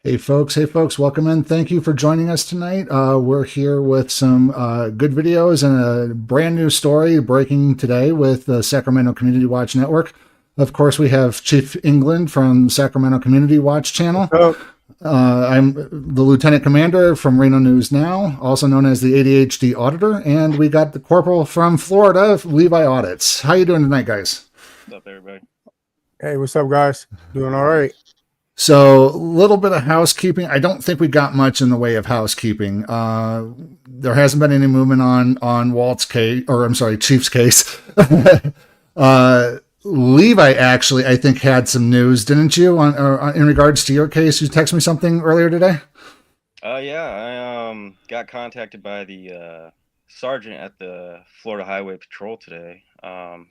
Hey folks, welcome in. Thank you for joining us tonight. We're here with some good videos and a brand new story breaking today with the Sacramento Community Watch Network. Of course, we have Chief England from Sacramento Community Watch Channel. I'm the Lieutenant Commander from Reno News Now, also known as the ADHD Auditor, and we got the Corporal from Florida, Levi Audits. How you doing tonight, guys? What's up, everybody? Hey, what's up, guys? Doing all right. So, a little bit of housekeeping. I don't think we got much in the way of housekeeping. There hasn't been any movement on Walt's case, or I'm sorry, Chief's case. Levi actually, I think, had some news, didn't you, in regards to your case? You texted me something earlier today. Yeah, I got contacted by the sergeant at the Florida Highway Patrol today.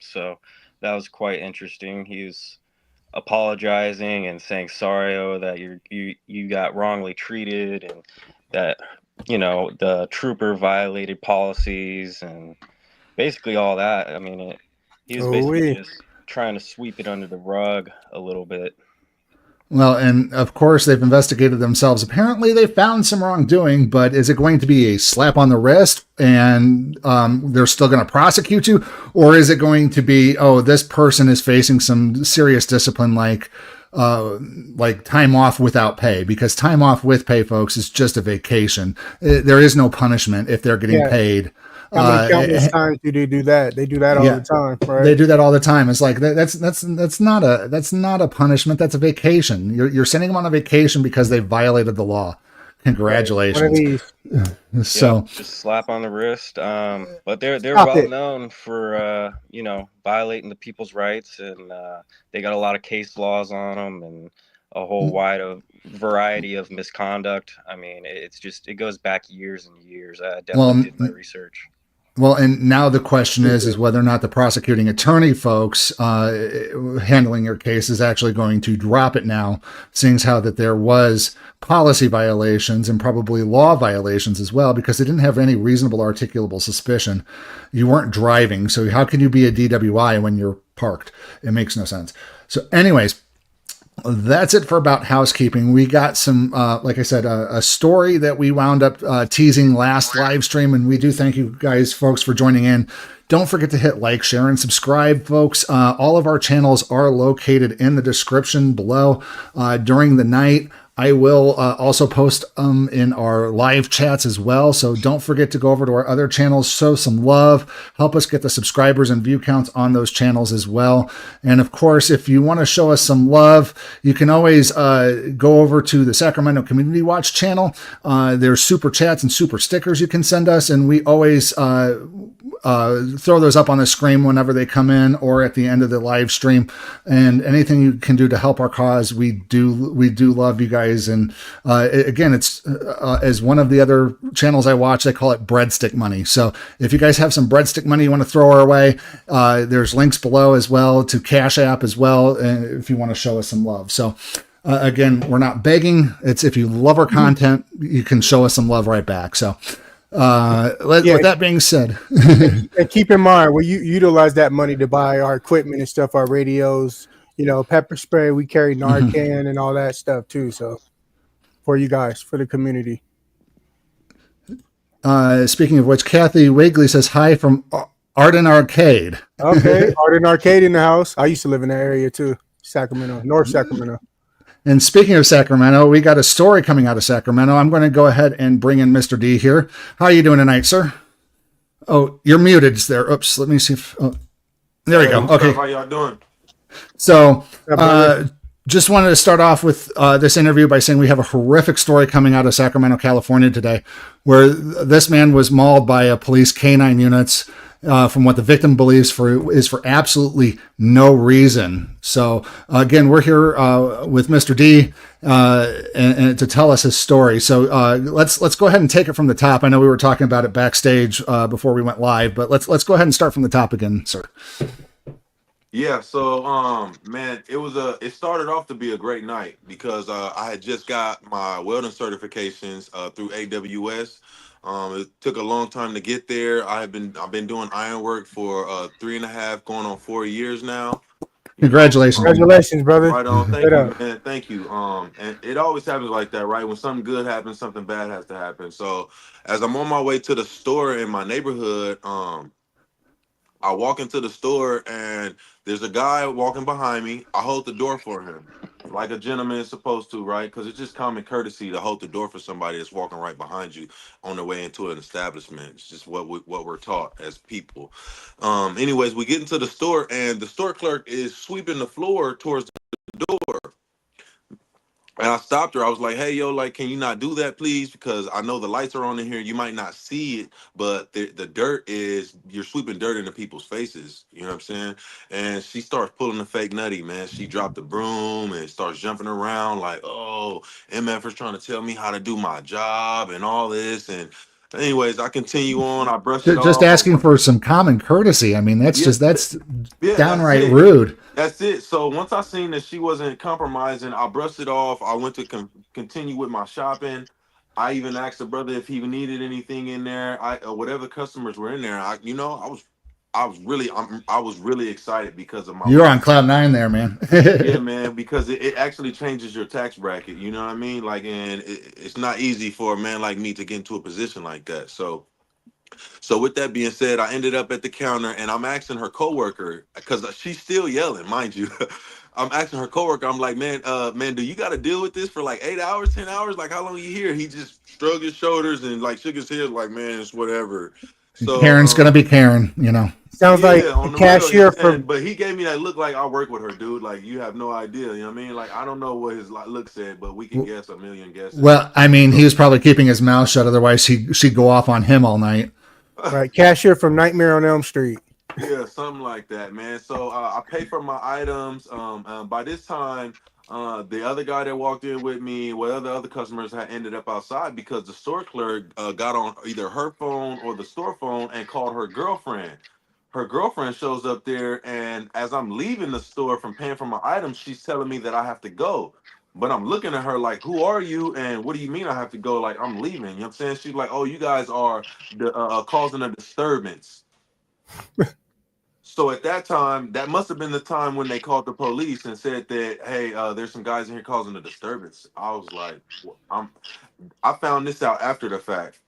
So that was quite interesting. He was apologizing and saying sorry, that you got wrongly treated, and that the trooper violated policies and basically all that. I mean, he was basically just trying to sweep it under the rug a little bit. Well, and of course they've investigated themselves. Apparently they found some wrongdoing, but is it going to be a slap on the wrist and they're still going to prosecute you? Or is it going to be, oh, this person is facing some serious discipline like time off without pay? Because time off with pay, folks, is just a vacation. There is no punishment if they're getting paid. How many countless times do they do that? They do that all the time, right? They do that all the time. It's like that's not a punishment. That's a vacation. You're sending them on a vacation because they violated the law. Congratulations. So just slap on the wrist. But they're well known for violating the people's rights, and they got a lot of case laws on them and a whole wide variety of misconduct. I mean, it goes back years and years. I definitely did my research. Well, and now the question is whether or not the prosecuting attorney folks handling your case is actually going to drop it now, seeing how that there was policy violations and probably law violations as well, because they didn't have any reasonable articulable suspicion. You weren't driving, so how can you be a DWI when you're parked? It makes no sense. So anyways, that's it for about housekeeping. We got some, like I said, a story that we wound up teasing last live stream, and we do thank you guys, folks, for joining in. Don't forget to hit like, share, and subscribe, folks. All of our channels are located in the description below. During the night, I will also post in our live chats as well. So don't forget to go over to our other channels, show some love, help us get the subscribers and view counts on those channels as well. And of course, if you want to show us some love, you can always go over to the Sacramento Community Watch channel. There's super chats and super stickers you can send us, and we always throw those up on the screen whenever they come in or at the end of the live stream. And anything you can do to help our cause, we do love you guys. And again, it's as one of the other channels I watch, they call it breadstick money. So if you guys have some breadstick money you want to throw our way, there's links below as well to CashApp as well, if you want to show us some love. So again, we're not begging. It's if you love our content, you can show us some love right back. So with that being said, and keep in mind, we utilize that money to buy our equipment and stuff, our radios, pepper spray. We carry Narcan and all that stuff too. So for you guys, for the community. Speaking of which, Kathy Wigley says hi from Arden Arcade. Okay, Arden Arcade in the house. I used to live in that area too, Sacramento, North Sacramento. And speaking of Sacramento, we got a story coming out of Sacramento. I'm going to go ahead and bring in Mr. D here. How are you doing tonight, sir? Oh, you're muted there. Oops, let me see if... Oh, there we go. Okay. How y'all doing? So, just wanted to start off with this interview by saying we have a horrific story coming out of Sacramento, California today, where this man was mauled by a police canine units from what the victim believes is for absolutely no reason. So again, we're here with Mr. D and to tell us his story. So let's go ahead and take it from the top. I know we were talking about it backstage before we went live, but let's go ahead and start from the top again, sir. Yeah, so man, it started off to be a great night because I had just got my welding certifications through AWS. It took a long time to get there. I've been doing ironwork for 3.5 going on 4 years now. Congratulations. Congratulations, brother. Right on. Thank Straight you, up. man. Thank you. And it always happens like that, right? When something good happens, something bad has to happen. So as I'm on my way to the store in my neighborhood, I walk into the store and there's a guy walking behind me. I hold the door for him, like a gentleman is supposed to, right? Because it's just common courtesy to hold the door for somebody that's walking right behind you on their way into an establishment. It's just what we're taught as people. Anyways, we get into the store and the store clerk is sweeping the floor towards the door. And I stopped her. I was like, "Hey, yo, like, can you not do that, please? Because I know the lights are on in here. You might not see it, but the dirt is you're sweeping dirt into people's faces. You know what I'm saying?" And she starts pulling the fake nutty, man. She dropped the broom and starts jumping around like, "Oh, MF is trying to tell me how to do my job and all this." And anyways, I continue on. I brush it Just off. asking for some common courtesy. I mean, Yeah, that's yeah, that's downright it. rude. That's it. So once I seen that she wasn't compromising, I brushed it off. I went to continue with my shopping. I even asked the brother if he needed anything in there. Whatever customers were in there. I was really excited because of my You're on win. cloud nine there, man. Yeah, man, because it actually changes your tax bracket. You know what I mean? Like, and it's not easy for a man like me to get into a position like that. So with that being said, I ended up at the counter and I'm asking her coworker because she's still yelling, mind you. I'm asking her coworker, I'm like, man, do you got to deal with this for like 8 hours, 10 hours? Like, how long are you here? He just shrugged his shoulders and like shook his head, like, man, it's whatever. So, Karen's gonna be Karen, you know. Sounds like yeah, the on the real, you know cashier what I'm saying? from But he gave me that look like I work with her, dude. Like, you have no idea, you know what I mean? Like, I don't know what his look said, but we can guess a million guesses. Well, I mean, he was probably keeping his mouth shut. Otherwise, she'd go off on him all night. right cashier from Nightmare on Elm Street. Yeah, something like that, man. So I pay for my items. By this time, the other guy that walked in with me, well, the other customers had ended up outside because the store clerk got on either her phone or the store phone and called her girlfriend. Her girlfriend shows up there, and as I'm leaving the store from paying for my items, she's telling me that I have to go. But I'm looking at her like, "Who are you? And what do you mean I have to go? Like, I'm leaving." You know what I'm saying? She's like, "Oh, you guys are causing a disturbance." So at that time, that must have been the time when they called the police and said that, "Hey, there's some guys in here causing a disturbance." I was like, I found this out after the fact,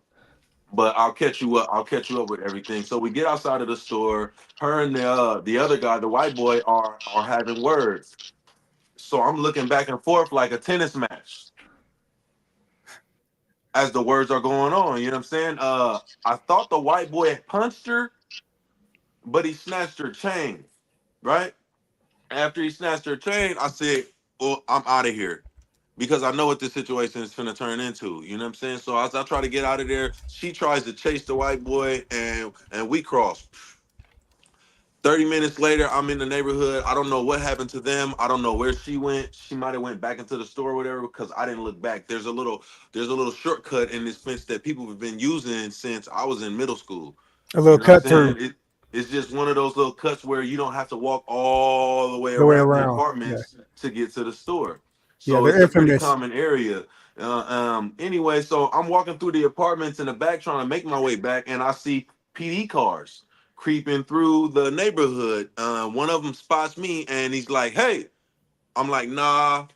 but I'll catch you up. I'll catch you up with everything. So we get outside of the store. Her and the other guy, the white boy, are having words. So I'm looking back and forth like a tennis match as the words are going on. You know what I'm saying? I thought the white boy had punched her, but he snatched her chain. Right after he snatched her chain, I said, "Well, I'm out of here." Because I know what this situation is finna turn into. You know what I'm saying? So as I try to get out of there, she tries to chase the white boy and we cross. 30 minutes later, I'm in the neighborhood. I don't know what happened to them. I don't know where she went. She might have went back into the store or whatever because I didn't look back. There's a little shortcut in this fence that people have been using since I was in middle school. A You little know what I'm cut through saying? It's just one of those little cuts where you don't have to walk all the way the way around the around. Yeah, apartments to get to the store. yeah, So they're it's a pretty infamous. common area. Anyway, so I'm walking through the apartments in the back trying to make my way back, and I see PD cars creeping through the neighborhood. One of them spots me and he's like, "Hey," I'm like, nah,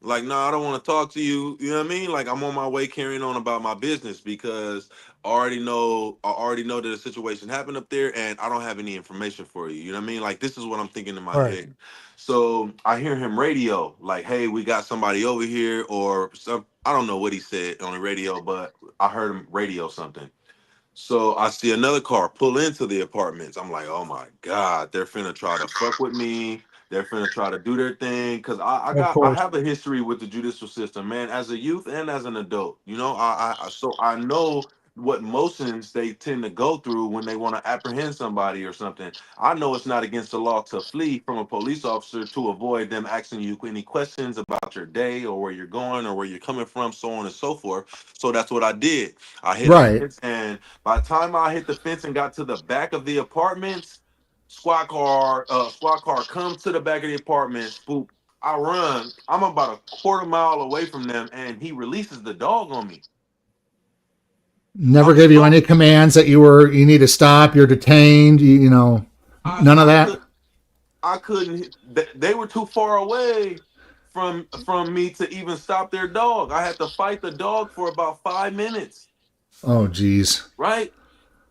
I don't want to talk to you. You know what I mean? Like I'm on my way carrying on about my business because I already know that a situation happened up there and I don't have any information for you. You know what I mean? Like this is what I'm thinking in my Right. head. So I hear him radio, like, "Hey, we got somebody over here," or some I don't know what he said on the radio, but I heard him radio something. So I see another car pull into the apartments. I'm like, "Oh my God, they're finna try to fuck with me. They're finna try to do their thing." Cause Of I course. have a history with the judicial system, man, as a youth and as an adult. You know, so I know what motions they tend to go through when they want to apprehend somebody or something. I know it's not against the law to flee from a police officer to avoid them asking you any questions about your day or where you're going or where you're coming from, so on and so forth. So that's what I did. I hit a Right. fence, and by the time I hit the fence and got to the back of the apartments, squad car comes to the back of the apartments. Boop. I run. I'm about a quarter mile away from them, and he releases the dog on me. Never I'm gave you so any commands that you need to stop, you're detained, you know, I none of I that. could I couldn't. They were too far away from me to even stop their dog. I had to fight the dog for about 5 minutes. Oh, geez. Right?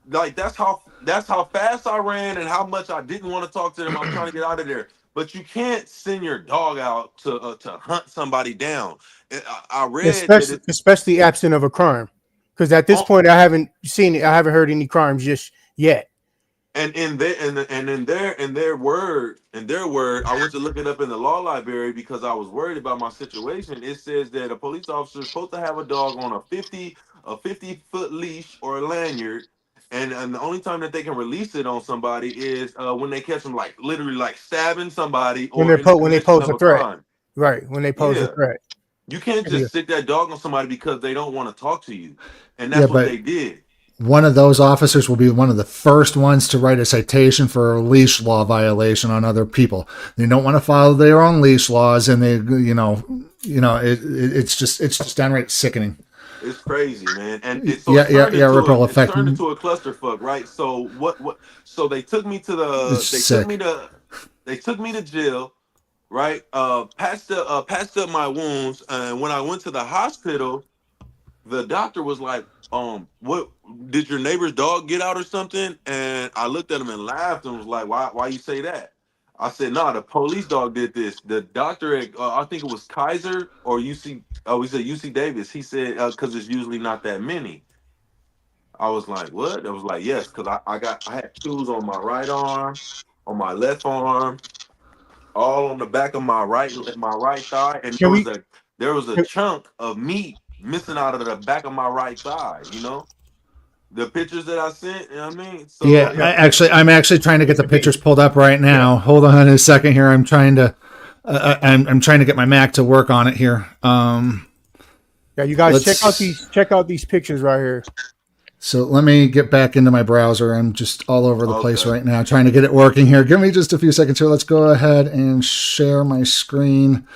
Like that's how fast I ran and how much I didn't want to talk to them. I'm trying to get out of there. But you can't send your dog out to hunt somebody down. And I read that especially especially absent of a crime, because at this point I haven't seen it. I haven't heard any crimes just yet. and in their word, I went to look it up in the law library because I was worried about my situation. It says that a police officer is supposed to have a dog on a 50-foot leash or a lanyard, and the only time that they can release it on somebody is when they catch them like literally like stabbing somebody When or in the they commission pose of a a threat, crime. right? When they pose a Yeah, threat. you can't Yeah. just stick that dog on somebody because they don't want to talk to you, and Yeah, that's what but they did. one of those officers will be one of the first ones to write a citation for a leash law violation on other people. They don't want to follow their own leash laws, and it's just downright sickening. It's crazy, man, and Ripple it's effect. turned into a clusterfuck, right? So what? So they took me to It's sick. they took me to jail, right? Patched up my wounds, and when I went to the hospital, the doctor was like, what did your neighbor's dog get out or something? And I looked at him and laughed and was like, why you say that? I said, no, the police dog did this. The doctor at, I think it was Kaiser or UC, oh, he said UC Davis. He said, because it's usually not that many. I was like, what? I was like, yes, because I had chews on my right arm, on my left arm, all on the back of my right thigh, and Can we? there was a chunk of meat missing out of the back of my right thigh. The pictures that I sent. You know what I mean? So Yeah, I'm actually trying to get the pictures pulled up right now. Yeah. Hold on a second here. I'm trying to get my Mac to work on it here. Yeah, you guys check out these pictures right here. So let me get back into my browser. I'm just all over the place Okay. right now, trying to get it working here. Give me just a few seconds here. Let's go ahead and share my screen.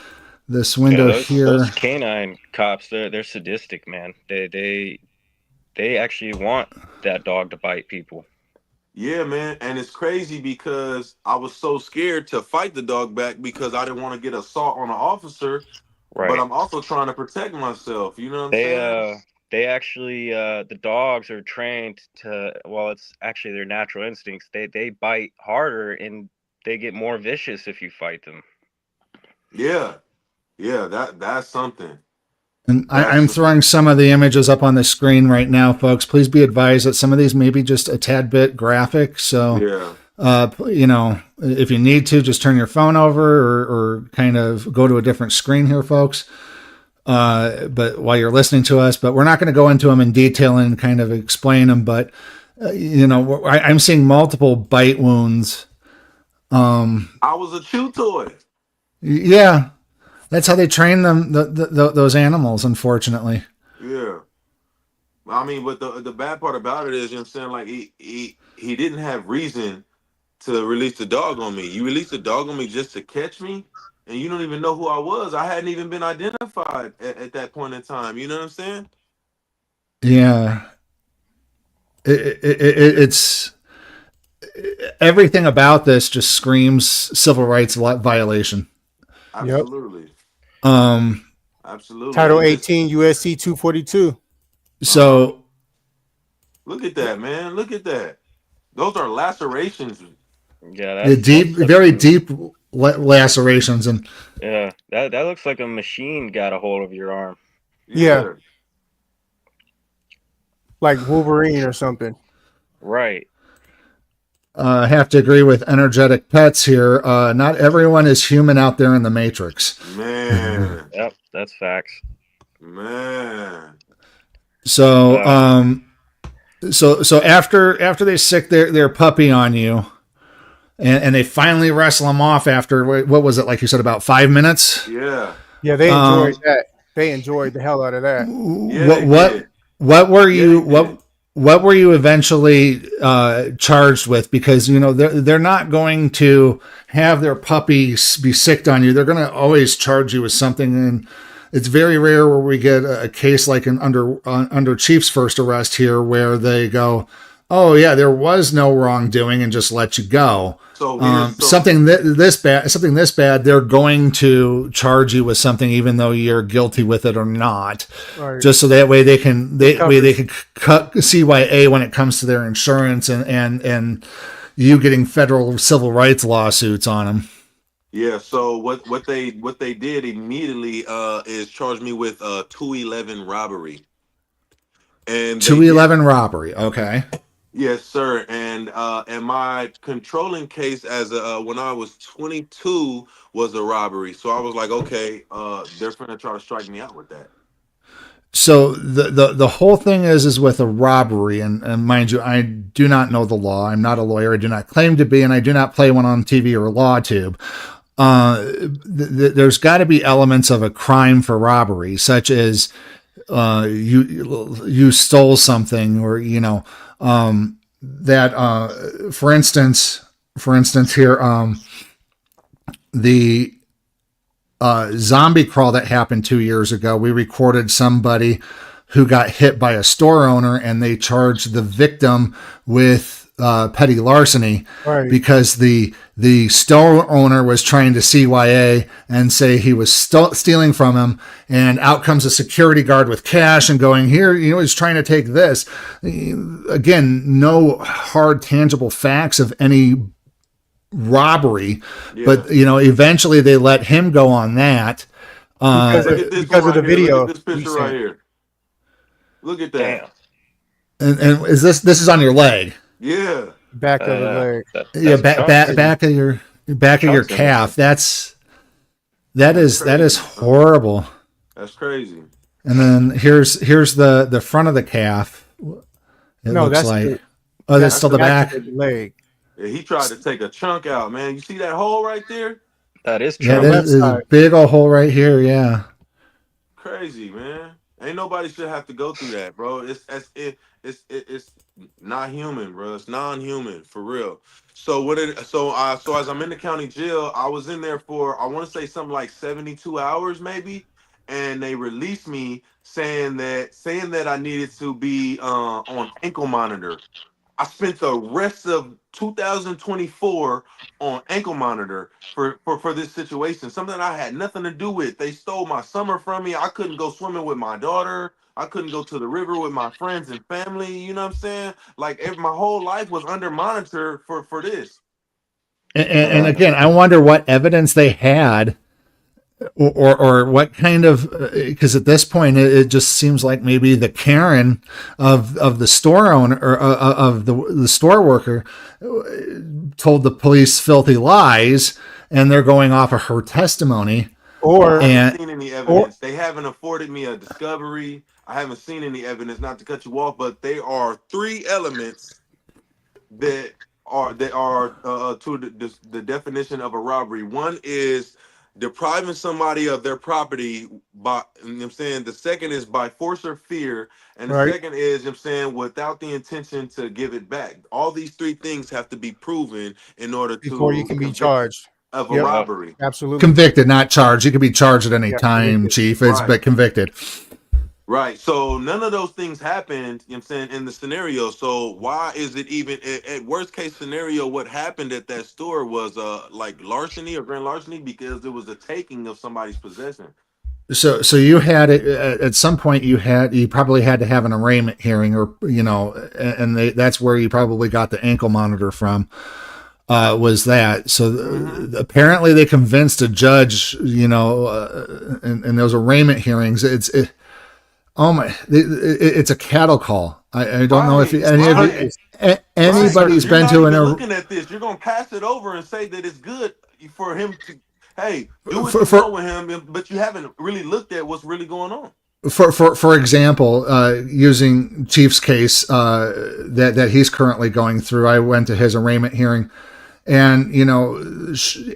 This window here. Those canine cops, they're sadistic, man. They actually want that dog to bite people. Yeah, man, and it's crazy because I was so scared to fight the dog back because I didn't want to get assault on an officer, Right. but I'm also trying to protect myself. You know what I'm saying? They actually the dogs are trained to, well, it's actually their natural instincts. They bite harder and they get more vicious if you fight them. Yeah, that's something. And I'm throwing some of the images up on the screen right now, folks. Please be advised that some of these may be just a tad bit graphic. So, Yeah. If you need to, just turn your phone over or kind of go to a different screen here, folks. But while you're listening to us, but we're not going to go into them in detail and kind of explain them. But, I'm seeing multiple bite wounds. I was a chew toy. Yeah. That's how they train them, those animals, unfortunately. Yeah. I mean, but the bad part about it is, you know what I'm saying, like he didn't have reason to release the dog on me. You released the dog on me just to catch me, and you don't even know who I was. I hadn't even been identified at that point in time. You know what I'm saying? Yeah. It's everything about this just screams civil rights violation. Absolutely. Absolutely. Title 18 USC 242. So look at that, man. Look at that. Those are lacerations. Yeah, very deep lacerations, and yeah, that looks like a machine got a hold of your arm. Yeah. Like Wolverine or something. Right. I have to agree with Energetic Pets here. Not everyone is human out there in the Matrix. Man. Yep, that's facts. Man. So, so after they sick their puppy on you, and they finally wrestle him off after, what was it, like you said, about 5 minutes? Yeah. Yeah, they enjoyed that. They enjoyed the hell out of that. Yeah, what were you what were you eventually charged with? Because they're not going to have their puppies be sicked on you. They're going to always charge you with something, and it's very rare where we get a case like under Chief's first arrest here, where they go, "Oh yeah, there was no wrongdoing," and just let you go. So here's something this bad, they're going to charge you with something even though you're guilty with it or not, Right. just so that way they can cut CYA when it comes to their insurance and you getting federal civil rights lawsuits on them. Yeah, so what they did immediately is charge me with 211 robbery. And 211 robbery. Okay. Yes, sir. And my controlling case as when I was 22 was a robbery. So I was like, okay, they're gonna try to strike me out with that. So the whole thing is with a robbery, and mind you, I do not know the law. I'm not a lawyer. I do not claim to be, and I do not play one on TV or LawTube. There's got to be elements of a crime for robbery, such as you stole something, or that for instance here, the zombie crawl that happened 2 years ago, we recorded somebody who got hit by a store owner, and they charged the victim with petty larceny, Right. because the store owner was trying to CYA and say he was stealing from him, and out comes a security guard with cash and going, here, he's trying to take this. Again, no hard tangible facts of any robbery, Yeah. but eventually they let him go on that. Because of the video. Look at this picture right here. Look at that. Damn. And is this is on your leg? Yeah. Back of the leg. Back of your calf. That is horrible. That's crazy. And then here's the front of the calf. It looks that's like that's still the back. Of the leg. Yeah, he tried to take a chunk out, man. You see that hole right there? That is true. Yeah, there's a big old hole right here. Yeah. Crazy, man. Ain't nobody should have to go through that, bro. It's not human, bro. It's non-human, for real. So as I'm in the county jail, I was in there for, I want to say something like 72 hours maybe, and they released me saying that I needed to be on ankle monitor. I spent the rest of 2024 on ankle monitor for this situation, something I had nothing to do with. They stole my summer from me. I couldn't go swimming with my daughter. I couldn't go to the river with my friends and family. You know what I'm saying? Like my whole life was under monitor for this. And again, I wonder what evidence they had, or what kind of, because at this point it just seems like maybe the Karen of the store owner, or of the store worker, told the police filthy lies, and they're going off of her testimony. I haven't seen any evidence. They haven't afforded me a discovery. I haven't seen any evidence, not to cut you off, but there are three elements that are to the definition of a robbery. One is depriving somebody of their property by, the second is by force or fear, and the second is, without the intention to give it back. All these three things have to be proven in order before you can be charged of a robbery. Absolutely. Convicted, not charged. You can be charged at any time, convicted. Chief. But convicted. Right. So none of those things happened, in the scenario. So why is it even at worst case scenario, what happened at that store was like larceny or grand larceny, because it was a taking of somebody's possession. So you had at some point you probably had to have an arraignment hearing, or and that's where you probably got the ankle monitor from. Was that so? Apparently, they convinced a judge, in those arraignment hearings. It's a cattle call. I don't know if anybody's been to an. Looking at this, you're gonna pass it over and say that it's good for him to, hey, do what you want with him, but you haven't really looked at what's really going on. For example, using Chief's case that he's currently going through, I went to his arraignment hearing, and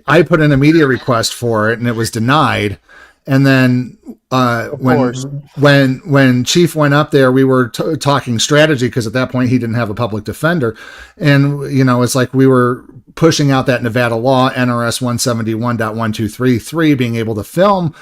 I put in a media request for it, and it was denied. And then when Chief went up there, we were talking strategy, because at that point he didn't have a public defender, and it's like we were pushing out that Nevada law, NRS 171.1233, being able to film.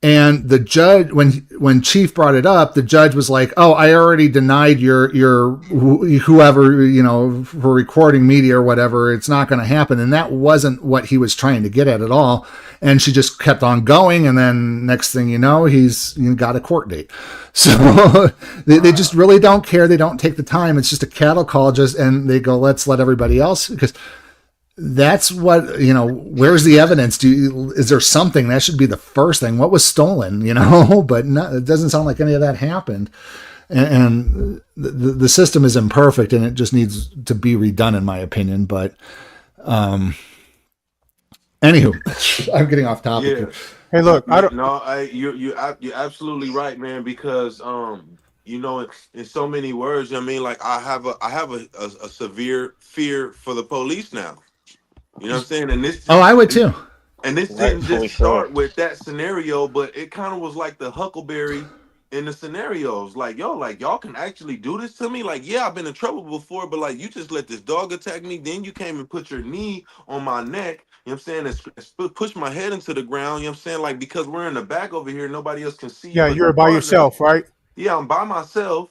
And the judge, when Chief brought it up, the judge was like, "Oh, I already denied your whoever, you know, for recording media or whatever. It's not going to happen." And that wasn't what he was trying to get at all. And she just kept on going. And then next thing you know, he's got a court date. So they just really don't care. They don't take the time. It's just a cattle call, and they go, "Let's let everybody else," because that's what, you know, where's the evidence? Is there something that should be the first thing? What was stolen, you know? But no, it doesn't sound like any of that happened. And the system is imperfect, and it just needs to be redone, in my opinion. But anywho, I'm getting off topic. Yeah. Hey, look, you're absolutely right, man. Because you know, in so many words, I mean, like I have a severe fear for the police now. You know what I'm saying? And this, I would too. And this didn't just start with that scenario, but it kind of was like the huckleberry in the scenarios. Like, yo, like y'all can actually do this to me. Like, yeah, I've been in trouble before, but like you just let this dog attack me. Then you came and put your knee on my neck. You know what I'm saying? And push my head into the ground. You know what I'm saying? Like, because we're in the back over here, nobody else can see. Yeah, you're by yourself, right? Yeah, I'm by myself.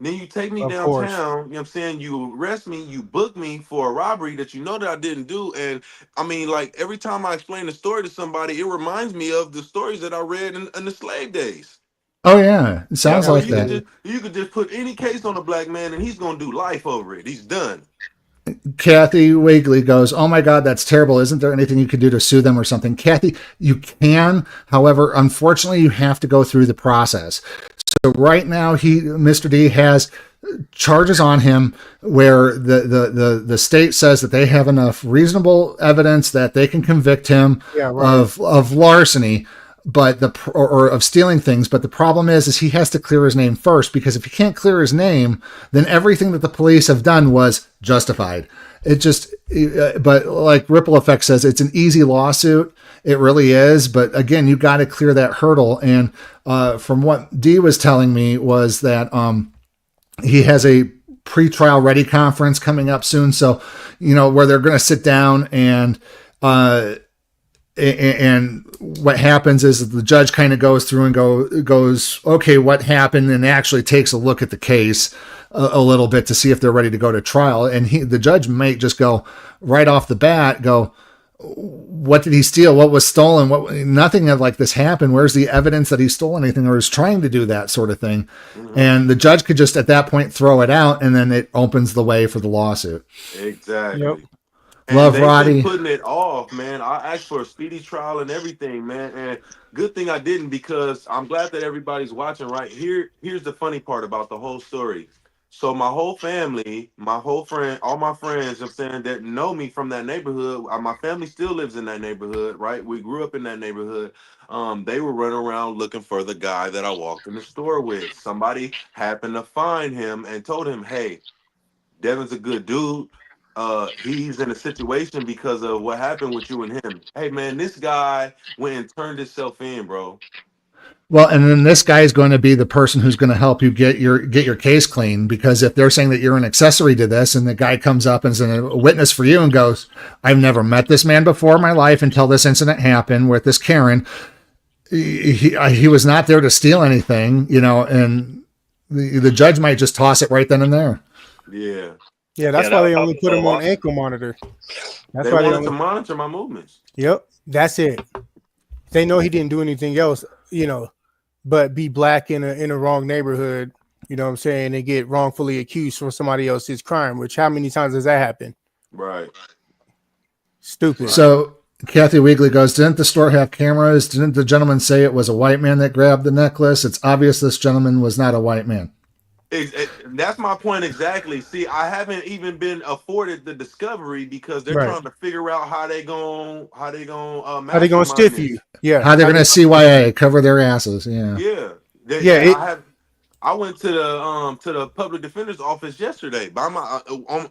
Then you take me downtown, course. you know what I'm saying? You arrest me, you book me for a robbery that you know that I didn't do. And I mean, like every time I explain the story to somebody, it reminds me of the stories that I read in the slave days. Oh yeah, it sounds like that. You could just put any case on a black man and he's gonna do life over it. He's done. Kathy Wigley goes, "Oh my God, that's terrible. Isn't there anything you could do to sue them or something?" Kathy, you can. However, unfortunately, you have to go through the process. So right now, Mr. D has charges on him where the state says that they have enough reasonable evidence that they can convict him of larceny, but or of stealing things. But the problem is he has to clear his name first, because if he can't clear his name, then everything that the police have done was justified. But like Ripple Effect says, it's an easy lawsuit. It really is. But again, you got to clear that hurdle. And from what Dee was telling me was that he has a pre-trial ready conference coming up soon. So, you know, where they're going to sit down and what happens is the judge kind of goes through and goes, okay, what happened? And actually takes a look at the case a little bit to see if they're ready to go to trial. And the judge might just go right off the bat, what did he steal? What was stolen? Nothing like this happened. Where's the evidence that he stole anything or is trying to do that sort of thing? Mm-hmm. And the judge could just at that point throw it out, and then it opens the way for the lawsuit. Exactly. Yep. And Love Roddy putting it off, man. I asked for a speedy trial and everything, man. And good thing I didn't, because I'm glad that everybody's watching right here. Here's the funny part about the whole story. So my whole family, all my friends, I'm saying, that know me from that neighborhood. My family still lives in that neighborhood, right? We grew up in that neighborhood. They were running around looking for the guy that I walked in the store with. Somebody happened to find him and told him, "Hey, Devin's a good dude. He's in a situation because of what happened with you and him." Hey man, this guy went and turned himself in, bro. Well, and then this guy is going to be the person who's going to help you get your case clean, because if they're saying that you're an accessory to this, and the guy comes up and is a witness for you and goes, "I've never met this man before in my life until this incident happened with this Karen. He was not there to steal anything," you know, and the judge might just toss it right then and there. Yeah. Yeah, that's why they only put him on ankle monitor. That's why they wanted to monitor my movements. Yep, that's it. They know he didn't do anything else, you know, but be black in a wrong neighborhood, you know what I'm saying, and get wrongfully accused for somebody else's crime, which how many times does that happen? Right. Stupid. So Kathy Wigley goes, "Didn't the store have cameras? Didn't the gentleman say it was a white man that grabbed the necklace? It's obvious this gentleman was not a white man." That's my point exactly. See, I haven't even been afforded the discovery because they're trying to figure out how they gonna stiff you. Yeah, how they're gonna CYA cover their asses. Yeah. I went to the public defender's office yesterday by my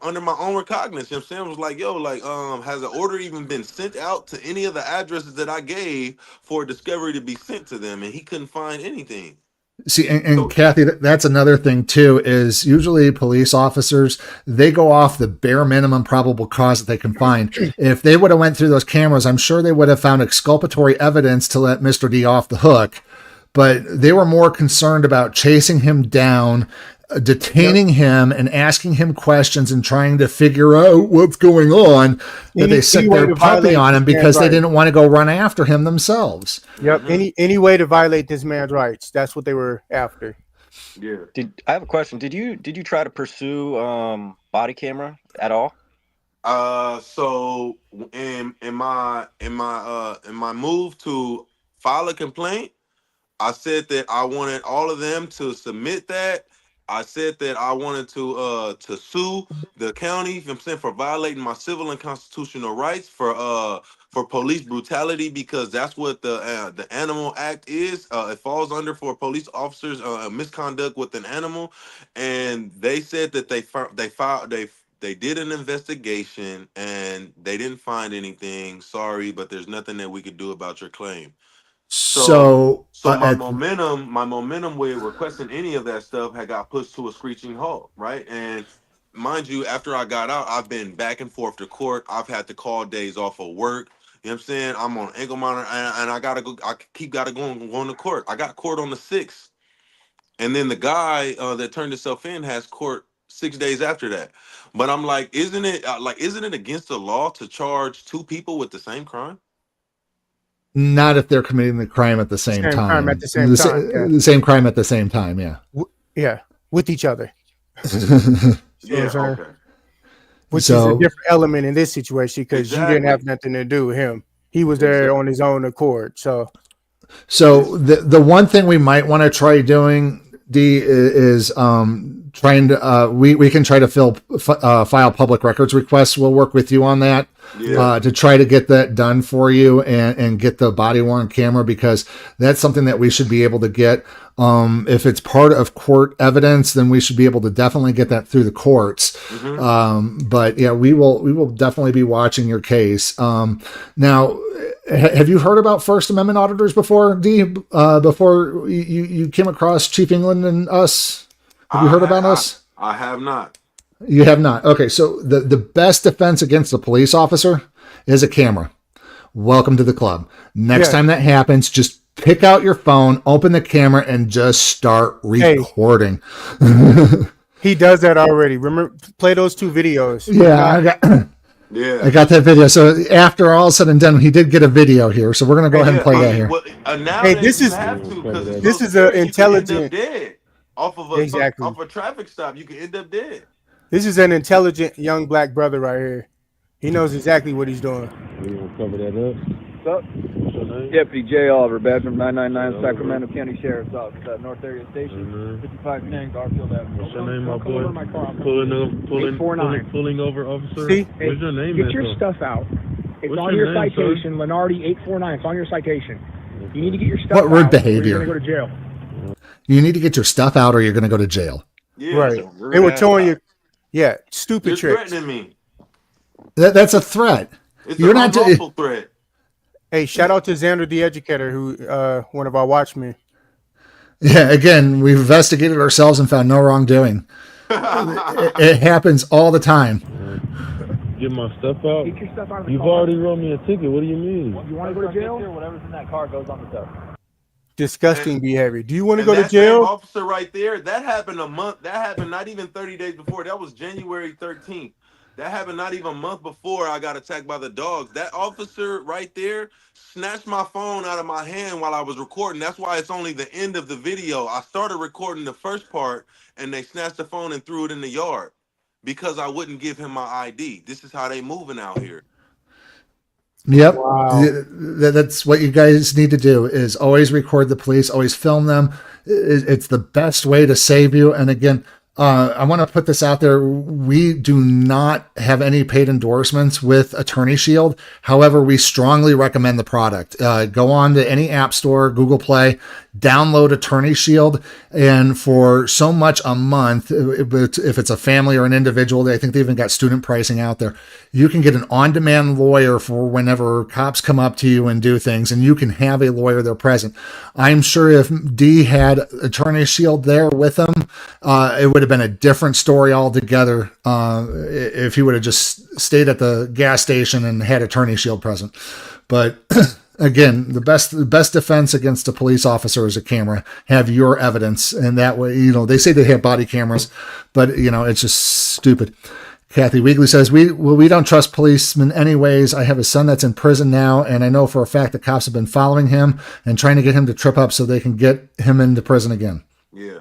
under my own recognizance. You know what I'm saying? I was like, yo, like has an order even been sent out to any of the addresses that I gave for discovery to be sent to them? And he couldn't find anything. See, and Kathy, that's another thing too, is usually police officers, they go off the bare minimum probable cause that they can find. If they would have went through those cameras, I'm sure they would have found exculpatory evidence to let Mr. D off the hook. But they were more concerned about chasing him down, detaining him and asking him questions and trying to figure out what's going on, that they set their puppy on him because they didn't want to go run after him themselves. Yep. Any way to violate this man's rights. That's what they were after. Yeah. I have a question? Did you try to pursue body camera at all? So in my move to file a complaint, I said that I wanted all of them to submit that. I said that I wanted to sue the county, you know what I'm saying, for violating my civil and constitutional rights for police brutality, because that's what the Animal Act is. It falls under for police officers misconduct with an animal, and they said that they did an investigation and they didn't find anything. Sorry, but there's nothing that we could do about your claim. So my momentum with requesting any of that stuff had got pushed to a screeching halt, right? And mind you, after I got out, I've been back and forth to court. I've had to call days off of work. You know what I'm saying? I'm on ankle monitor, and I gotta go. I keep going to court. I got court on the 6th, and then the guy that turned himself in has court 6 days after that. But I'm like, isn't it against the law to charge 2 people with the same crime? Not if they're committing the crime at the same time. Crime at the same time. Yeah. The same crime at the same time, yeah. Yeah, with each other. Yeah, okay. Which is a different element in this situation, because you didn't have nothing to do with him. He was there on his own accord. So the one thing we might want to try doing, D, is trying to we can try to file public records requests. We'll work with you on that. Yeah. To try to get that done for you and get the body worn camera, because that's something that we should be able to get. If it's part of court evidence, then we should be able to definitely get that through the courts. Mm-hmm. But yeah, we will definitely be watching your case. Now, have you heard about First Amendment auditors before, D? Before you came across Chief England and us? Have you heard about us? I have not. You have not. Okay, so the best defense against a police officer is a camera. Welcome to the club. Next time that happens, just pick out your phone, open the camera, and just start recording. He does that already. Remember, play those 2 videos. Yeah, I got that video. So after all said and done, he did get a video here. So we're gonna go ahead and play that here. Now this is an intelligent. Off a traffic stop, you can end up dead. This is an intelligent young black brother right here. He knows exactly what he's doing. We gonna cover that up. What's up? Deputy J. Oliver, badge from 999 Sacramento County Sheriff's Office, North Area Station, 5510 Garfield Avenue. What's your name, my boy? Pulling over, officer. See? What's your name? Get your stuff out. It's on your citation, Lenardi 849. It's on your citation. You need to get your stuff out. What rude behavior? You're going to go to jail. You need to get your stuff out, or you're going to go to jail. Yeah, right. They were telling you, stupid You're tricks. threatening me. That's a threat. You're not a lawful threat. Hey, shout out to Xander the Educator, who one of our watchmen. Yeah, again, we've investigated ourselves and found no wrongdoing. It happens all the time. Get my stuff out. Get your stuff out of the You've car. already wrote me a ticket. What do you mean? You want to go to jail? Whatever's in that car goes on the stuff. Disgusting behavior. Do you want to go And to that jail? same officer right there, that happened a month. That happened not even 30 days before. That was January 13th. That happened not even a month before I got attacked by the dogs. That officer right there snatched my phone out of my hand while I was recording. That's why it's only the end of the video. I started recording the first part, and they snatched the phone and threw it in the yard because I wouldn't give him my ID. This is how they moving out here. Yep. Wow. That's what you guys need to do, is always record the police, always film them. It's the best way to save you. And again, I want to put this out there. We do not have any paid endorsements with Attorney Shield. However, we strongly recommend the product. Go on to any app store, Google Play, download Attorney Shield, and for so much a month, if it's a family or an individual, I think they even got student pricing out there. You can get an on-demand lawyer for whenever cops come up to you and do things, and you can have a lawyer there present. I'm sure if D had Attorney Shield there with him, it would have been a different story altogether. If he would have just stayed at the gas station and had Attorney Shield present. But again, the best defense against a police officer is a camera. Have your evidence, and that way, they say they have body cameras, but it's just stupid. Kathy Weegley says, we don't trust policemen anyways. I have a son that's in prison now, and I know for a fact the cops have been following him and trying to get him to trip up so they can get him into prison again. Yeah.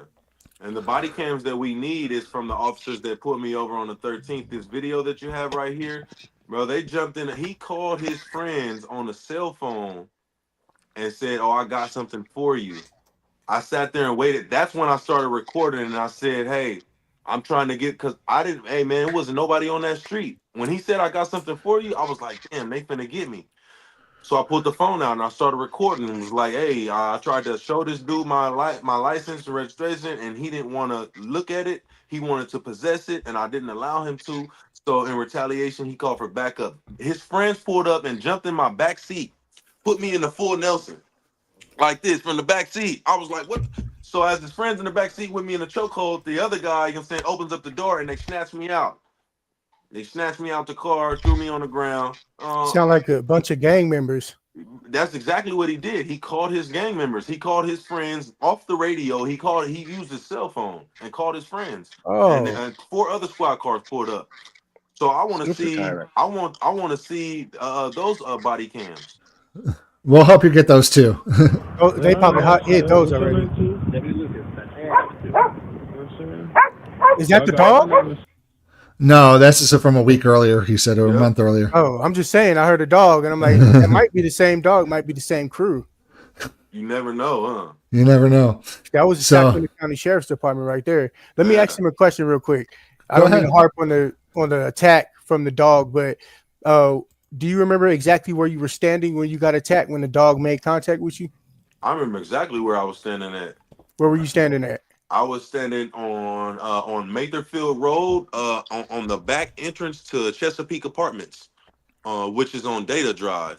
And the body cams that we need is from the officers that put me over on the 13th. This video that you have right here, bro, they jumped in. He called his friends on a cell phone and said, "Oh, I got something for you." I sat there and waited. That's when I started recording, and I said, "Hey, I'm trying to get," because hey, man, it wasn't nobody on that street. When he said, "I got something for you," I was like, damn, they finna get me. So I pulled the phone out and I started recording and was like, "Hey, I tried to show this dude my license and registration, and he didn't want to look at it. He wanted to possess it, and I didn't allow him to. So in retaliation, he called for backup. His friends pulled up and jumped in my back seat, put me in the full Nelson, like this from the back seat. I was like, what?" So as his friends in the back seat with me in the chokehold, the other guy, opens up the door and they snatched me out. They snatched me out the car, threw me on the ground. Sound like a bunch of gang members. That's exactly what he did. He called his gang members. He called his friends off the radio. He used his cell phone and called his friends. Oh. And 4 other squad cars pulled up. So I want to see. I want to see those body cams. We'll help you get those too. Oh, they probably hit those already. Is that the dog? No, that's just from a week earlier, he said, or a month earlier. Oh, I'm just saying, I heard a dog, and I'm like, that might be the same dog, might be the same crew. You never know, huh? You never know. That was the Sacramento County Sheriff's Department right there. Let me ask him a question real quick. I don't mean to harp on the attack from the dog, but do you remember exactly where you were standing when you got attacked, when the dog made contact with you? I remember exactly where I was standing at. Where were you standing at? I was standing on Matherfield Road, on the back entrance to Chesapeake Apartments, which is on Data Drive.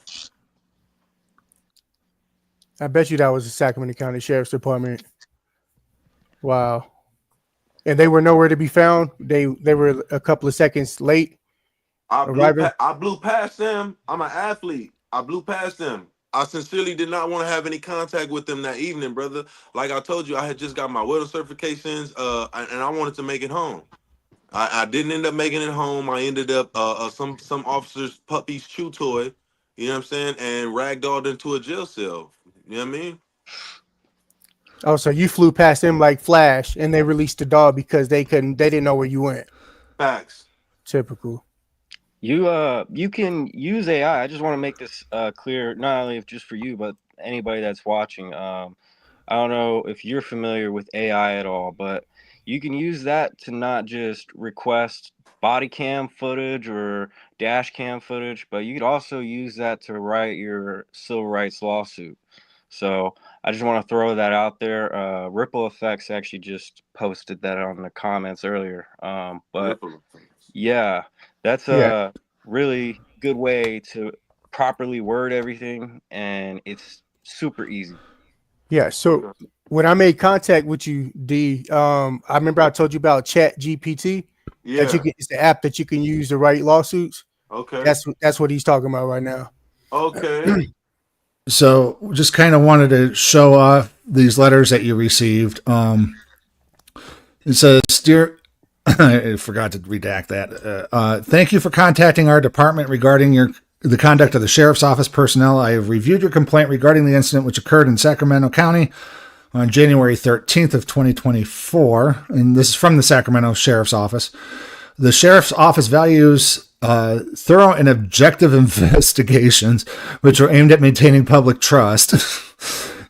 I bet you that was the Sacramento County Sheriff's Department. Wow. And they were nowhere to be found. They were a couple of seconds late. I blew past them. I'm an athlete. I blew past them. I sincerely did not want to have any contact with them that evening, brother. Like I told you, I had just got my welding certifications, and I wanted to make it home. I didn't end up making it home. I ended up some officer's puppy's chew toy, you know what I'm saying, and ragdolled into a jail cell. You know what I mean? Oh, so you flew past them like Flash, and they released the dog because they didn't know where you went. Facts. Typical. You can use AI. I just want to make this clear, not only just for you, but anybody that's watching. I don't know if you're familiar with AI at all, but you can use that to not just request body cam footage or dash cam footage, but you could also use that to write your civil rights lawsuit. So I just want to throw that out there. Ripple Effects actually just posted that on the comments earlier. But yeah, that's a really good way to properly word everything, and it's super easy. Yeah. So when I made contact with you, D, I remember I told you about ChatGPT. Yeah. It's the app that you can use to write lawsuits. Okay. That's what he's talking about right now. Okay. So just kind of wanted to show off these letters that you received. It says, "Dear," I forgot to redact that. "Thank you for contacting our department regarding the conduct of the sheriff's office personnel. I have reviewed your complaint regarding the incident which occurred in Sacramento County on January 13th of 2024. And this is from the Sacramento Sheriff's Office. The Sheriff's Office values thorough and objective investigations, which are aimed at maintaining public trust.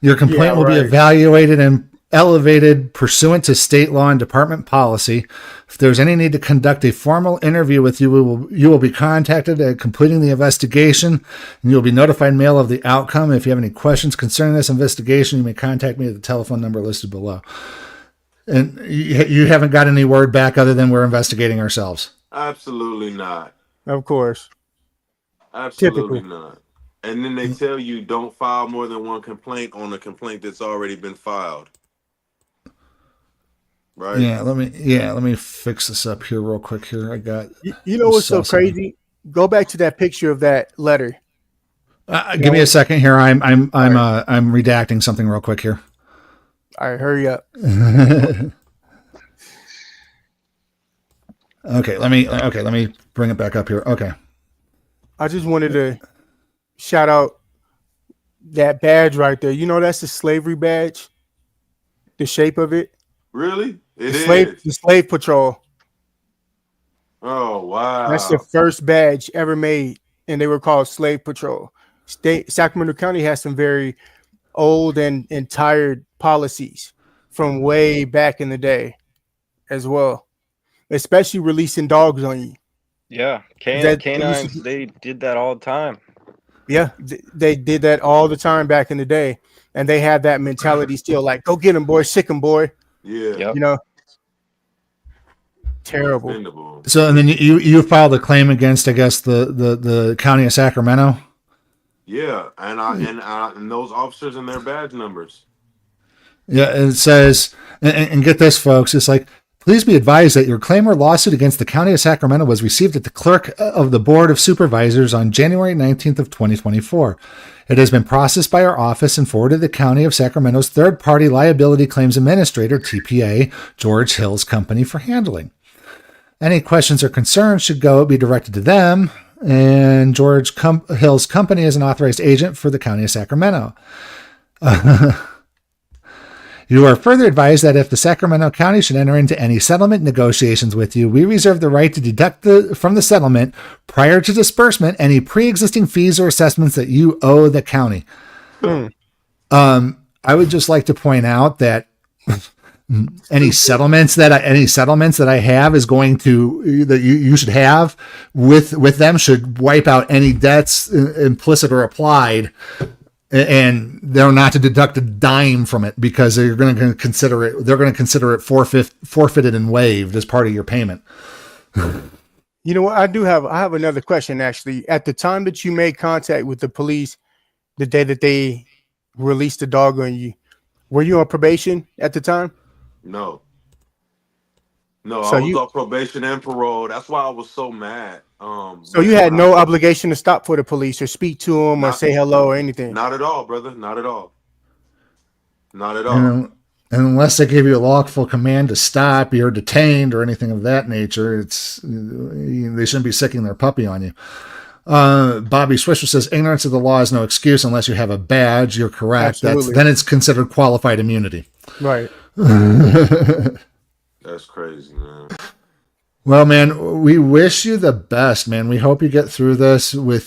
Your complaint will be evaluated and elevated pursuant to state law and department policy. If there's any need to conduct a formal interview with you, you will be contacted at completing the investigation, and you'll be notified mail of the outcome. If you have any questions concerning this investigation, you may contact me at the telephone number listed below. And you haven't got any word back other than we're investigating ourselves. Absolutely not. Of course. Absolutely Typical. not. And then they tell you don't file more than one complaint on a complaint that's already been filed. Right? Yeah, let me fix this up here real quick here. I got You know what's so crazy? Go back to that picture of that letter. Give me a second here. I'm redacting something real quick here. All right, hurry up. Okay, let me bring it back up here. Okay. I just wanted to shout out that badge right there. You know, that's the slavery badge. The shape of it. Really? The slave patrol. Oh, wow. That's the first badge ever made, and they were called Slave Patrol. Sacramento County has some very old and tired policies from way back in the day as well, especially releasing dogs on you. Yeah, canines, they did that all the time. Yeah, they did that all the time back in the day, and they had that mentality still, like, go get him, boy, sick him, boy. Yeah. Yep. You know, terrible. So, and then you filed a claim against, I guess, the county of Sacramento. Yeah, and those officers and their badge numbers. Yeah, it says, and get this, folks, it's like, please be advised that your claim or lawsuit against the County of Sacramento was received at the Clerk of the Board of Supervisors on January 19th of 2024. It has been processed by our office and forwarded to the County of Sacramento's third-party liability claims administrator, TPA, George Hill's company, for handling. Any questions or concerns should be directed to them, and George Hill's company is an authorized agent for the County of Sacramento. You are further advised that if the Sacramento County should enter into any settlement negotiations with you, we reserve the right to deduct from the settlement prior to disbursement any pre-existing fees or assessments that you owe the county. I would just like to point out that any settlements that I have is going to that you should have with them should wipe out any debts implicit or applied. And they're not to deduct a dime from it because they're going to consider it forfeited and waived as part of your payment. You know what? I have another question, actually. At the time that you made contact with the police, the day that they released the dog on you, were you on probation at the time? No, I was on probation and parole. That's why I was so mad. So you had no obligation to stop for the police or speak to them or say hello or anything? Not at all, brother. Not at all. And unless they give you a lawful command to stop, you're detained or anything of that nature, they shouldn't be sicking their puppy on you. Bobby Swisher says, ignorance of the law is no excuse unless you have a badge. You're correct. Then it's considered qualified immunity. Right. That's crazy, man. Well, man, we wish you the best, man. We hope you get through this with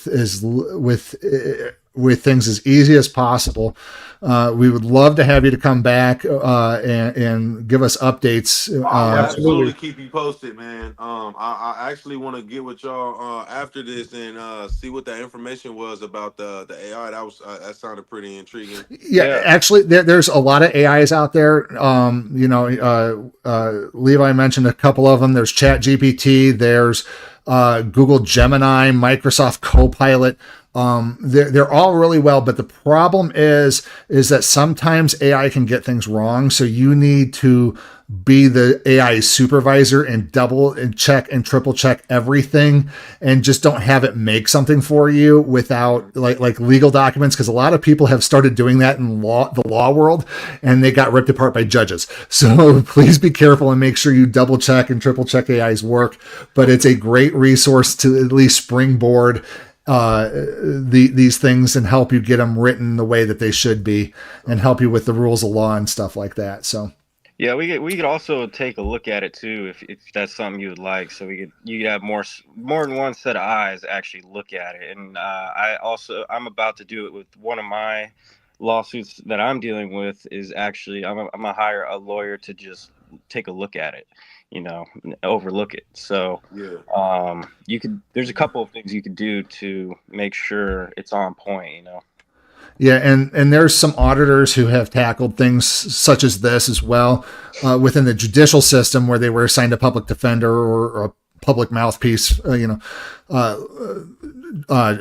things as easy as possible. We would love to have you to come back and give us updates. I'll absolutely keep you posted, man. I actually want to get with y'all after this and see what that information was about the AI. That sounded pretty intriguing. Yeah. Actually, there's a lot of AIs out there. Levi mentioned a couple of them. There's ChatGPT. There's Google Gemini, Microsoft Copilot. They're all really well, but the problem is that sometimes AI can get things wrong. So you need to be the AI supervisor and double and check and triple check everything, and just don't have it make something for you without like legal documents. Cause a lot of people have started doing that in the law world, and they got ripped apart by judges. So please be careful and make sure you double check and triple check AI's work, but it's a great resource to at least springboard these things and help you get them written the way that they should be and help you with the rules of law and stuff like that. So yeah, we could also take a look at it too if that's something you would like. So you could have more than one set of eyes actually look at it. And I'm about to do it with one of my lawsuits that I'm dealing with is actually I'm gonna hire a lawyer to just take a look at it, overlook it. So there's a couple of things you could do to make sure it's on point. Yeah, and there's some auditors who have tackled things such as this as well within the judicial system, where they were assigned a public defender or a public mouthpiece.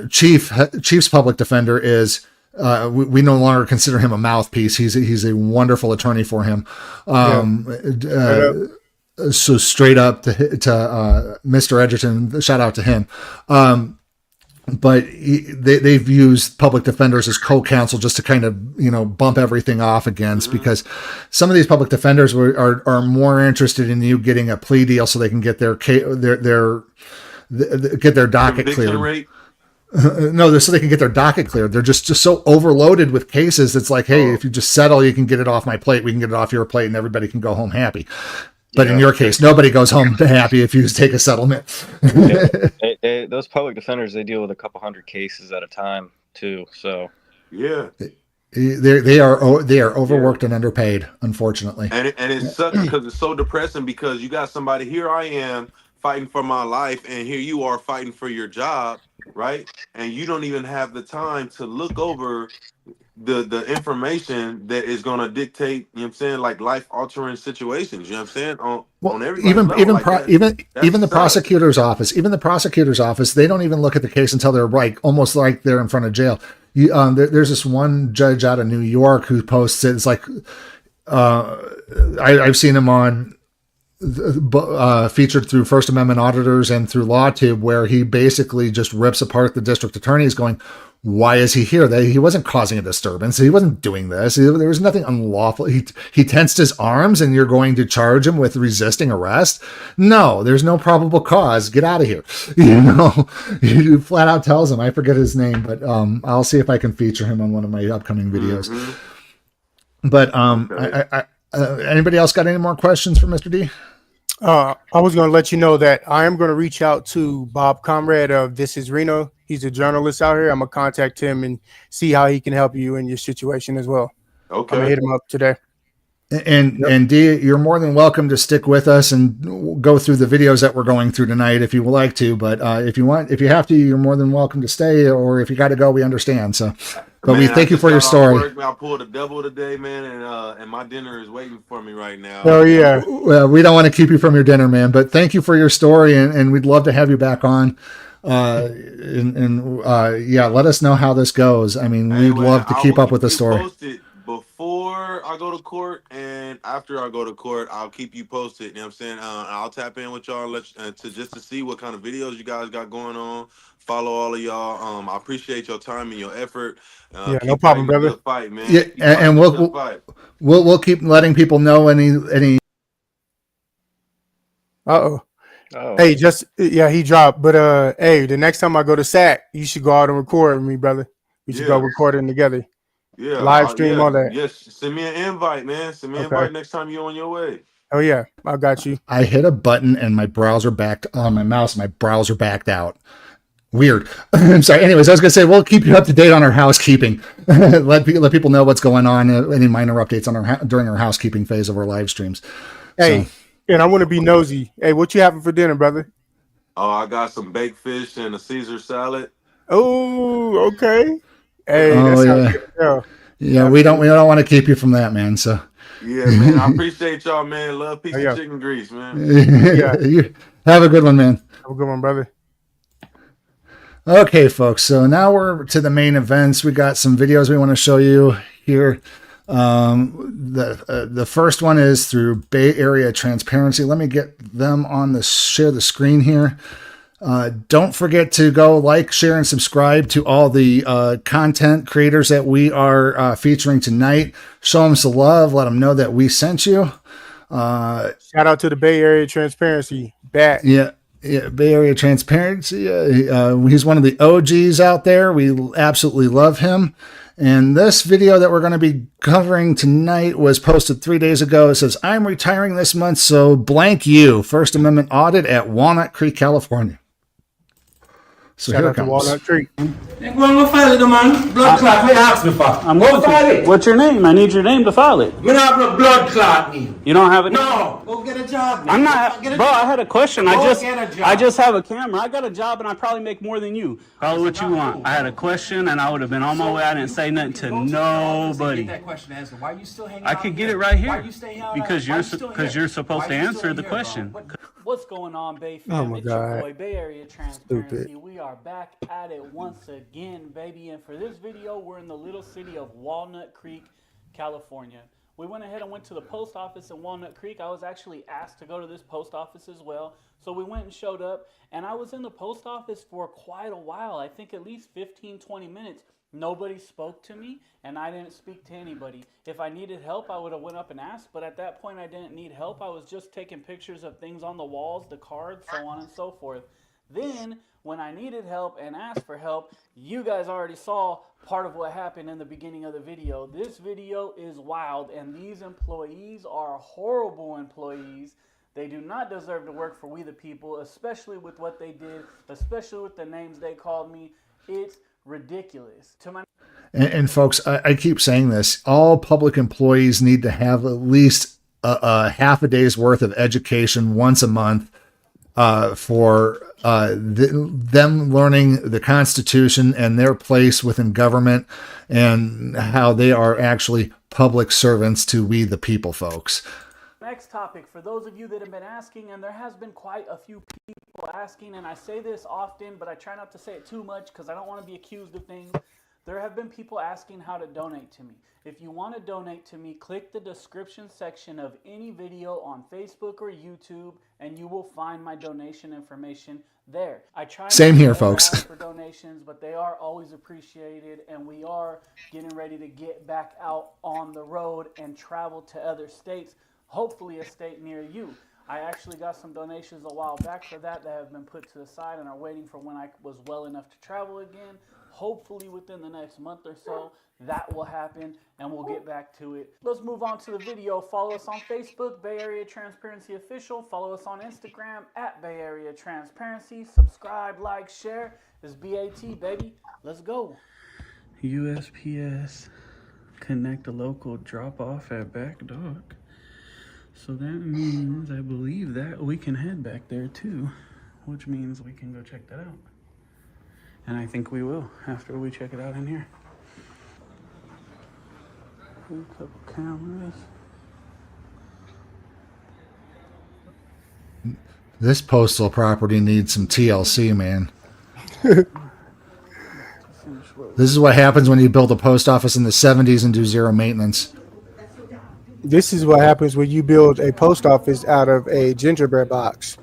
Chief's public defender is. We no longer consider him a mouthpiece. He's a wonderful attorney for him. So straight up to Mr. Edgerton, shout out to him. But they've used public defenders as co-counsel just to kind of, bump everything off against, because some of these public defenders are more interested in you getting a plea deal so they can get their docket cleared. No, so they can get their docket cleared. They're just so overloaded with cases. It's like, hey, if you just settle, you can get it off my plate. We can get it off your plate, and everybody can go home happy. But in your case, nobody goes home happy if you take a settlement. Those public defenders, they deal with a couple hundred cases at a time too. So they are overworked and underpaid, unfortunately. And it sucks because it's so depressing, because you got somebody, here I am fighting for my life, and here you are fighting for your job, right? And you don't even have the time to look over the information that is going to dictate, like life altering situations, on every even the prosecutor's office, they don't even look at the case until they're almost like they're in front of jail. There's this one judge out of New York who posts it. It's like I've seen him on featured through First Amendment auditors and through LawTube, where he basically just rips apart the district attorneys, going, why is he here? He wasn't causing a disturbance. He wasn't doing this. There was nothing unlawful. He tensed his arms, and you're going to charge him with resisting arrest? No, there's no probable cause. Get out of here. He flat out tells him. I forget his name, but I'll see if I can feature him on one of my upcoming videos. But anybody else got any more questions for Mr. D? I was going to let you know that I am going to reach out to Bob Comrade of This Is Reno. He's a journalist out here. I'm going to contact him and see how he can help you in your situation as well. Okay. I'm going to hit him up today. And D, you're more than welcome to stick with us and go through the videos that we're going through tonight if you would like to. But if you have to, you're more than welcome to stay. Or if you got to go, we understand. So, but we thank you for your story. I pulled a double today, man, and my dinner is waiting for me right now. Oh yeah. Well, we don't want to keep you from your dinner, man. But thank you for your story, and we'd love to have you back on. Let us know how this goes. I mean, we'd love to keep up with the story. Posted before I go to court and after I go to court, I'll keep you posted. You know what I'm saying? I'll tap in with y'all to see what kind of videos you guys got going on. Follow all of y'all. I appreciate your time and your effort. No problem, brother. Fight, man. Yeah, and we'll keep letting people know any. Oh. Hey, he dropped. But hey, the next time I go to SAC, you should go out and record with me, brother. We should go recording together. Yeah, live stream all that. Yes, send me an invite, man. Send me an invite next time you're on your way. Oh yeah, I got you. I hit a button and my browser backed on my mouse. My browser backed out. Weird. I'm sorry. Anyways, I was gonna say we'll keep you up to date on our housekeeping. let people know what's going on. Any minor updates on during our housekeeping phase of our live streams. Hey, and I want to be nosy. Hey, what you having for dinner, brother? Oh, I got some baked fish and a Caesar salad. Oh, okay. Hey, that's good. Yeah, we don't want to keep you from that, man. So yeah, man, I appreciate y'all, man. Love, peace, and chicken grease, man. You have a good one, man. Have a good one, brother. Okay, folks. So now we're to the main events. We got some videos we want to show you here. The first one is through Bay Area Transparency. Let me get them on the share the screen here. Don't forget to go like, share, and subscribe to all the content creators that we are featuring tonight. Show them some love. Let them know that we sent you. Shout out to the Bay Area Transparency. Yeah, Bay Area Transparency. He's one of the OGs out there. We absolutely love him. And this video that we're going to be covering tonight was posted 3 days ago. It says, I'm retiring this month, so blank you. First Amendment audit at Walnut Creek, California. So Shout here out it to comes. Walnut Creek. Ain't going to file it, man. Blood clot, me ask me for. I'm going file to. it. What's your name? I need your name to file it. Me not have no blood clot, me. You don't have it? No. Go get a job, man. I'm not, bro. I had a question. Go get a job. I just have a camera. I got a job, and I probably make more than you. Call it what you want. I had a question, and I would have been on my way. I didn't say nothing to nobody. Get that question answered. Why are you still hanging I out could here? get it right Why here are you staying out because why you're you still because here? you're supposed Why to you still answer in the here, bro? question. What's going on, Bay fam? Oh my It's your God. boy, Bay Area Transparency. Stupid. We are back at it once again, baby. And for this video, we're in the little city of Walnut Creek, California. We went ahead and went to the post office in Walnut Creek. I was actually asked to go to this post office as well. So we went and showed up, and I was in the post office for quite a while. I think at least 15, 20 minutes. Nobody spoke to me, and I didn't speak to anybody. If I needed help, I would have went up and asked, but at that point I didn't need help. I was just taking pictures of things on the walls, the cards, so on and so forth. Then, when I needed help and asked for help, you guys already saw part of what happened in the beginning of the video. This video is wild, and these employees are horrible employees. They do not deserve to work for We the People, especially with what they did, especially with the names they called me. It's ridiculous. And folks, I keep saying this. All public employees need to have at least a half a day's worth of education once a month for them learning the Constitution and their place within government and how they are actually public servants to we the people, folks. Next topic, for those of you that have been asking, and there has been quite a few people asking, and I say this often, but I try not to say it too much because I don't want to be accused of things. There have been people asking how to donate to me. If you want to donate to me, click the description section of any video on Facebook or YouTube, and you will find my donation information there. I try Same not to here, ever folks. ask for donations, but they are always appreciated, and we are getting ready to get back out on the road and travel to other states, hopefully a state near you. I actually got some donations a while back for that have been put to the side and are waiting for when I was well enough to travel again. Hopefully within the next month or so, that will happen and we'll get back to it. Let's move on to the video. Follow us on Facebook, Bay Area Transparency Official. Follow us on Instagram at Bay Area Transparency. Subscribe, like, share. It's BAT, baby. Let's go. USPS connect a local drop off at Back Dock. So that means, I believe, that we can head back there too, which means we can go check that out. And I think we will after we check it out in here. A couple cameras. This postal property needs some TLC, man. This is what happens when you build a post office in the 70s and do zero maintenance. This is what happens when you build a post office out of a gingerbread box.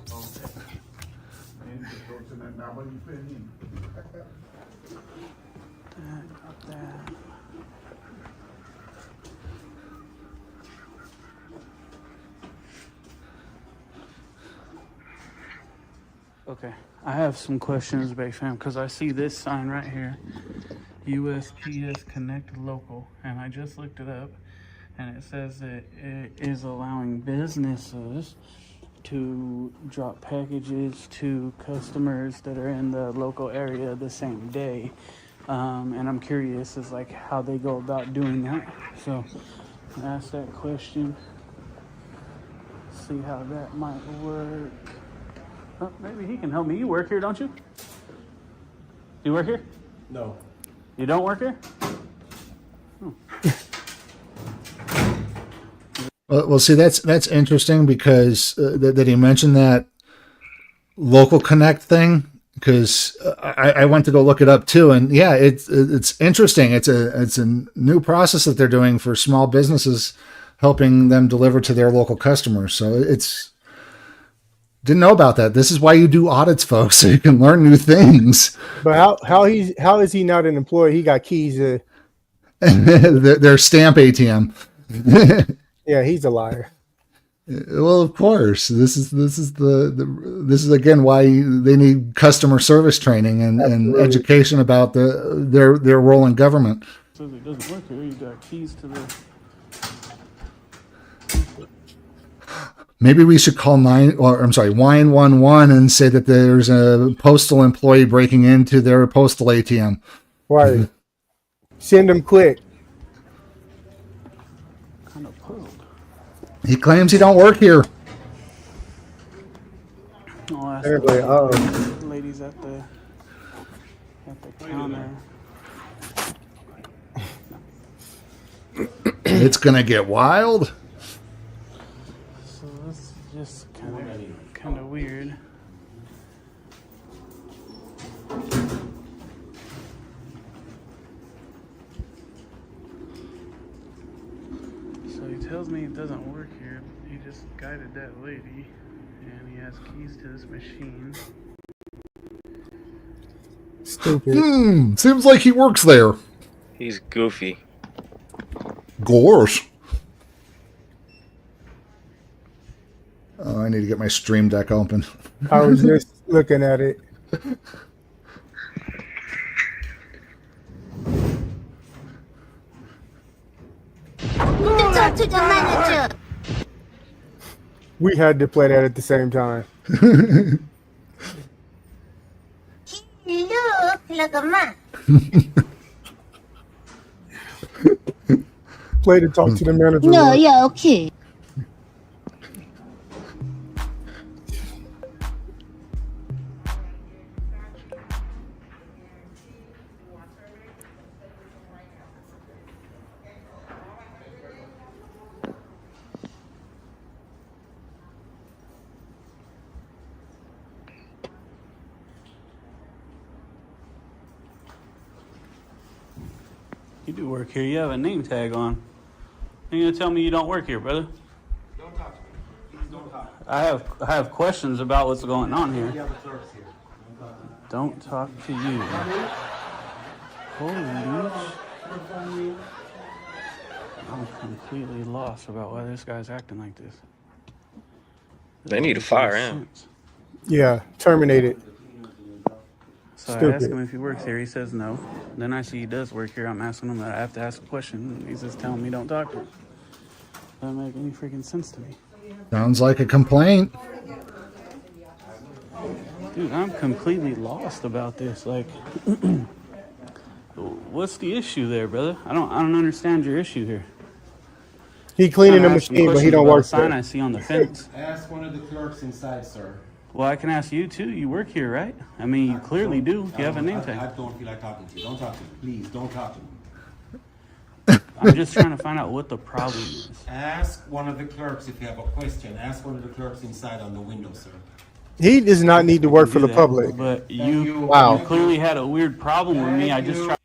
Okay, I have some questions, Bay Fam, because I see this sign right here, USPS Connect Local, and I just looked it up, and it says that it is allowing businesses to drop packages to customers that are in the local area the same day. And I'm curious as like how they go about doing that. So I asked that question, see how that might work. Oh, maybe he can help me. You work here, don't you? You work here? No. You don't work here? Oh. Well, see, that's interesting because that he mentioned that local connect thing, because I went to go look it up too, and yeah, it's interesting. It's a new process that they're doing for small businesses, helping them deliver to their local customers. So it's didn't know about that. This is why you do audits, folks, so you can learn new things. But how is he not an employee? He got keys to their stamp ATM. Yeah, he's a liar. Well, of course, this is again why they need customer service training and education about their role in government. So if it doesn't work here, you got keys to the. Maybe we should call 911 and say that there's a postal employee breaking into their postal ATM. Right. Send them quick. Kind of pulled. He claims he don't work here. I'll ask Everybody, the ladies at the counter. It's gonna get wild. So this is just kind of weird. So he tells me he doesn't work here. He just guided that lady, and he has keys to this machine. Stupid. Seems like he works there. He's goofy. Gosh. Oh, I need to get my Stream Deck open. I was just looking at it. Talk to the manager. We had to play that at the same time. He look like a man. Play to talk to the manager. No, yeah, okay. You do work here. You have a name tag on. You gonna tell me you don't work here, brother? Don't talk to me. Please don't talk. I have questions about what's going on here. You have the clerks here. Don't talk to you. Holy bitch. I'm completely lost about why this guy's acting like this. They need to fire him. Yeah, terminated. So I Stupid. ask him if he works here. He says no. Then I see he does work here. I'm asking him that I have to ask a question. He's just telling me don't talk to him. Doesn't make any freaking sense to me. Sounds like a complaint. Dude, I'm completely lost about this. Like, what's the issue there, brother? I don't understand your issue here. He cleaning the I'm asking machine, but he questions don't about work a sign there. I see on the fence. Ask one of the clerks inside, sir. Well, I can ask you too. You work here, right? I mean, you clearly do. You have a name I tag. don't feel like talking to you. Don't talk to me. Please, don't talk to me. I'm just trying to find out what the problem is. Ask one of the clerks if you have a question. Ask one of the clerks inside on the window, sir. He does not need to work for Do the that, public. But you Wow. clearly had a weird problem with me. I just tried.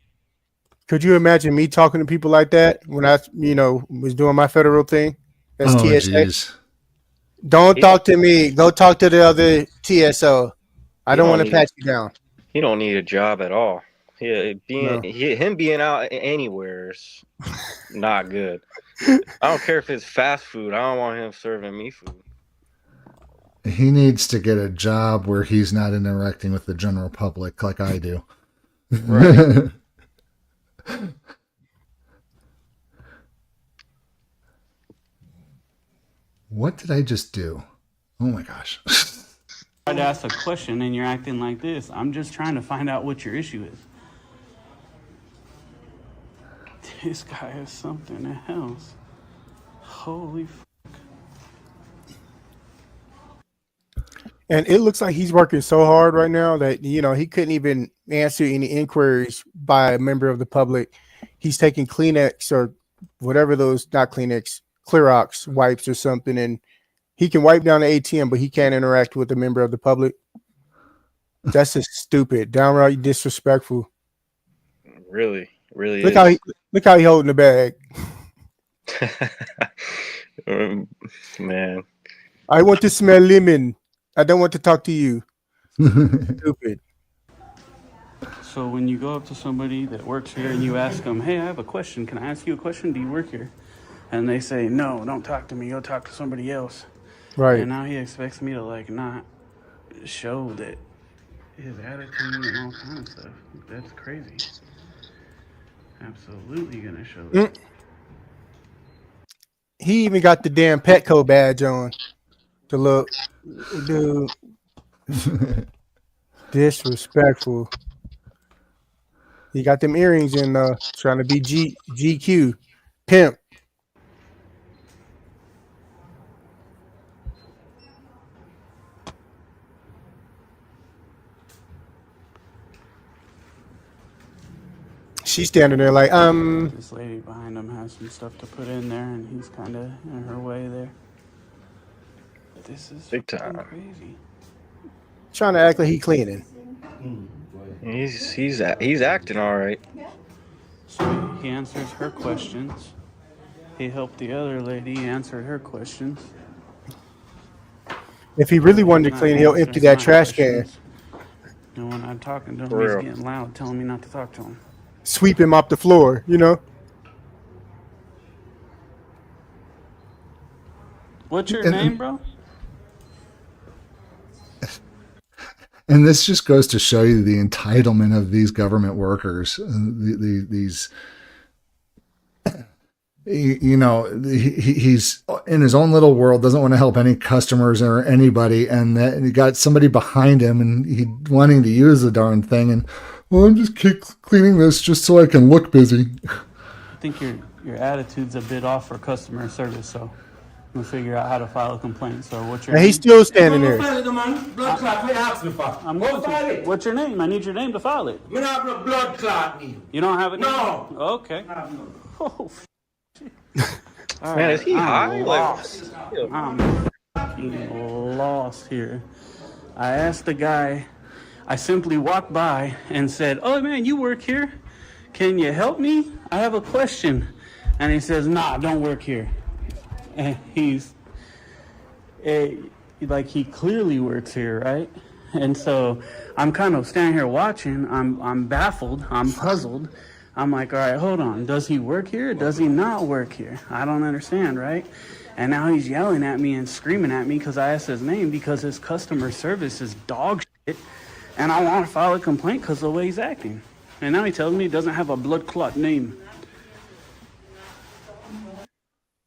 Could you imagine me talking to people like that when I, was doing my federal thing? That's Oh, TSA. jeez. Don't talk to me. Go talk to the other TSO. I don't want to pat you down. He don't need a job at all. Him being out anywhere is not good. I don't care if it's fast food. I don't want him serving me food. He needs to get a job where he's not interacting with the general public like I do. Right. What did I just do? Oh my gosh. Tried to ask a question and you're acting like this. I'm just trying to find out what your issue is. This guy is something else. Holy fuck. And it looks like he's working so hard right now that, he couldn't even answer any inquiries by a member of the public. He's taking Kleenex or whatever those, not Kleenex, Clorox wipes or something, and he can wipe down the ATM, but he can't interact with a member of the public. That's just stupid, downright disrespectful. Really Look how he holding the bag. Man. I want to smell lemon. I don't want to talk to you. Stupid. So when you go up to somebody that works here and you ask them, hey, I have a question. Can I ask you a question? Do you work here? And they say, no, don't talk to me. Go talk to somebody else. Right. And now he expects me to not show that his attitude and all kind of stuff. That's crazy. Absolutely gonna show that. He even got the damn Petco badge on. The look, dude, disrespectful. He got them earrings in, trying to be GQ, pimp. She's standing there like, This lady behind him has some stuff to put in there, and he's kind of in her way there. This is Big time. crazy. Trying to act like he cleaning. He's acting all right. So he answers her questions. He helped the other lady answer her questions. If he really wanted to clean, he'll empty that trash can. And when I'm talking to him, For he's real. getting loud, telling me not to talk to him. Sweep him off the floor, you know? What's your name, bro? And this just goes to show you the entitlement of these government workers. These, you know, he's in his own little world, doesn't want to help any customers or anybody, and he got somebody behind him, and he wanting to use the darn thing, and well, I'm just cleaning this just so I can look busy. I think your attitude's a bit off for customer service, so we'll figure out how to file a complaint. So what's your And name? he's still standing there. I'm going to. What's your name? I need your name to file it. Me not have no blood clot name. You don't have it? No. Okay. Oh, Man, is he high? I'm fucking lost here. I asked the guy, I simply walked by and said, "Oh man, you work here? Can you help me? I have a question." And he says, "Nah, don't work here." And he's like, he clearly works here, right? And so I'm kind of standing here watching. I'm baffled. I'm puzzled. I'm like, all right, hold on. Does he work here? Does he not work here? I don't understand, right? And now he's yelling at me and screaming at me because I asked his name, because his customer service is dog shit. And I want to file a complaint because of the way he's acting. And now he tells me he doesn't have a blood clot name.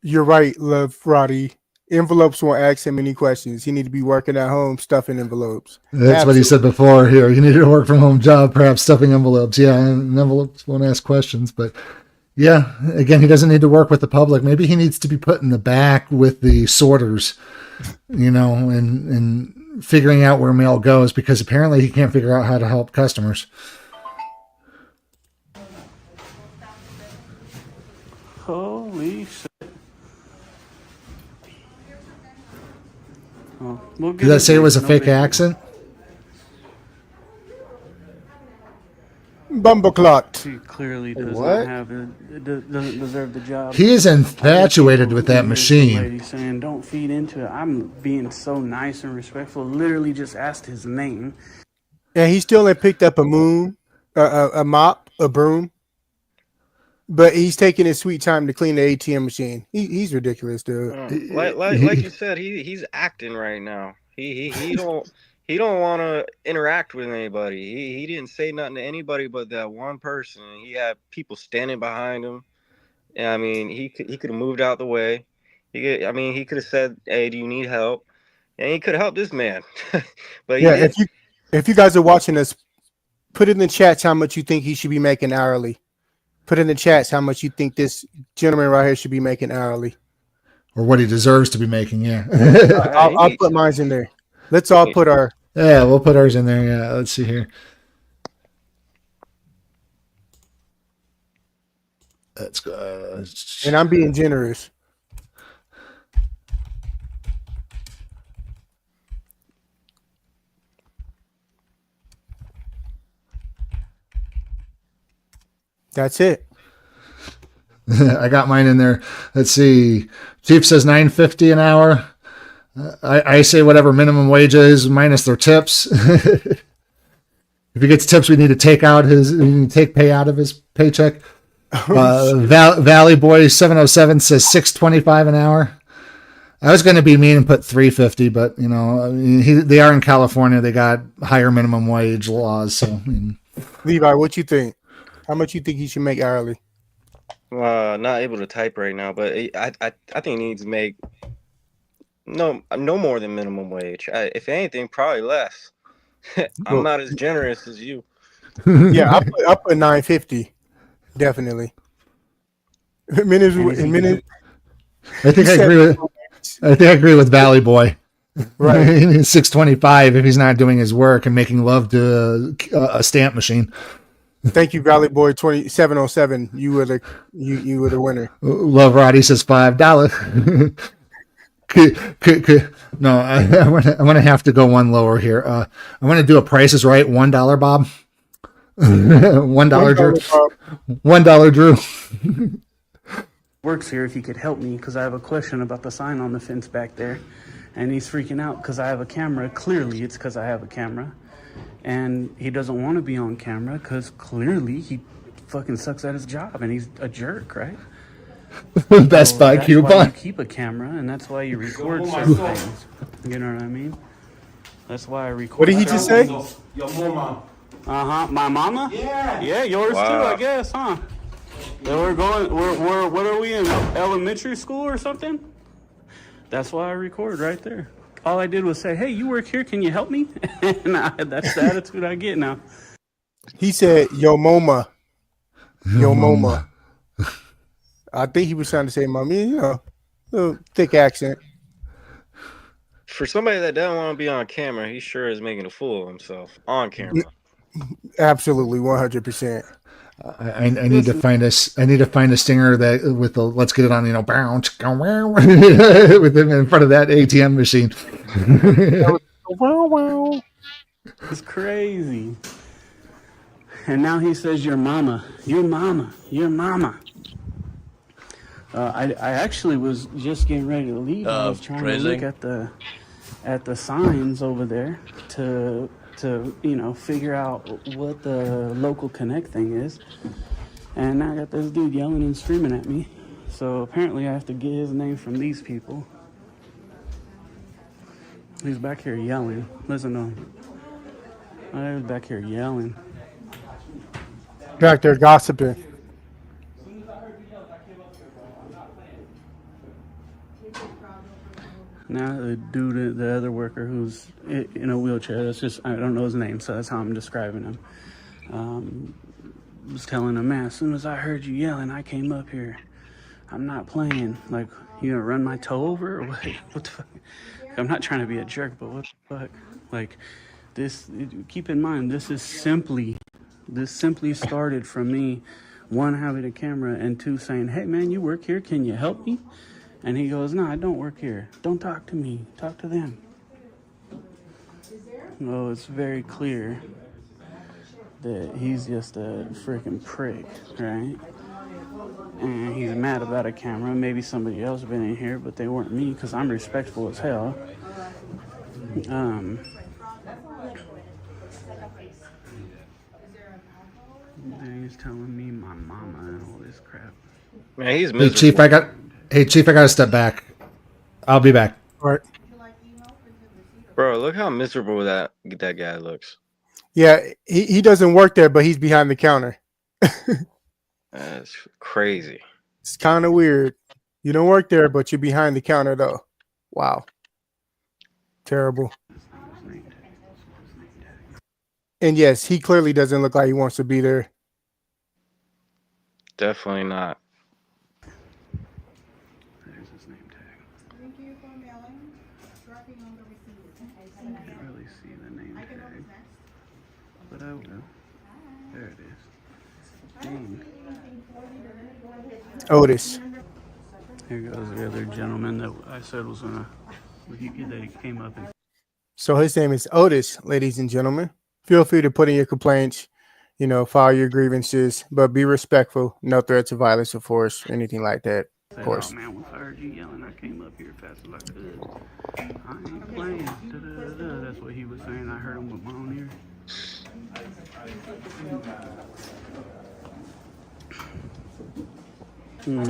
You're right, Love Roddy. Envelopes won't ask him any questions. He need to be working at home, stuffing envelopes. That's what he said before here. You need a work from home job, perhaps stuffing envelopes. Yeah, and envelopes won't ask questions. But yeah, again, he doesn't need to work with the public. Maybe he needs to be put in the back with the sorters, you know, and figuring out where mail goes, because apparently he can't figure out how to help customers. Holy shit. Oh, Did that say it was a fake accent? Bumbleclot. He clearly does What? not have it. Doesn't deserve the job. He is infatuated with that machine. Lady saying, "Don't feed into it." I'm being so nice and respectful. Literally just asked his name. And he still ain't picked up a mop, a broom. But he's taking his sweet time to clean the ATM machine. He's ridiculous, dude. Like you said, he's acting right now. He don't want to interact with anybody. He didn't say nothing to anybody but that one person. He had people standing behind him. And I mean, he could have moved out the way. He could have said, "Hey, do you need help?" And he could have helped this man. But yeah, if you guys are watching us, put in the chats how much you think he should be making hourly. Put in the chats how much you think this gentleman right here should be making hourly. Or what he deserves to be making, yeah. I'll put mine in there. Let's all put our... Yeah, we'll put ours in there, yeah. Let's see here. Let's go. And I'm being generous. That's it. I got mine in there. Let's see. Chief says $9.50 an hour. I say whatever minimum wage is minus their tips. If he gets tips, we need to take pay out of his paycheck. Valley Boy 707 says $6.25 an hour. I was going to be mean and put $3.50, but you know, they are in California. They got higher minimum wage laws. So, Levi, what you think? How much you think he should make hourly? Not able to type right now, but I think he needs to make No, no more than minimum wage. If anything, probably less. I'm not as generous as you. Yeah, I put 950. Definitely. Minutes. I think I agree with Valley Boy. Right. 625 if he's not doing his work and making love to a stamp machine. Thank you, Valley Boy 2707. You were the winner. Love Roddy says $5. No, I'm gonna have to go one lower here. I'm gonna do a Price is Right $1, Bob. $1, Drew. $1, Drew. Works here if he could help me because I have a question about the sign on the fence back there, and he's freaking out because I have a camera. Clearly, it's because I have a camera, and he doesn't want to be on camera because clearly he fucking sucks at his job and he's a jerk, right? Best Buy coupon. That's why you keep a camera, and that's why you record certain things. You know what I mean? That's why I record. What did he just say? Your mama. My mama? Yeah. Yeah, yours too, I guess, huh? We're what are we in, elementary school or something? That's why I record right there. All I did was say, hey, you work here, can you help me? And that's the attitude I get now. He said, yo, mama. Yo, mama. I think he was trying to say mommy, you know, little thick accent. For somebody that doesn't want to be on camera, he sure is making a fool of himself on camera. Absolutely, 100%. I need to find a stinger that with the let's get it on, you know, bounce with him in front of that ATM machine. It's crazy. And now he says your mama. I actually was just getting ready to leave. I was trying to look at the signs over there to you know figure out what the local connect thing is, and now I got this dude yelling and screaming at me. So apparently I have to get his name from these people. He's back here yelling. Listen to him. He's back here yelling. Back there gossiping. Now the dude, the other worker who's in a wheelchair, that's just, I don't know his name, so that's how I'm describing him. Was telling him, man, as soon as I heard you yelling, I came up here. I'm not playing. Like, you gonna run my toe over or what? What the fuck? I'm not trying to be a jerk, but what the fuck? Like, this, keep in mind, this simply started from me, one, having a camera, and two, saying, hey man, you work here, can you help me? And he goes, no, I don't work here. Don't talk to me. Talk to them. Well, it's very clear that he's just a freaking prick, right? And he's mad about a camera. Maybe somebody else been in here, but they weren't me because I'm respectful as hell. He's telling me my mama and all this crap. Man, he's miserable. Chief, I got to step back. I'll be back. All right. Bro, look how miserable that guy looks. Yeah, he doesn't work there, but he's behind the counter. That's crazy. It's kind of weird. You don't work there, but you're behind the counter, though. Wow. Terrible. And yes, he clearly doesn't look like he wants to be there. Definitely not. There's his name tag. Thank you for mailing. Dropping on the receipt. I can't really see the name tag, but I will. There it is. Dang. Otis. Here goes the other gentleman that I said was gonna. That came up and. So his name is Otis, ladies and gentlemen. Feel free to put in your complaints, you know, file your grievances, but be respectful. No threats of violence or force, or anything like that. Of course. Oh man, once I heard you yelling, I came up here fast as I could. I ain't playing. Da-da-da-da. That's what he was saying. I heard him with my own ear.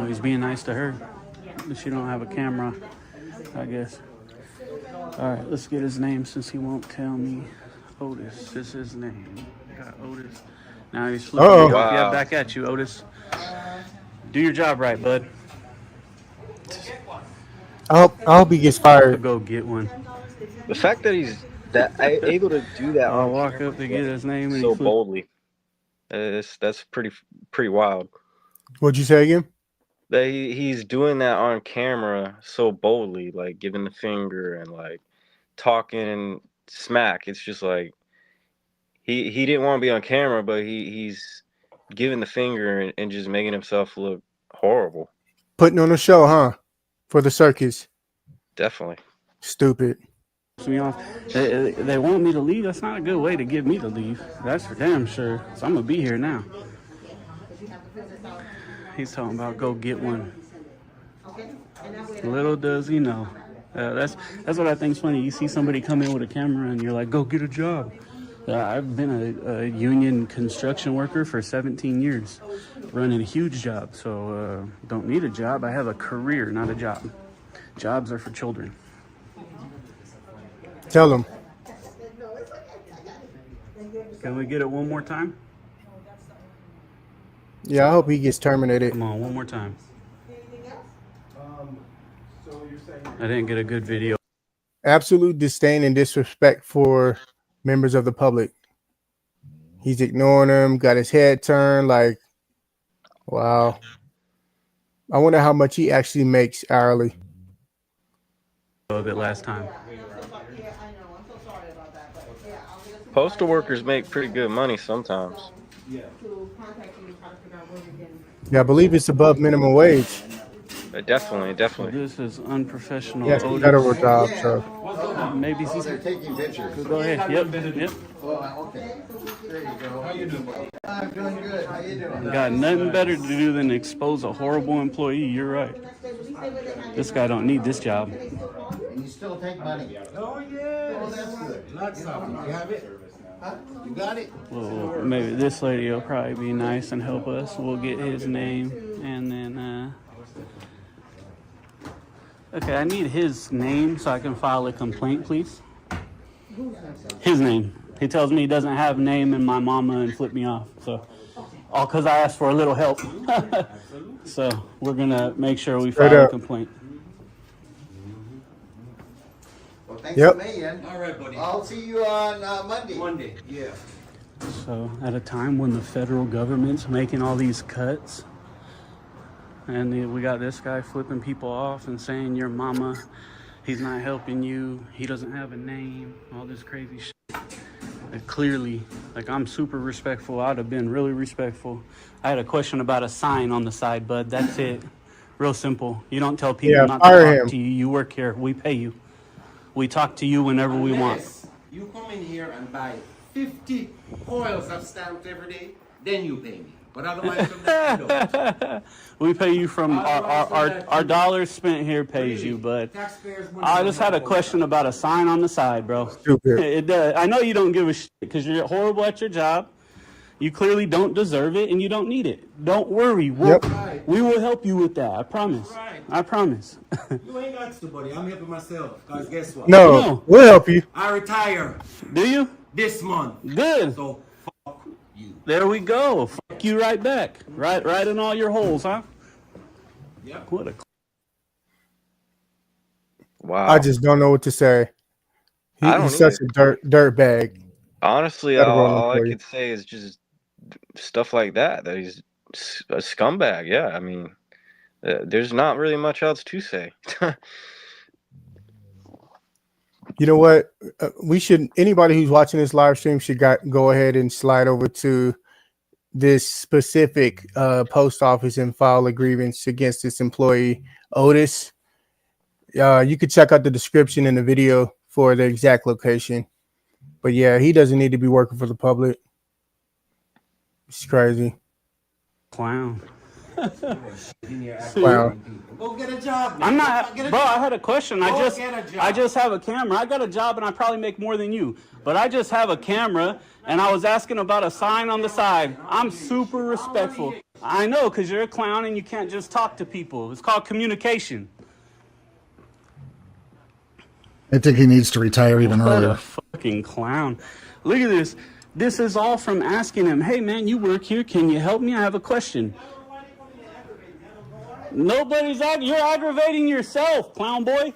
He's being nice to her. She don't have a camera, I guess. All right, let's get his name since he won't tell me. Otis is his name. Got Otis. Now he's flipping me off. Yeah, back at you, Otis. Do your job right, bud. I hope he gets fired. Go get one. The fact that he's able to do that I'll on walk camera up to get his name and so he flipped. boldly, that's pretty wild. What'd you say again? That he's doing that on camera so boldly, like giving the finger and like talking smack. It's just like he didn't want to be on camera, but he's giving the finger and just making himself look horrible. Putting on a show, huh? For the circus. Definitely. Stupid. Me off. They want me to leave. That's not a good way to get me to leave. That's for damn sure. So I'm gonna be here now. He's talking about go get one. Little does he know. That's what I think's funny. You see somebody come in with a camera and you're like, go get a job. I've been a union construction worker for 17 years, running a huge job. So don't need a job. I have a career, not a job. Jobs are for children. Tell him. Can we get it one more time? Yeah, I hope he gets terminated. Come on, one more time. I didn't get a good video. Absolute disdain and disrespect for members of the public. He's ignoring them, got his head turned like, wow. I wonder how much he actually makes hourly. Of it last time. Postal workers make pretty good money sometimes. Yeah, I believe it's above minimum wage. Definitely. This is unprofessional. Yeah, it's a federal job, so. Maybe he's taking pictures. Go ahead. Yep. Oh, okay. There you go. How you doing? I'm doing good. How you doing? Got nothing better to do than expose a horrible employee. You're right. This guy don't need this job. And you still take money. Oh, yeah. Oh, that's good. Lots of them. You have it? Huh? You got it? Well, maybe this lady will probably be nice and help us. We'll get his name and then okay, I need his name so I can file a complaint, please. His name. He tells me he doesn't have a name and my mama and flipped me off. So, all because I asked for a little help. So, we're going to make sure we file a complaint. Well, thanks for me, Ian. All right, buddy. I'll see you on Monday. Monday, yeah. So, at a time when the federal government's making all these cuts, and we got this guy flipping people off and saying, your mama, he's not helping you, he doesn't have a name, all this crazy shit. Clearly, like, I'm super respectful. I'd have been really respectful. I had a question about a sign on the side, bud. That's it. Real simple. You don't tell people not to talk to you. You work here. We pay you. We talk to you whenever we want. You come in here and buy 50 coils of stamps every day, then you pay me. But otherwise, we pay you from our dollars spent here pays you, but I just had a question about a sign on the side, bro. Stupid. I know you don't give a shit because you're horrible at your job. You clearly don't deserve it and you don't need it. Don't worry. We will help you with that. I promise. I promise. You ain't got to, buddy. I'm helping myself. Because guess what? No, we'll help you. I retire. Do you? This month. Good. So, fuck you. There we go. Fuck you right back. Right in all your holes, huh? Yeah. What a... Wow. I just don't know what to say. He's such a dirt bag. Honestly, all I could say is just stuff like that he's a scumbag. Yeah, I mean, there's not really much else to say. You know what? Anybody who's watching this live stream should go ahead and slide over to this specific post office and file a grievance against this employee, Otis. You could check out the description in the video for the exact location. But yeah, he doesn't need to be working for the public. It's crazy. Clown. Clown. Go get a job. I'm not, bro. I had a question. I just have a camera. I got a job and I probably make more than you. But I just have a camera and I was asking about a sign on the side. I'm super respectful. I know, because you're a clown and you can't just talk to people. It's called communication. I think he needs to retire even earlier. What a fucking clown. Look at this. This is all from asking him, hey, man, you work here. Can you help me? I have a question. Nobody's you're aggravating yourself, clown boy.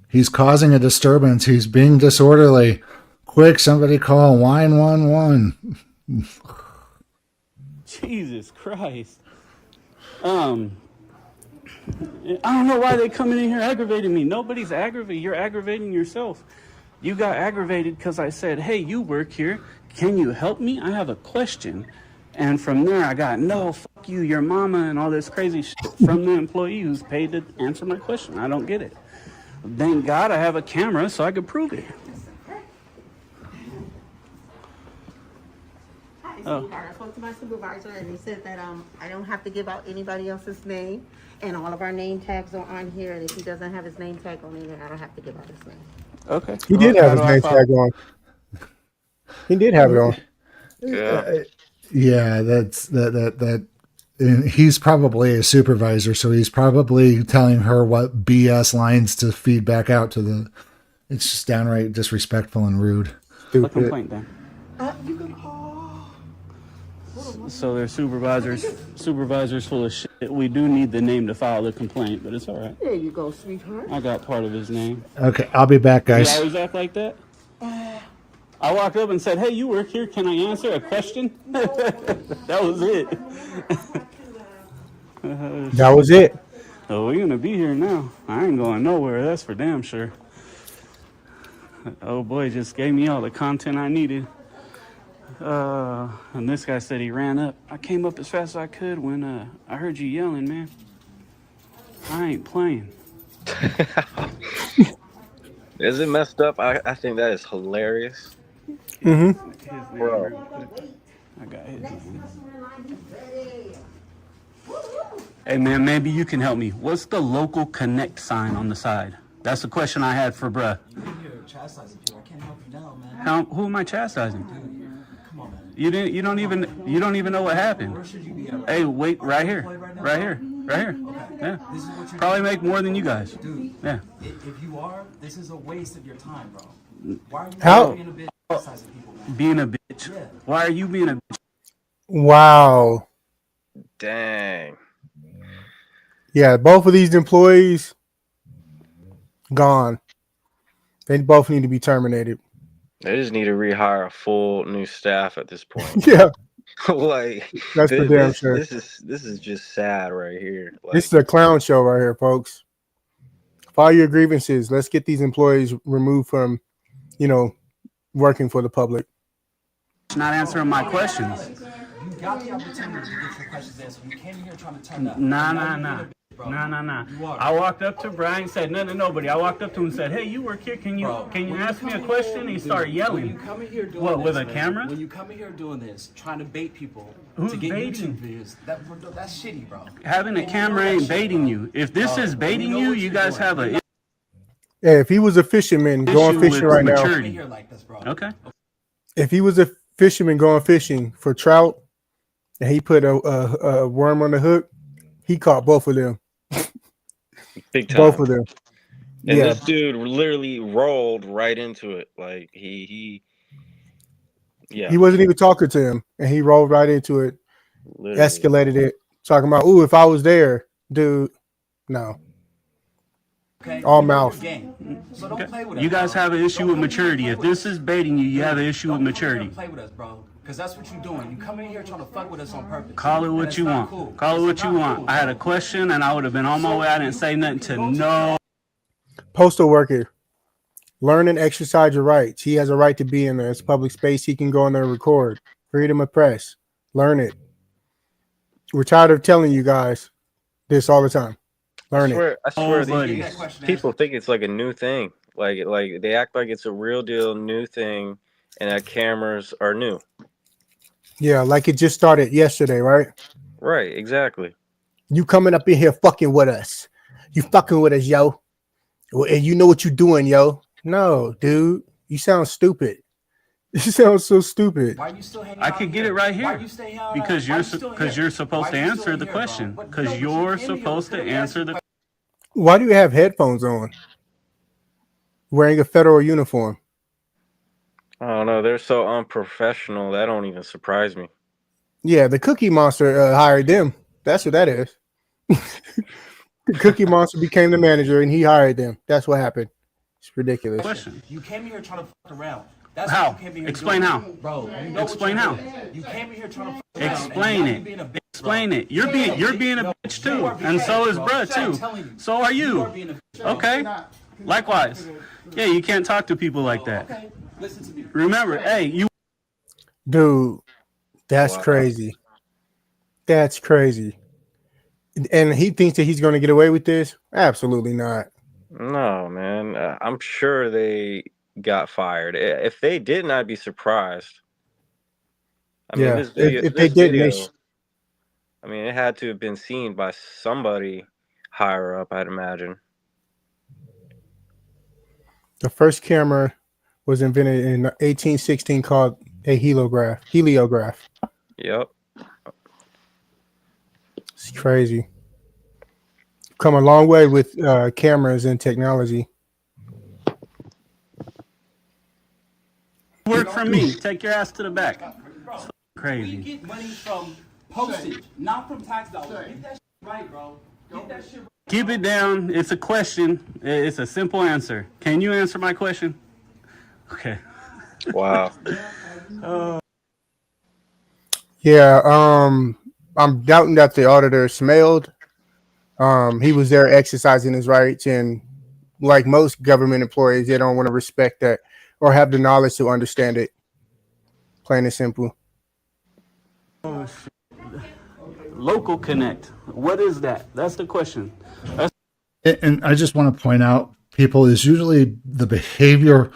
He's causing a disturbance. He's being disorderly. Quick, somebody call 911. Jesus Christ. I don't know why they coming in here aggravating me. Nobody's aggravating. You're aggravating yourself. You got aggravated because I said, hey, you work here. Can you help me? I have a question. And from there, I got, no, fuck you, your mama, and all this crazy shit from the employee who's paid to answer my question. I don't get it. Thank God I have a camera so I could prove it. Hi, sweetheart. I spoke to my supervisor and he said that I don't have to give out anybody else's name, and all of our name tags are on here, and if he doesn't have his name tag on either, I don't have to give out his name. Okay. He did have his name tag on. He did have it on. Yeah, that. And he's probably a supervisor, so he's probably telling her what BS lines to feed back out to the. It's just downright disrespectful and rude. A complaint then. You can call. So they're supervisors full of shit. We do need the name to file the complaint, but it's all right. There you go, sweetheart. I got part of his name. Okay, I'll be back, guys. You always act like that? I walked up and said, hey, you work here. Can I answer a question? That was it. That was it. Oh, we're going to be here now. I ain't going nowhere. That's for damn sure. Oh, boy, just gave me all the content I needed. And this guy said he ran up. I came up as fast as I could when I heard you yelling, man. I ain't playing. Is it messed up? I think that is hilarious. Mm-hmm. Bro. I got his name. Hey, man, maybe you can help me. What's the local connect sign on the side? That's the question I had for bruh. You're chastising people. I can't help you now, man. Who am I chastising? Come on, man. You don't even know what happened. Where should you be at? Hey, wait, right here. Okay. Yeah. This is what you're Probably make more than you guys. Dude, yeah. If you are, this is a waste of your time, bro. Why are you being a bitch chastising people, man? Being a bitch? Yeah. Why are you being a bitch? Wow. Dang. Yeah, both of these employees gone. They both need to be terminated. They just need to rehire a full new staff at this point. Yeah. Like That's for damn sure. This is just sad right here. Like, This is a clown show right here, folks. File your grievances. Let's get these employees removed from, working for the public. Not answering my questions. You got the opportunity to get your questions answered. You came here trying to turn up. Nah. I walked up to Brian and said, no, nobody. I walked up to him and said, hey, you work here. Can you ask me a question? He started yelling. When you come in here doing what, this, with a man, camera? When you come in here doing this, trying to bait people Who's to get baiting? YouTube views, that's shitty, bro. Having a camera ain't baiting you. If this is baiting you, you guys have a Yeah, if he was a fisherman going fishing right maturity. now. Like this, bro. Okay. If he was a fisherman going fishing for trout and he put a worm on the hook, he caught both of them. big time. Both of them. And Yeah. this dude literally rolled right into it. Like he He wasn't even talking to him, and he rolled right into it, literally. escalated it, talking about, "Ooh, if I was there, dude." No. Okay. All mouth. So don't play with us, You guys bro. have an issue with maturity. If this is baiting you, you have an issue with Don't come here maturity. and play with us, bro. Because that's what you're doing. You come in here trying to fuck with us on purpose. Call it And what it's you not want. cool. Call it what It's you not want. cool. I had a question and I would have been on my way. I didn't say nothing to no. Postal worker, learn and exercise your rights. He has a right to be in there. It's public space. He can go in there and record. Freedom of press. Learn it. We're tired of telling you guys this all the time. Learn it. I swear buddy. these people think it's like a new thing. Like they act like it's a real deal new thing and that cameras are new. Yeah, like it just started yesterday, right? Right, exactly. You coming up in here fucking with us. You fucking with us, yo. And you know what you doing, yo. No, dude. You sound stupid. You sound so stupid. Why are you still hanging I out could get here? it right Why here are you staying out because here? you're Why you still because here? you're supposed Why to are you answer still the here, question bro? But because no, but you're you came here supposed to because answer the. Why do you have headphones on? Wearing a federal uniform. I don't know. They're so unprofessional. That don't even surprise me. Yeah, the Cookie Monster hired them. That's what that is. The Cookie Monster became the manager, and he hired them. That's what happened. It's ridiculous. Question. You came here trying to fuck around. That's How? What you came here Explain doing. how. Bro, you know Explain what how. You came here trying to fuck around. Explain it. Explain it. You're being a bitch too, and so is bruh too. So are you. Okay. Likewise. Yeah, you can't talk to people like that. Okay, listen to me. Remember, hey, you. Dude, that's crazy. That's crazy. And he thinks that he's going to get away with this? Absolutely not. No, man. I'm sure they got fired. If they didn't, I'd be surprised. I mean, this video, if they didn't, I mean, it had to have been seen by somebody higher up, I'd imagine. The first camera was invented in 1816 called a heliograph. Yep. It's crazy. Come a long way with cameras and technology. Work for me. Take your ass to the back. It's crazy. We get money from postage, not from tax dollars. Get that shit right, bro. Get that shit right. Keep it down. It's a question. It's a simple answer. Can you answer my question? Okay. Wow. Yeah, I'm doubting that the auditor smelled. He was there exercising his rights, and like most government employees, they don't want to respect that or have the knowledge to understand it. Plain and simple. Oh, shit. Local Connect. What is that? That's the question. And I just want to point out, people, is usually the behavior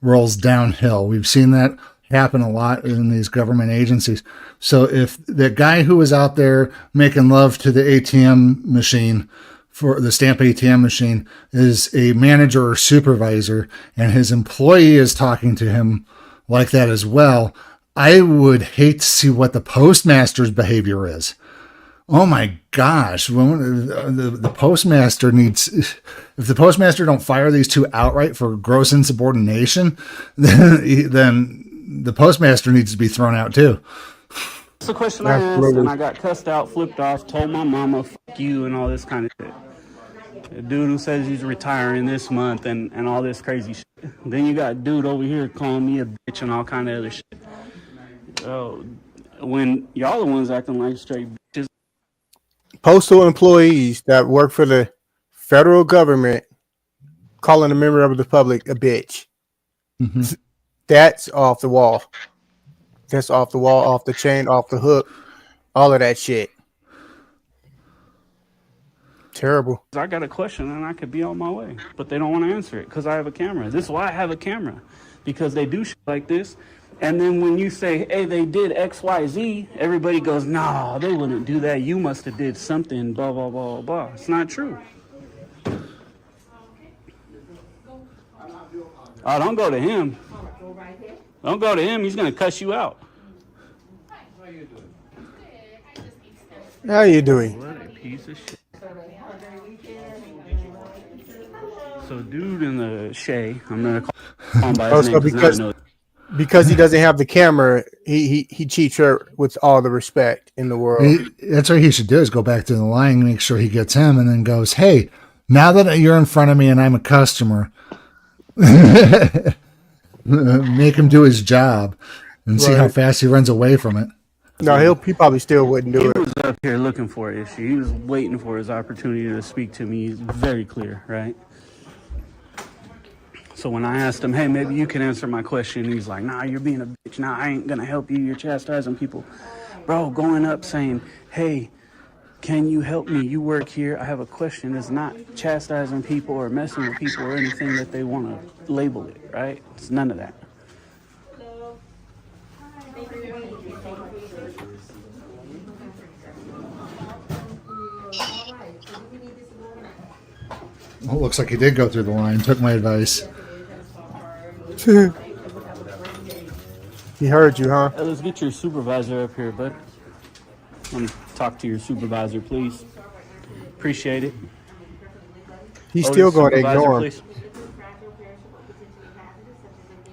rolls downhill. We've seen that happen a lot in these government agencies. So if the guy who was out there making love to the ATM machine, for the stamp ATM machine, is a manager or supervisor, and his employee is talking to him like that as well, I would hate to see what the postmaster's behavior is. Oh my gosh. When the postmaster needs, if the postmaster don't fire these two outright for gross insubordination, then the postmaster needs to be thrown out too. That's the question I asked, and I got cussed out, flipped off, told my mama, fuck you, and all this kind of shit. A dude who says he's retiring this month and all this crazy shit. Then you got a dude over here calling me a bitch and all kind of other shit. When y'all the ones acting like straight bitches. Postal employees that work for the federal government calling a member of the public a bitch. Mm-hmm. That's off the wall. That's off the wall, off the chain, off the hook, all of that shit. Terrible. I got a question and I could be on my way, but they don't want to answer it because I have a camera. This is why I have a camera, because they do shit like this. And then when you say, hey, they did X, Y, Z, everybody goes, nah, they wouldn't do that. You must have did something, blah, blah, blah, blah. It's not true. Oh, don't go to him. Don't go to him. He's going to cuss you out. How you doing? What a piece of shit. So dude in the Shay, I'm going to call him by his name because he doesn't have the camera, he cheats her with all the respect in the world. That's what he should do, is go back to the line and make sure he gets him, and then goes, hey, now that you're in front of me and I'm a customer, make him do his job and see how fast he runs away from it. No, he probably still wouldn't do it. He was up here looking for an issue. He was waiting for his opportunity to speak to me. He's very clear, right? So when I asked him, hey, maybe you can answer my question, he's like, nah, you're being a bitch. Nah, I ain't going to help you. You're chastising people. Bro, going up saying, hey, can you help me? You work here. I have a question. It's not chastising people or messing with people or anything that they want to label it, right? It's none of that. Well, it looks like he did go through the line, took my advice. He heard you, huh? Hey, let's get your supervisor up here, bud. Talk to your supervisor, please. Appreciate it. He's still going to ignore him.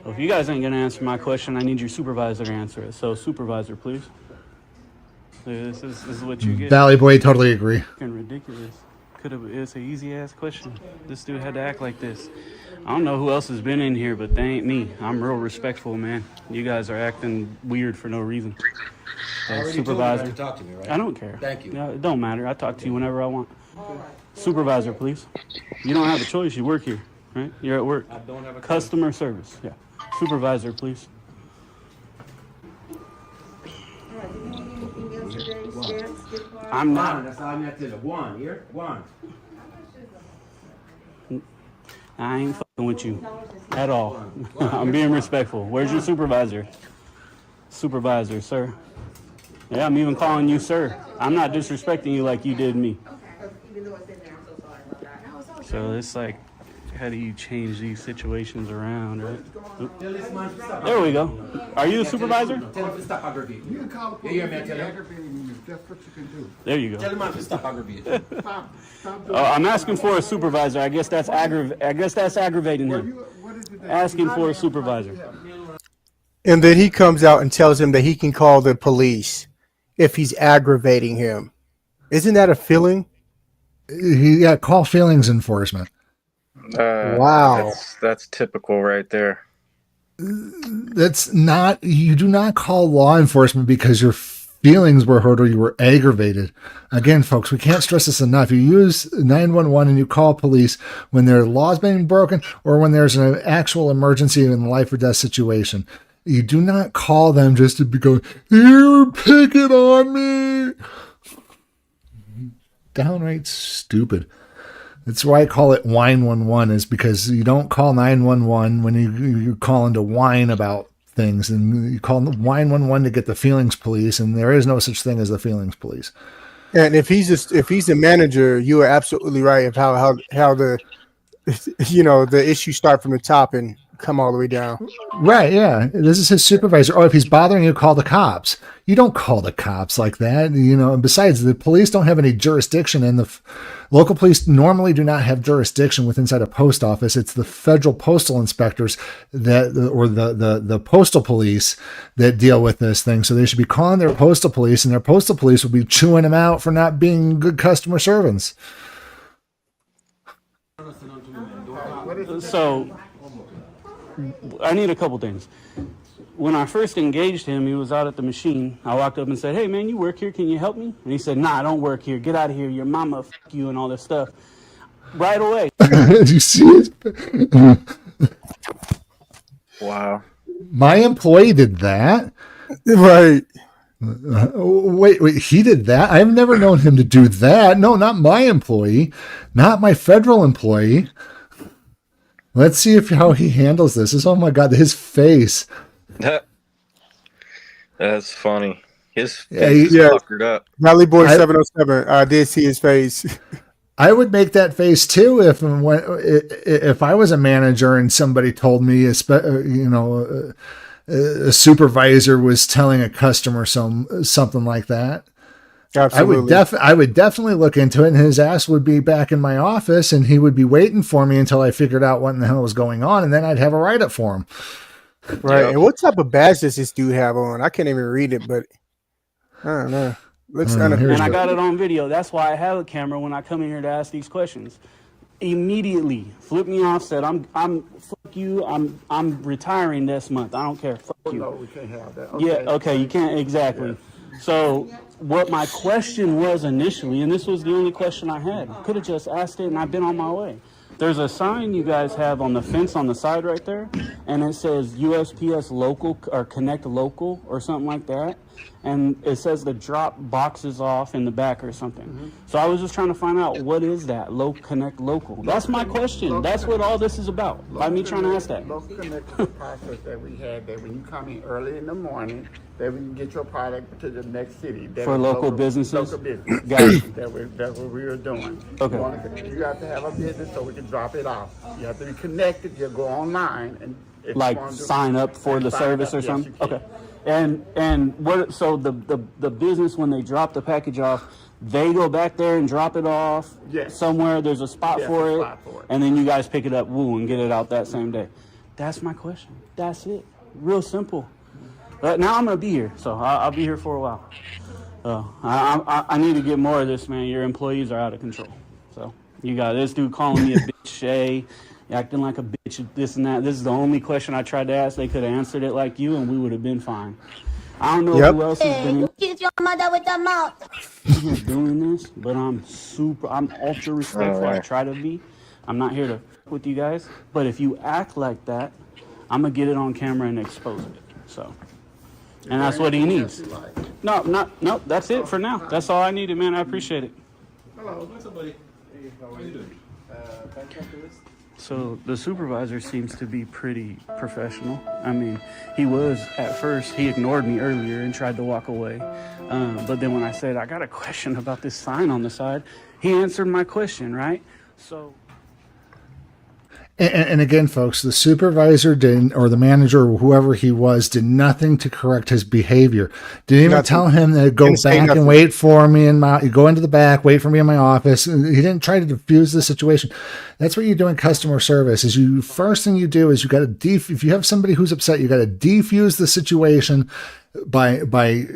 Well, if you guys ain't going to answer my question, I need your supervisor to answer it. So, supervisor, please. This is what you get. Valley Boy, totally agree. Fucking ridiculous. It's an easy ass question. This dude had to act like this. I don't know who else has been in here, but they ain't me. I'm real respectful, man. You guys are acting weird for no reason. Supervisor, to talk to me, right? I don't care. Thank you. No, it don't matter. I talk to you whenever I want. Supervisor, please. You don't have a choice. You work here, right? You're at work. I don't have a Customer service. Yeah. Supervisor, please. I'm not. That's all I have to do. One, here? One. I ain't fucking with you at all. I'm being respectful. Where's your supervisor? Supervisor, sir. Yeah, I'm even calling you sir. I'm not disrespecting you like you did me. So it's like, how do you change these situations around, right? Oop. There we go. Are you the supervisor? Tell him to stop aggravating. You can call the police. Aggravating you. That's what you can do. There you go. Tell him to stop aggravating. I'm asking for a supervisor. I guess that's aggravating him. Asking for a supervisor. And then he comes out and tells him that he can call the police if he's aggravating him. Isn't that a feeling? Yeah, call feelings enforcement. Wow. That's typical right there. That's not, you do not call law enforcement because your feelings were hurt or you were aggravated. Again, folks, we can't stress this enough. You use 911 and you call police when there are laws being broken or when there's an actual emergency in a life or death situation. You do not call them just to be going, you're picking on me. Downright stupid. That's why I call it whine 11, is because you don't call 911 when you're calling to whine about things, and you call whine 11 to get the feelings police, and there is no such thing as the feelings police. And if he's the manager, you are absolutely right of how the the issues start from the top and come all the way down. Right, yeah. This is his supervisor. Or if he's bothering you, call the cops. You don't call the cops like that. And besides, the police don't have any jurisdiction, and the local police normally do not have jurisdiction with inside a post office. It's the federal postal inspectors or the postal police that deal with this thing. So they should be calling their postal police, and their postal police will be chewing them out for not being good customer servants. So I need a couple things. When I first engaged him, he was out at the machine. I walked up and said, hey, man, you work here. Can you help me? And he said, nah, I don't work here. Get out of here. Your mama, f you, and all this stuff. Right away. Did you see it? Wow. My employee did that? Right. Wait, he did that? I've never known him to do that. No, not my employee. Not my federal employee. Let's see how he handles this. Oh my God, his face. That's funny. His face is puckered up. Valley Boy 707. I did see his face. I would make that face too if I was a manager and somebody told me, a supervisor was telling a customer something like that. Absolutely. I would definitely look into it, and his ass would be back in my office, and he would be waiting for me until I figured out what in the hell was going on, and then I'd have a write-up for him. Right. Yep. And what type of badge does this dude have on? I can't even read it, but I don't know. Looks unofficial. And I got it on video. That's why I have a camera when I come in here to ask these questions. Immediately flipped me off, said, I'm fuck you, I'm retiring this month. I don't care. Fuck you. No, we can't have that. Okay. Yeah, okay, you can't, exactly. Yeah. So what my question was initially, and this was the only question I had, could have just asked it and I've been on my way. There's a sign you guys have on the fence on the side right there, and it says USPS local or connect local or something like that. And it says to drop boxes off in the back or something. Mm-hmm. So I was just trying to find out, what is that? Connect local. That's my question. That's what all this is about. By me trying to ask that. Local connect is the process that we had, that when you come in early in the morning, that we can get your product to the next city. For local businesses? Local business. Gotcha. That's what we were doing. Okay. You have to have a business so we can drop it off. You have to be connected. You go online and sign up for the service or something? Okay. And what? So the business, when they drop the package off, they go back there and drop it off somewhere. There's a spot for it, and then you guys pick it up, and get it out that same day. That's my question. That's it. Real simple. Now I'm gonna be here, so I'll be here for a while. I need to get more of this, man. Your employees are out of control. So you got this dude calling me a bitch, Shay, acting like a bitch, this and that. This is the only question I tried to ask. They could have answered it like you, and we would have been fine. I don't know who else has been Kiss your mother with the mouth. here doing this, but I'm ultra respectful. I try to be. I'm not here to with you guys, but if you act like that, I'm gonna get it on camera and expose it. So, and that's what he needs. No, that's it for now. That's all I needed, man. I appreciate it. Hello, what's up, buddy? Hey, how are you doing? So the supervisor seems to be pretty professional. I mean, he was at first. He ignored me earlier and tried to walk away. But then when I said, I got a question about this sign on the side, he answered my question, right? So... And again, folks, the supervisor didn't, or the manager, or whoever he was, did nothing to correct his behavior. Didn't even tell him to go back and wait for me go into the back, wait for me in my office. He didn't try to diffuse the situation. That's what you do in customer service. First thing you do is you got to if you have somebody who's upset, you got to defuse the situation by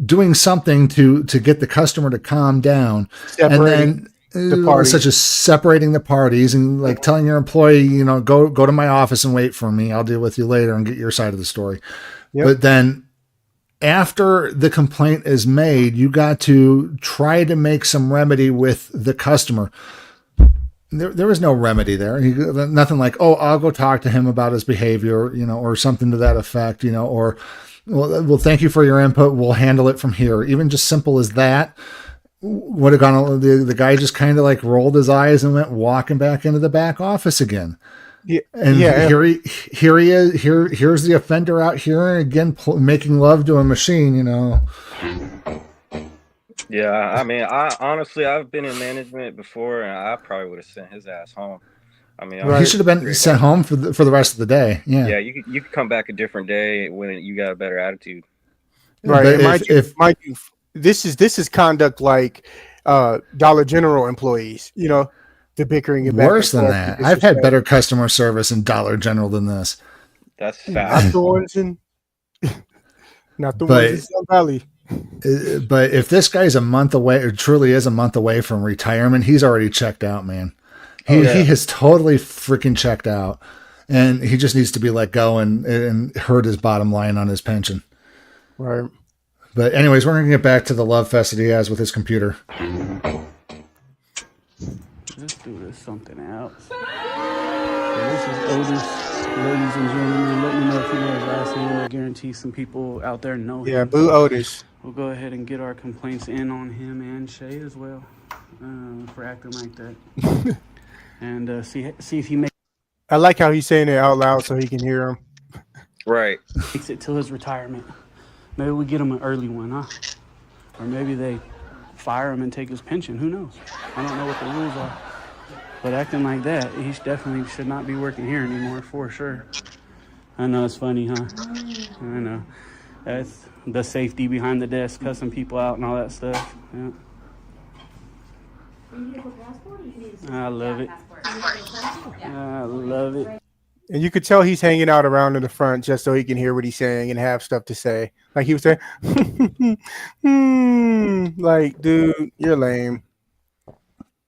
doing something to get the customer to calm down, and then. Such as separating the parties and like telling your employee, go to my office and wait for me. I'll deal with you later and get your side of the story. Yep. But then after the complaint is made, you got to try to make some remedy with the customer. There was no remedy there. Nothing like, oh, I'll go talk to him about his behavior, or something to that effect, or, well, thank you for your input. We'll handle it from here. Even just simple as that. Would have gone. The guy just kind of like rolled his eyes and went walking back into the back office again. Yeah, and here he is. Here's the offender out here again, making love to a machine. Yeah, I mean, I've been in management before, and I probably would have sent his ass home. I mean, he should have been sent home for the rest of the day. Yeah, yeah, you could come back a different day when you got a better attitude. Right. This is conduct like Dollar General employees, the bickering and worse than that. I've had better customer service in Dollar General than this. That's fast. Not the ones in Sun Valley. But if this guy's a month away, or truly is a month away from retirement, he's already checked out, man. He has totally freaking checked out, and he just needs to be let go and hurt his bottom line on his pension. Right. But anyways, we're going to get back to the love fest that he has with his computer. Let's do this something else. So this is Otis, ladies and gentlemen. Let me know if you know his last name. I guarantee some people out there know him. Yeah, boo Otis. We'll go ahead and get our complaints in on him and Shay as well for acting like that. And see if he makes... I like how he's saying it out loud so he can hear him. Right. Makes it till his retirement. Maybe we get him an early one, huh? Or maybe they fire him and take his pension. Who knows? I don't know what the rules are. But acting like that, he definitely should not be working here anymore, for sure. I know it's funny, huh? I know. That's the safety behind the desk, cussing people out and all that stuff. Yeah. I love it. I love it. And you could tell he's hanging out around in the front just so he can hear what he's saying and have stuff to say. Like he was saying, like, dude, you're lame.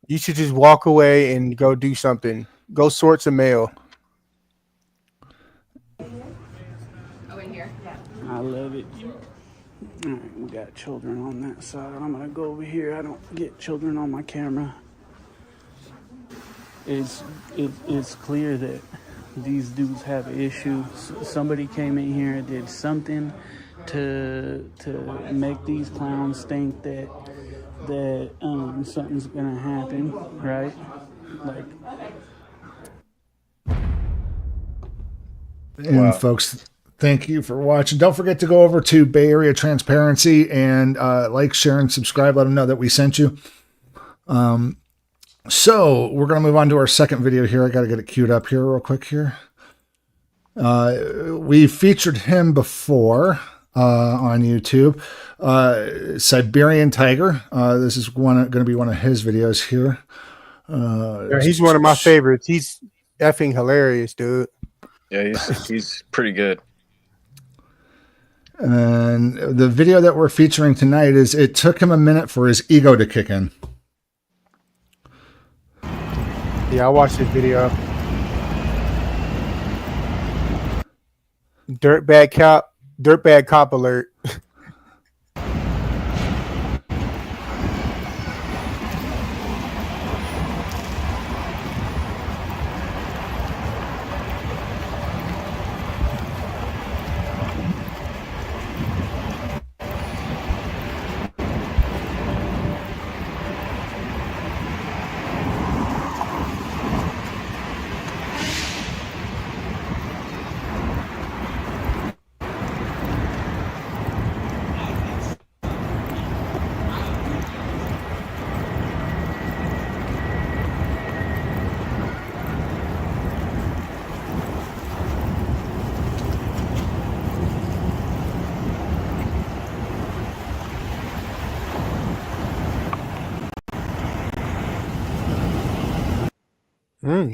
You should just walk away and go do something. Go sort some mail. Oh, in here? Yeah. I love it. All right, we got children on that side. I'm going to go over here. I don't get children on my camera. It's clear that these dudes have issues. Somebody came in here and did something to make these clowns think that something's gonna happen, right? And folks, thank you for watching. Don't forget to go over to Bay Area Transparency and like, share, and subscribe. Let them know that we sent you. So we're going to move on to our second video here. I got to get it queued up here real quick here. We featured him before on YouTube. Siberian Tiger. This is going to be one of his videos here. Yeah, he's one of my favorites. He's effing hilarious, dude. Yeah, he's pretty good. And the video that we're featuring tonight is it took him a minute for his ego to kick in. Yeah, I watched this video. Dirtbag cop alert.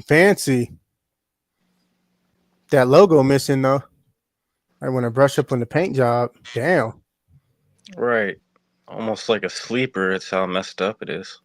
Fancy. That logo missing though. I want to brush up on the paint job. Damn. Right. Almost like a sleeper. It's how messed up it is.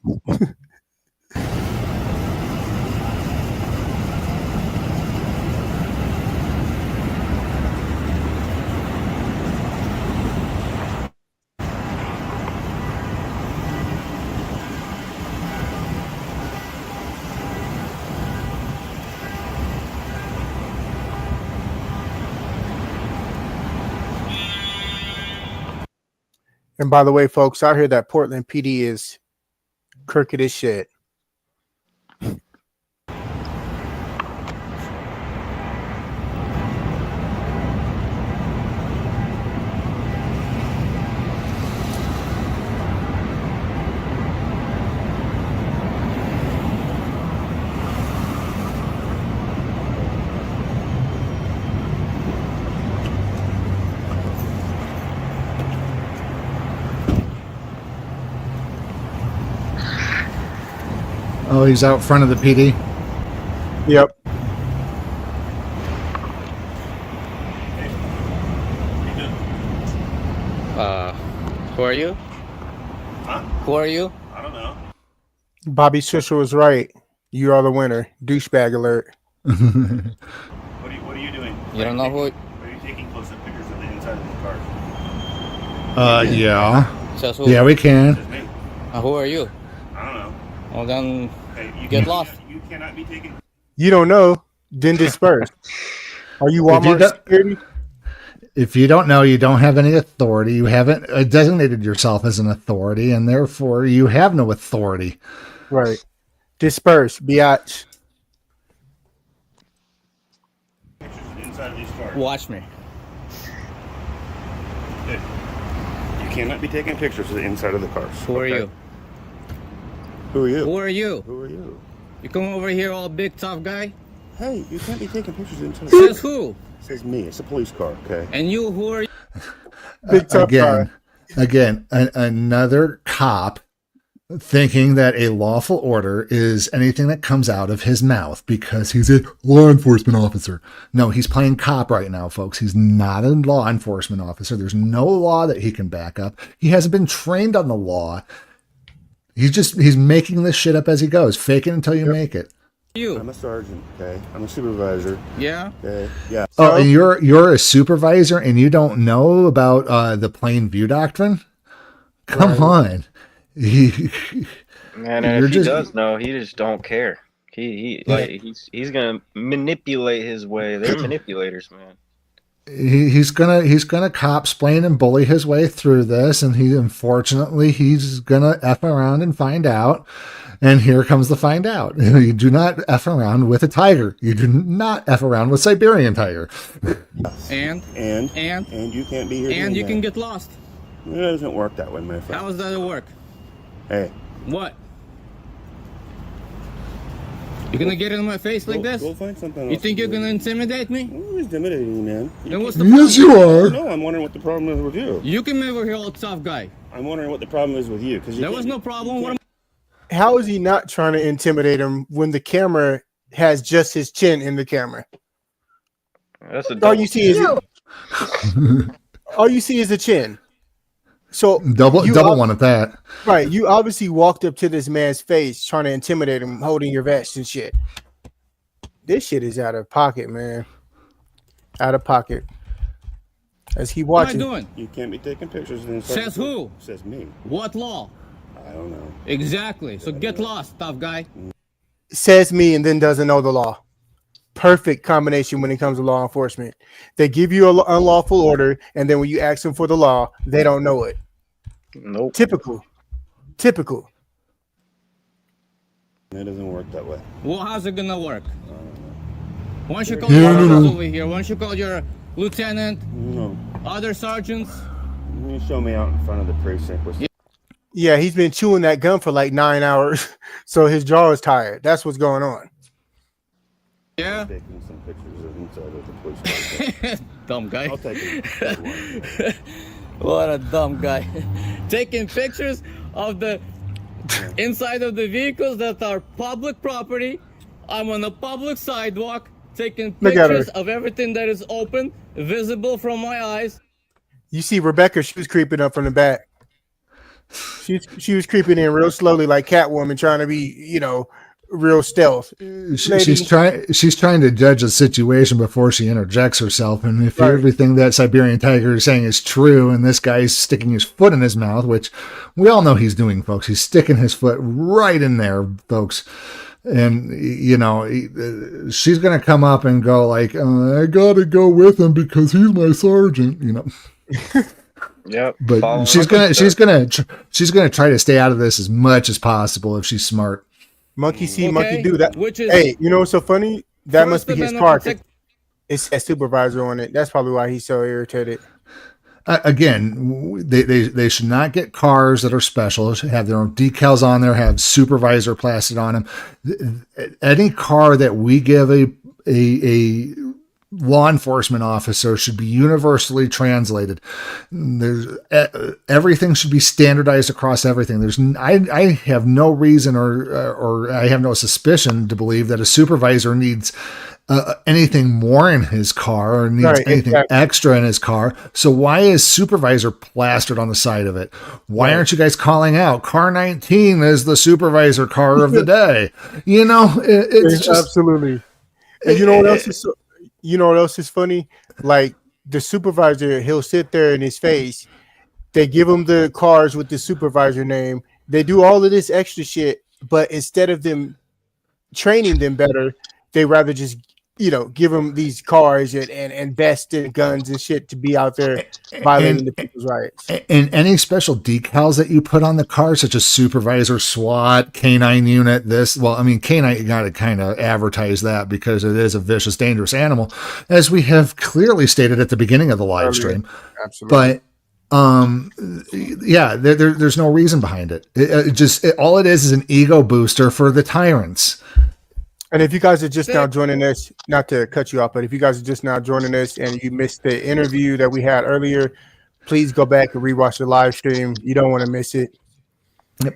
And by the way, folks, out here that Portland PD is crooked as shit. Oh, he's out front of the PD? Yep. Who are you? Huh? Who are you? I don't know. Bobby Swisher was right. You are the winner. Douchebag alert. What are you doing? You don't know who? Are you taking close-up pictures of the inside of the car? Yeah. Says who? Yeah, we can. Says me. Who are you? I don't know. Well, then Hey, you get can't- lost. You cannot be taking. You don't know, then disperse. Are you If you Walmart don't- security? If you don't know, you don't have any authority. You haven't designated yourself as an authority, and therefore you have no authority. Right. Disperse, biatch. Pictures of the inside of these cars. Watch me. Hey, you cannot be taking pictures of the inside of the cars. Who are you? Who are you? Who are you? Who are you? You come over here all big tough guy? Hey, you can't be taking pictures of the inside of the Says who? Says me. It's a police car, okay? And you, who are you? Big tough guy. Again, another cop thinking that a lawful order is anything that comes out of his mouth because he's a law enforcement officer. No, he's playing cop right now, folks. He's not a law enforcement officer. There's no law that he can back up. He hasn't been trained on the law. He's making this shit up as he goes. Fake it until you make it. You. I'm a sergeant, okay? I'm a supervisor. Yeah. Okay. Yeah. Oh, and you're a supervisor and you don't know about the plain view doctrine? Come on. Man, and if he does know, he just don't care. He's gonna manipulate his way. They're manipulators, man. He's gonna cop splain and bully his way through this, and he's gonna F around and find out. And here comes the find out. You do not F around with a tiger. You do not F around with Siberian tiger. And you can't be here. And you can get lost. It doesn't work that way, my friend. How does that work? Hey. What? You're gonna get in my face like this? Go find something else. You think you're gonna intimidate me? I'm intimidating you, man. Then what's the problem? Yes, you are. No, I'm wondering what the problem is with you. You came over here all tough guy. I'm wondering what the problem is with you. There was no problem. What How is he not trying to intimidate him when the camera has just his chin in the camera? That's a all you see is all you see is the chin. So Double one at that. Right. You obviously walked up to this man's face trying to intimidate him, holding your vest and shit. This shit is out of pocket, man. Out of pocket. As he watching. What am I doing? You can't be taking pictures. Says who? Says me. What law? I don't know. Exactly. So get lost, tough guy. Says me and then doesn't know the law. Perfect combination when it comes to law enforcement. They give you an unlawful order, and then when you ask them for the law, they don't know it. Nope. Typical. It doesn't work that way. Well, how's it gonna work? Why don't you call your officers over here? Why don't you call your lieutenant? No. Other sergeants? You show me out in front of the precinct. Yeah, he's been chewing that gum for like 9 hours, so his jaw is tired. That's what's going on. Yeah. Taking some pictures of inside of the police station. Dumb guy. I'll take it. What a dumb guy. Taking pictures of the inside of the vehicles that are public property. I'm on a public sidewalk taking pictures of everything that is open, visible from my eyes. You see Rebecca, she was creeping up from the back. She was creeping in real slowly like Catwoman, trying to be, real stealth. She's trying to judge the situation before she interjects herself. And if everything that Siberian Tiger is saying is true, and this guy's sticking his foot in his mouth, which we all know he's doing, folks. He's sticking his foot right in there, folks. And, she's going to come up and go like, I got to go with him because he's my sergeant, Yep. But she's gonna try to stay out of this as much as possible if she's smart. Monkey see, monkey do. That. Hey, you know what's so funny? That must be his car. It says supervisor on it. That's probably why he's so irritated. Again, they should not get cars that are special. Should have their own decals on there. Have supervisor plastered on them. Any car that we give a law enforcement officer should be universally translated. Everything should be standardized across everything. I have no reason or I have no suspicion to believe that a supervisor needs anything more in his car or needs anything extra in his car. So why is supervisor plastered on the side of it? Why aren't you guys calling out car 19 is the supervisor car of the day? It's just absolutely. And you know what else is You know what else is funny? Like the supervisor, he'll sit there in his face. They give him the cars with the supervisor name. They do all of this extra shit, but instead of them training them better, they rather just, give them these cars and vests and guns and shit to be out there violating the people's rights. And any special decals that you put on the car, such as supervisor, SWAT, canine unit, canine, you got to kind of advertise that because it is a vicious, dangerous animal, as we have clearly stated at the beginning of the live stream. Absolutely. But there's no reason behind it. All it is an ego booster for the tyrants. And if you guys are just now joining us, not to cut you off, but if you guys are just now joining us and you missed the interview that we had earlier, please go back and rewatch the live stream. You don't want to miss it.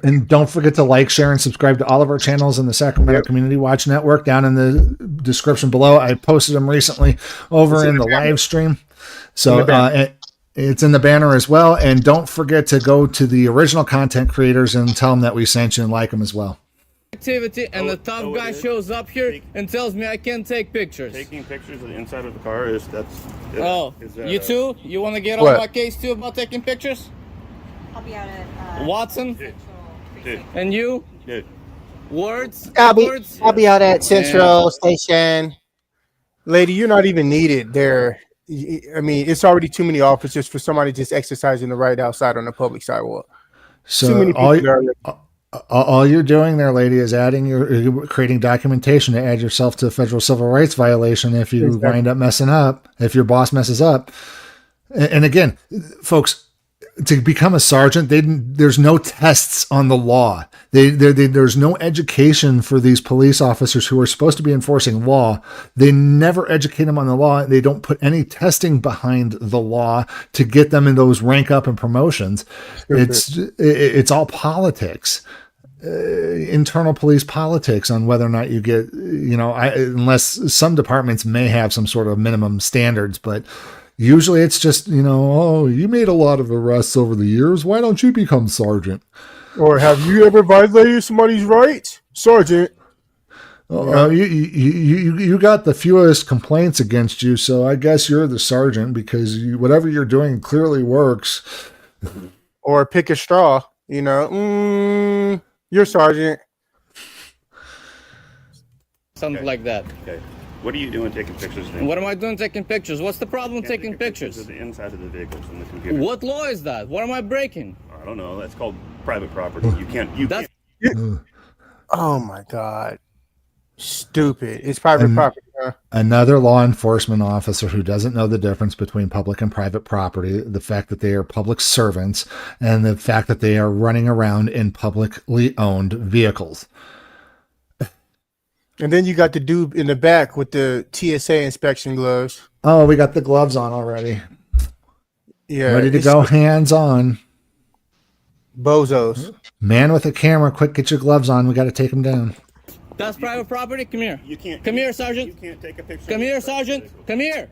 And don't forget to like, share, and subscribe to all of our channels in the Sacramento Community Watch Network down in the description below. I posted them recently over in the live stream. So it's in the banner as well. And don't forget to go to the original content creators and tell them that we sent you and like them as well. Activity and the tough guy shows up here and tells me I can't take pictures. Taking pictures of the inside of the car is you too? You want to get on my case too about taking pictures? I'll be out at Watson? And you? Words? I'll be out at Central Station. Lady, you're not even needed there. I mean, it's already too many officers for somebody just exercising the right outside on the public sidewalk. So too many people all you're doing there, lady, is creating documentation to add yourself to a federal civil rights violation if you wind up messing up, if your boss messes up. And again, folks, to become a sergeant, there's no tests on the law. There's no education for these police officers who are supposed to be enforcing law. They never educate them on the law. They don't put any testing behind the law to get them in those rank up and promotions. It's all politics. Internal police politics on whether or not you get, unless some departments may have some sort of minimum standards, but Usually it's just, oh, you made a lot of arrests over the years. Why don't you become sergeant? Or have you ever violated somebody's rights, Sergeant? You got the fewest complaints against you, so I guess you're the sergeant because whatever you're doing clearly works. Or pick a straw, you're sergeant. Something like that. Okay. What are you doing taking pictures then? What am I doing taking pictures? What's the problem taking pictures? Of the inside of the vehicles in the computer. What law is that? What am I breaking? I don't know. That's called private property. You can't. Oh my God. Stupid. It's private property. Huh? Another law enforcement officer who doesn't know the difference between public and private property, the fact that they are public servants, and the fact that they are running around in publicly owned vehicles. And then you got the dude in the back with the TSA inspection gloves. Oh, we got the gloves on already. Yeah. Ready to go, hands on. Bozos. Man with a camera, quick, get your gloves on. We got to take them down. That's private property? Come here. You can't. Come here, Sergeant. You can't take a picture. Come here, Sergeant. Come here.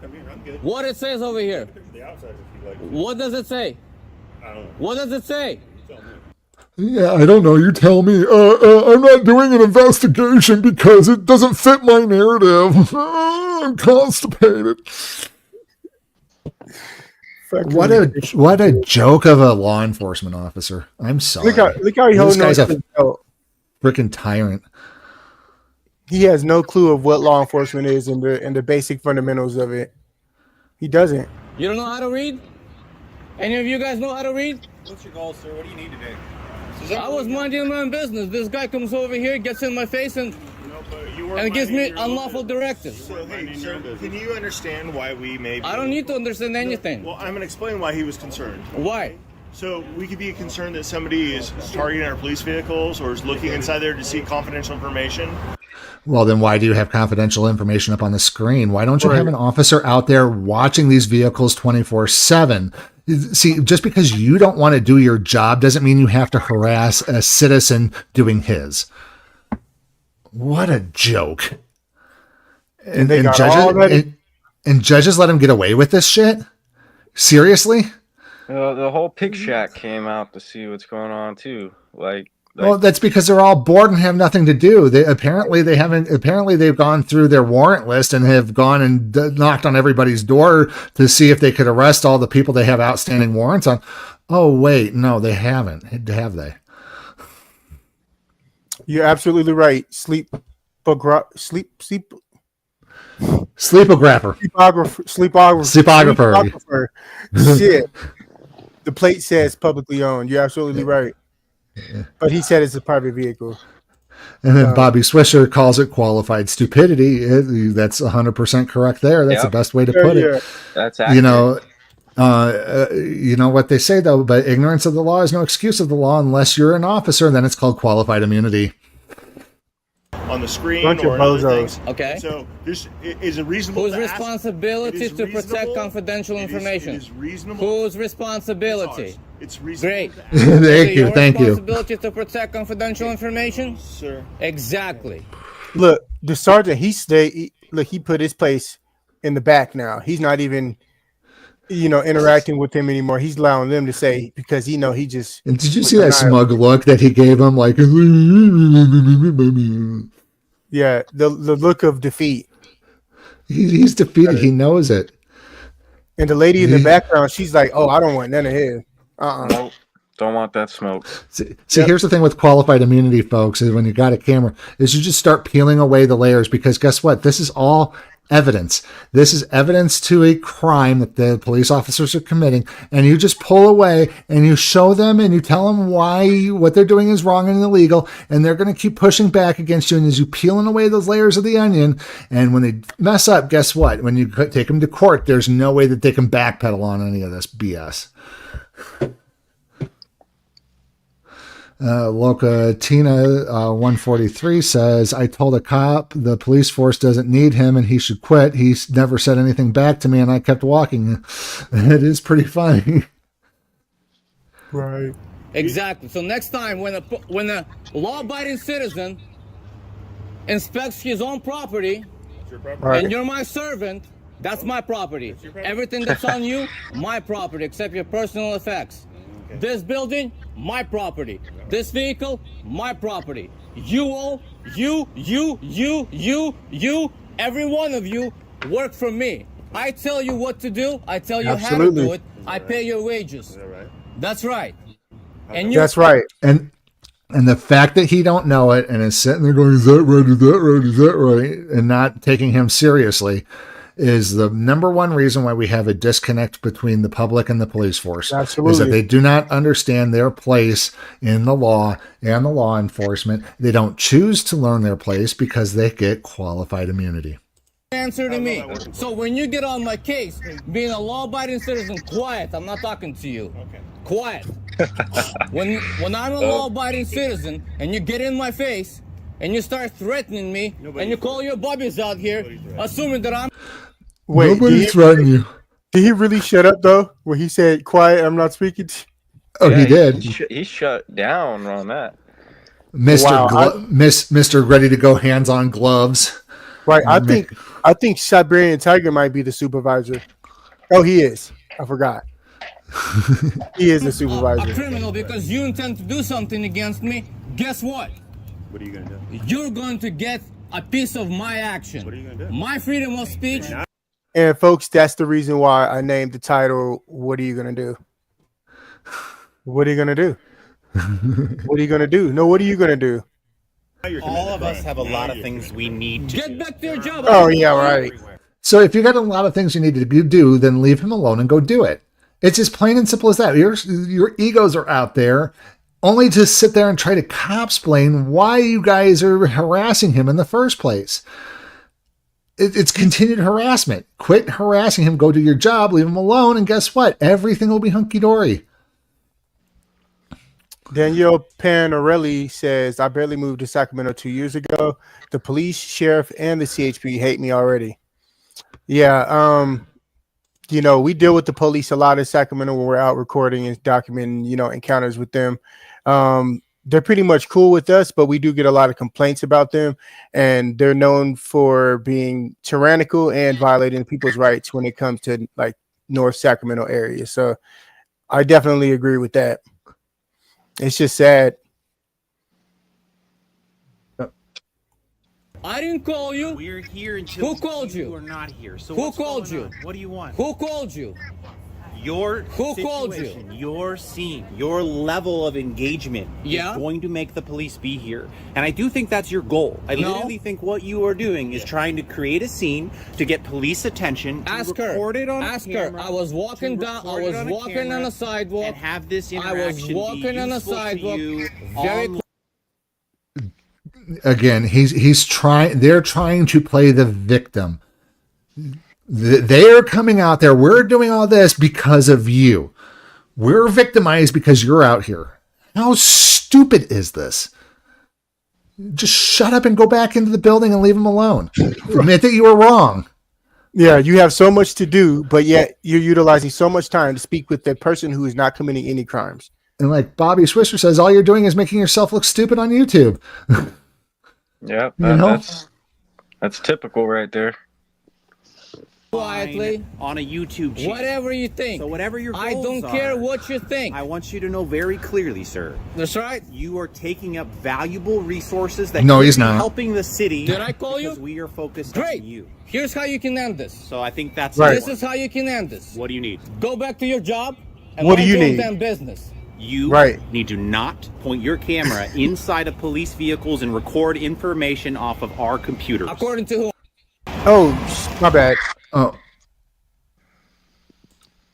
Come here. I'm good. What it says over here? The outside if you like. What does it say? I don't know. What does it say? Yeah, I don't know. You tell me. I'm not doing an investigation because it doesn't fit my narrative. I'm constipated. What a joke of a law enforcement officer. I'm sorry. Look how he holds this guy's a his belt. freaking tyrant. He has no clue of what law enforcement is and the basic fundamentals of it. He doesn't. You don't know how to read? Any of you guys know how to read? What's your goal, sir? What do you need today? I was minding my own business. This guy comes over here, gets in my face, and gives me unlawful directives. So, hey, sir, can you understand why we may be... I don't need to understand anything. Well, I'm going to explain why he was concerned. Why? So we could be concerned that somebody is targeting our police vehicles or is looking inside there to see confidential information. Well, then why do you have confidential information up on the screen? Why don't you have an officer out there watching these vehicles 24/7? See, just because you don't want to do your job doesn't mean you have to harass a citizen doing his. What a joke. And judges let him get away with this shit? Seriously? The whole pig shack came out to see what's going on too. Well, that's because they're all bored and have nothing to do. Apparently they've gone through their warrant list and have gone and knocked on everybody's door to see if they could arrest all the people they have outstanding warrants on. Oh, wait, no, they haven't. Have they? You're absolutely right. Sleepographer. Shit. The plate says publicly owned. You're absolutely right. But he said it's a private vehicle. And then Bobby Swisher calls it qualified stupidity. That's 100% correct there. That's the best way to put it. That's accurate. You know what they say though, but ignorance of the law is no excuse of the law unless you're an officer, then it's called qualified immunity. On the screen or other things. Okay. So this is a reasonable. Whose responsibility to protect confidential information? It is reasonable. Whose responsibility? It's reasonable. Great. Thank you. Responsibility to protect confidential information? Sir. Exactly. Look, the sergeant, he put his place in the back now. He's not even, interacting with him anymore. He's allowing them to say because he just. And did you see that smug look that he gave him? Like, yeah, the look of defeat. He's defeated. He knows it. And the lady in the background, she's like, "Oh, I don't want none of his. Nope, don't want that smoke." See, here's the thing with qualified immunity, folks, is when you got a camera, is you just start peeling away the layers because guess what? This is all evidence. This is evidence to a crime that the police officers are committing, and you just pull away and you show them and you tell them why what they're doing is wrong and illegal, and they're going to keep pushing back against you. And as you peeling away those layers of the onion, and when they mess up, guess what? When you take them to court, there's no way that they can backpedal on any of this BS. Loca Tina 143 says, I told a cop the police force doesn't need him and he should quit. He's never said anything back to me and I kept walking. It is pretty funny. Right. Exactly. So next time when a law-abiding citizen inspects his own property, and you're my servant, That's my property. Everything that's on you, my property, except your personal effects. This building, my property. This vehicle, my property. You all, you, every one of you work for me. I tell you what to do. I tell you how to do it. I pay your wages. That's right. And that's right. And the fact that he don't know it and is sitting there going, is that right? Is that right? Is that right? And not taking him seriously is the number one reason why we have a disconnect between the public and the police force. Absolutely. Is that they do not understand their place in the law and the law enforcement. They don't choose to learn their place because they get qualified immunity. Answer to me. So when you get on my case, being a law-abiding citizen, quiet. I'm not talking to you. Okay. Quiet. when I'm a law-abiding citizen and you get in my face and you start threatening me and you call your bobbies out here, assuming that I'm... Wait, nobody's threatening you. Did he really shut up though? When he said, "Quiet, I'm not speaking to you"? Oh, yeah, he did. He shut down on that. Mr. Mr. Ready to go, hands on gloves. Right. I think Siberian Tiger might be the supervisor. Oh, he is. I forgot. He is the supervisor. A criminal because you intend to do something against me. Guess what? What are you going to do? You're going to get a piece of my action. What are you going to do? My freedom of speech. And folks, that's the reason why I named the title, "What are you going to do?" What are you going to do? What are you going to do? No, what are you going to do? All of us have a lot of things we need to get back to your job. Oh, yeah, right. So if you got a lot of things you need to do, then leave him alone and go do it. It's just plain and simple as that. Your egos are out there only to sit there and try to cop-splain why you guys are harassing him in the first place. It's continued harassment. Quit harassing him. Go do your job. Leave him alone. And guess what? Everything will be hunky-dory. Danielle Panarelli says, "I barely moved to Sacramento 2 years ago. The police, sheriff, and the CHP hate me already." Yeah, we deal with the police a lot in Sacramento when we're out recording and documenting, encounters with them. They're pretty much cool with us, but we do get a lot of complaints about them, and they're known for being tyrannical and violating people's rights when it comes to like North Sacramento area. So I definitely agree with that. It's just sad. I didn't call you. We're here until Who called you? Are not here. So who called you? What do you want? Who called you? Who called you? Your scene, your level of engagement is going to make the police be here. And I do think that's your goal. I literally think what you are doing is trying to create a scene to get police attention. Ask her. Ask her. I was walking down. I was walking on a sidewalk. And have this interaction. I was walking on a sidewalk. Very Again, he's trying. They're trying to play the victim. They're coming out there. We're doing all this because of you. We're victimized because you're out here. How stupid is this? Just shut up and go back into the building and leave them alone. Admit that you were wrong. Yeah, you have so much to do, but yet you're utilizing so much time to speak with the person who is not committing any crimes. And like Bobby Swisher says, all you're doing is making yourself look stupid on YouTube. Yeah, that's typical right there. Quietly on a YouTube channel. Whatever you think. So whatever your goals I don't care what you think. I want you to know very clearly, sir. That's right. You are taking up valuable resources that he's not helping the city. Did I call you? Because we are focused Great. on you. Here's how you can end this. So I think that's right. This is how you can end this. What do you need? Go back to your job and what do you need? Damn business. You need to not point your camera inside of police vehicles and record information off of our computers. According to whom? Oh, my bad. Oh.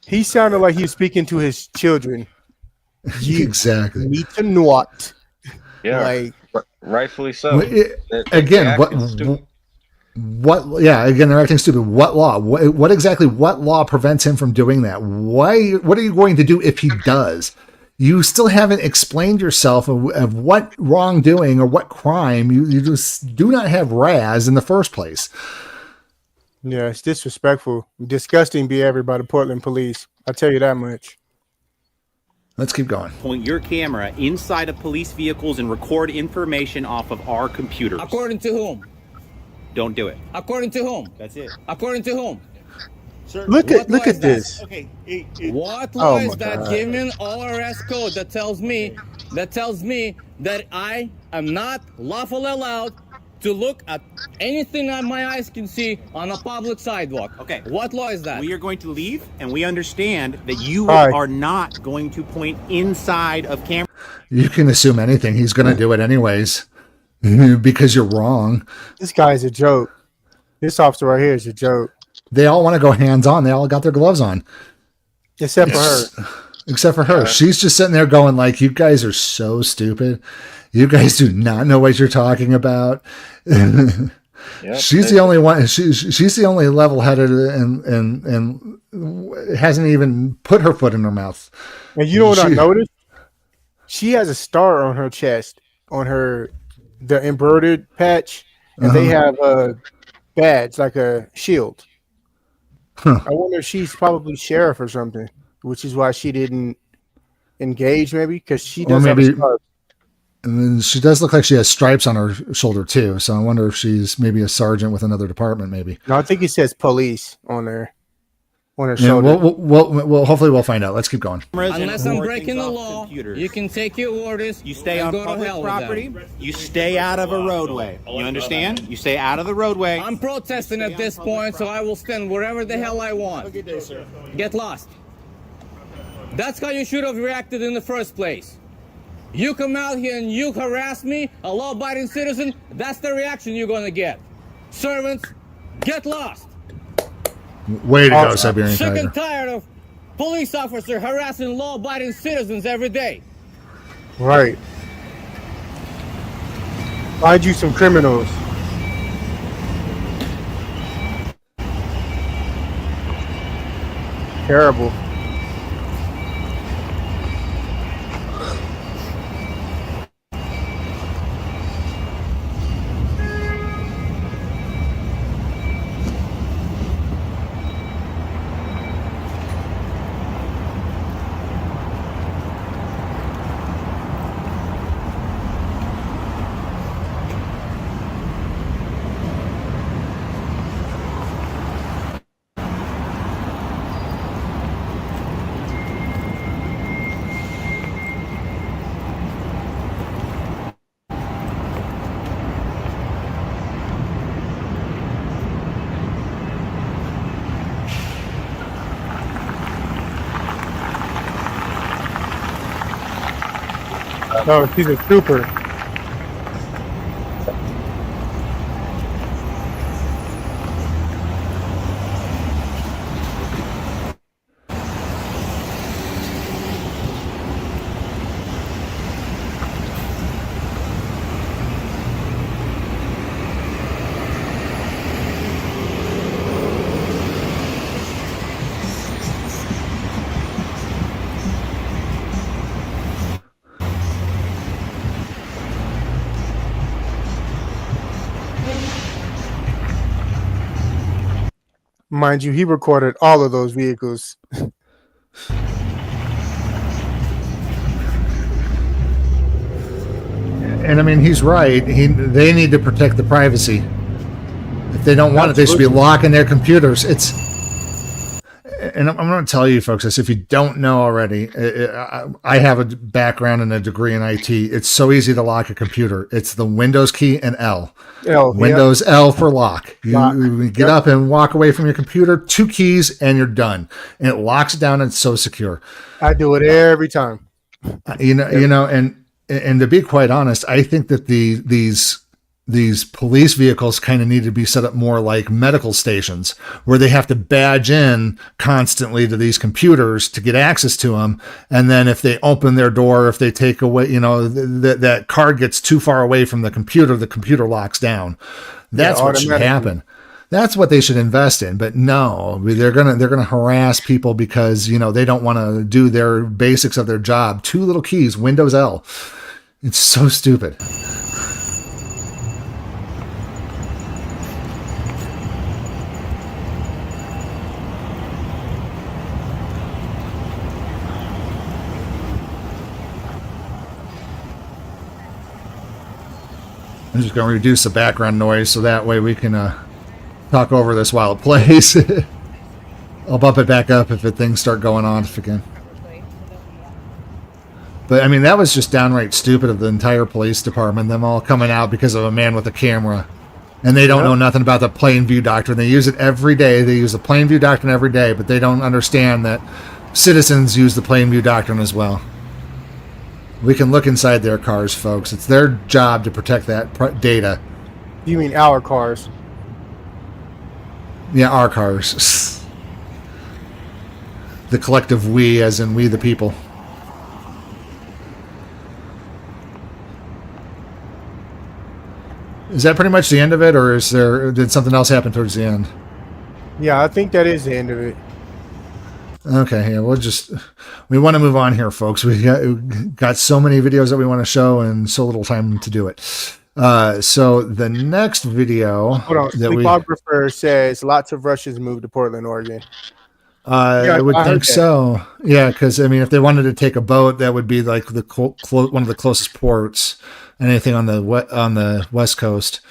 He sounded like he was speaking to his children. Exactly. Need to not. Yeah, rightfully so. Again, what? Yeah, again, they're acting stupid. What law? What exactly? What law prevents him from doing that? Why? What are you going to do if he does? You still haven't explained yourself of what wrongdoing or what crime you just do not have RAS in the first place. Yeah, it's disrespectful, disgusting behavior by the Portland police. I'll tell you that much. Let's keep going. Point your camera inside of police vehicles and record information off of our computers. According to whom? Don't do it. According to whom? That's it. According to whom? Sir, Look What at look law is at that? this. okay. What Oh law my is that? God. Give me an ORS code that tells me that I am not lawfully allowed to look at anything that my eyes can see on a public sidewalk. Okay. What law is that? We are going to leave, and we understand that you Hi. are not going to point inside of camera. You can assume anything. He's going to do it anyways because you're wrong. This guy's a joke. This officer right here is a joke. They all want to go hands on. They all got their gloves on. Except for her. Except for her. She's just sitting there going like, you guys are so stupid. You guys do not know what you're talking about. She's the only one. She's the only level-headed and hasn't even put her foot in her mouth. And you know what I noticed? She has a star on her chest, on the embroidered patch, and they have a badge, like a shield. Huh. I wonder if she's probably sheriff or something, which is why she didn't engage, maybe, because she does have a star. And then she does look like she has stripes on her shoulder too. So I wonder if she's maybe a sergeant with another department, maybe. No, I think it says police on her Yeah, shoulder. we'll hopefully we'll find out. Let's keep going. Unless I'm breaking the law, you can take your orders. You stay and on go to public hell with property. them. You stay out of a roadway. You understand? You stay out of the roadway. I'm protesting at this point, so I will stand wherever the hell I want. Have a good day, sir. Get lost. That's how you should have reacted in the first place. You come out here and you harass me, a law-abiding citizen, that's the reaction you're going to get. Servants, get lost. Way to go, Siberian Sick Tiger. and tired of police officers harassing law-abiding citizens every day. Right. Find you some criminals. Terrible. Oh, she's a trooper. Mind you, he recorded all of those vehicles. And I mean, he's right. They need to protect the privacy. If they don't want it, they should be locking their computers. And I'm going to tell you folks this, if you don't know already, I have a background and a degree in IT. It's so easy to lock a computer. It's the Windows key and L. Windows L for lock. You get up and walk away from your computer, 2 keys, and you're done. And it locks down and it's so secure. I do it every time. And to be quite honest, I think that these police vehicles kind of need to be set up more like medical stations where they have to badge in constantly to these computers to get access to them. And then if they open their door, if they take away, that card gets too far away from the computer locks down. That's what should happen. That's what they should invest in. But no, they're gonna harass people because they don't want to do their basics of their job. 2 little keys, Windows L. It's so stupid. I'm just going to reduce the background noise so that way we can talk over this while it plays. I'll bump it back up if things start going off again. But I mean, that was just downright stupid of the entire police department, them all coming out because of a man with a camera. And they don't know nothing about the plain view doctrine. They use it every day. They use the plain view doctrine every day, but they don't understand that citizens use the plain view doctrine as well. We can look inside their cars, folks. It's their job to protect that data. You mean our cars? Yeah, our cars. The collective we, as in we the people. Is that pretty much the end of it, or did something else happen towards the end? Yeah, I think that is the end of it. Okay, yeah, we want to move on here, folks. We got so many videos that we want to show and so little time to do it. So the next video... Hold on, Sleepographer says lots of Russians moved to Portland, Oregon. I would think so. Yeah, because, I mean, if they wanted to take a boat, that would be like the one of the closest ports. Anything on the West Coast.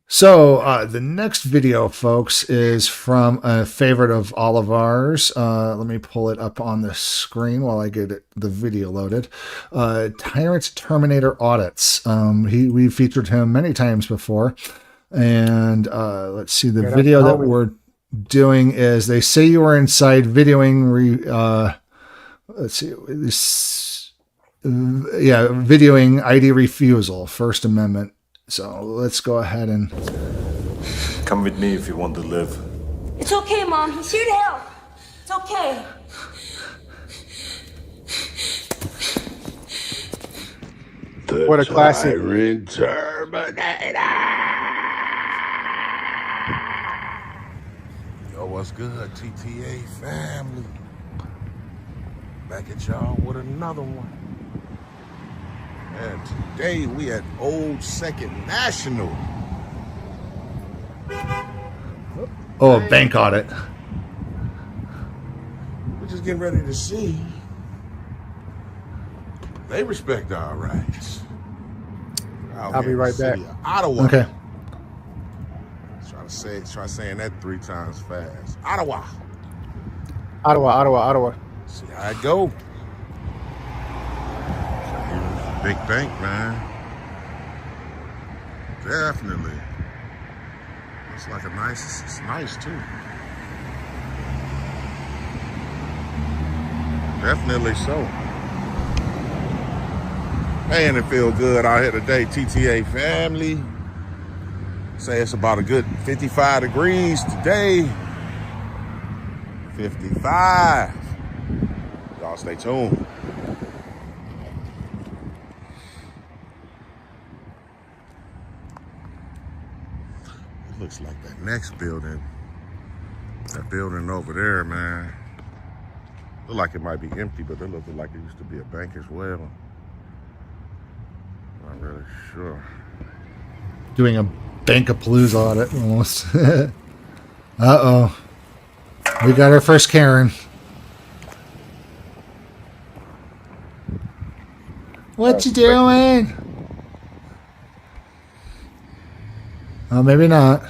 So the next video, folks, is from a favorite of all of ours. Let me pull it up on the screen while I get the video loaded. Tyrant Terminator Audits. We featured him many times before. And let's see, the video that we're doing is they say you are inside videoing. Let's see. Videoing ID refusal, First Amendment. So let's go ahead and... Come with me if you want to live. It's okay, Mom. He's here to help. It's okay. What a classic. Terminator. Yo, what's good, TTA family? Back at y'all with another one. And today we at Old Second National. Oh, a bank audit. We're just getting ready to see. They respect our rights. I'll be right back. Ottawa. Okay. Try saying that 3 times fast. Ottawa. Ottawa. See how it go. Big bank, man. Definitely. It's like it's nice too. Definitely so. Man, it feel good out here today, TTA family. Say it's about a good 55 degrees today. 55. Y'all stay tuned. It looks like that next building, that building over there, man. Look like it might be empty, but it looks like it used to be a bank as well. Not really sure. Doing a Bank-a-Palooza audit almost. Uh-oh. We got our first Karen. What you doing? Oh, maybe not.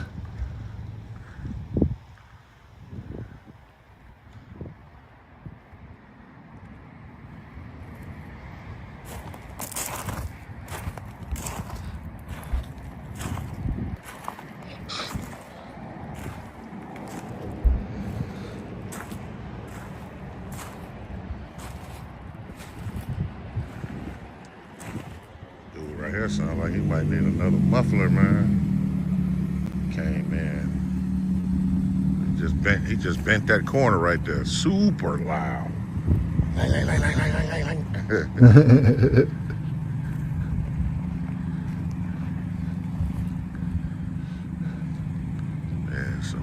Dude right here sounds like he might need another muffler, man. Came in. He just bent that corner right there. Super loud. Yeah, so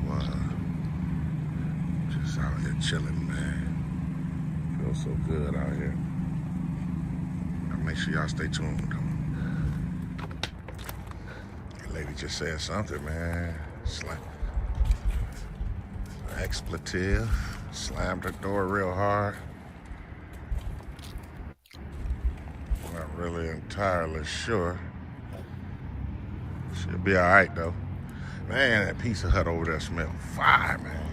just out here chilling, man. Feels so good out here. Now make sure y'all stay tuned. That lady just said something, man. It's like expletive. Slammed her door real hard. Not really entirely sure. She'll be all right though. Man, that Pizza Hut over there smells fire, man.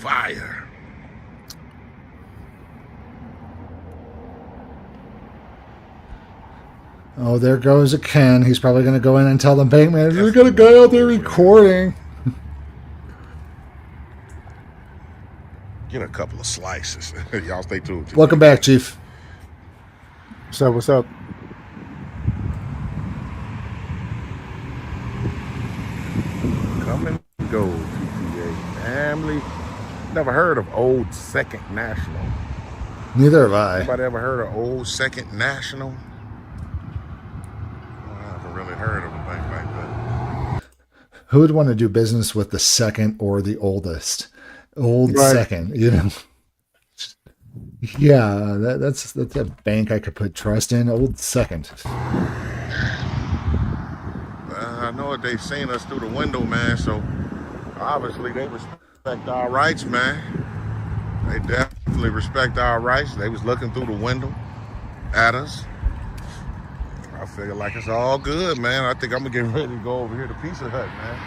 fire. Oh, there goes a Ken. He's probably going to go in and tell the bank manager, we got a guy out there recording. Get a couple of slices. Y'all stay tuned. Welcome back, Chief. What's up? What's up? Come and go, GTA family. Never heard of Old Second National. Neither have I. Anybody ever heard of Old Second National? I haven't really heard of a bank like that. Who would want to do business with the second or the oldest? Old Right. Second, you know. Yeah, that's a bank I could put trust in. Old Second. I know what they've seen us through the window, man, so obviously they respect our rights, man. They definitely respect our rights. They was looking through the window at us. I figure like it's all good, man. I think I'm gonna get ready to go over here to Pizza Hut, man.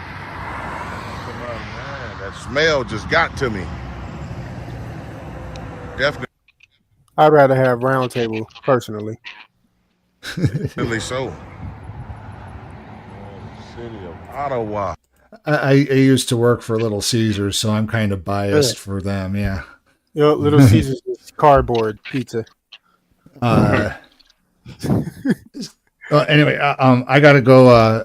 Man, that smell just got to me. Definitely. I'd rather have round table personally. Definitely so. City of Ottawa. I used to work for Little Caesars, so I'm kind of biased for them. Yeah. You know, Little Caesars is cardboard pizza. Anyway, I got to go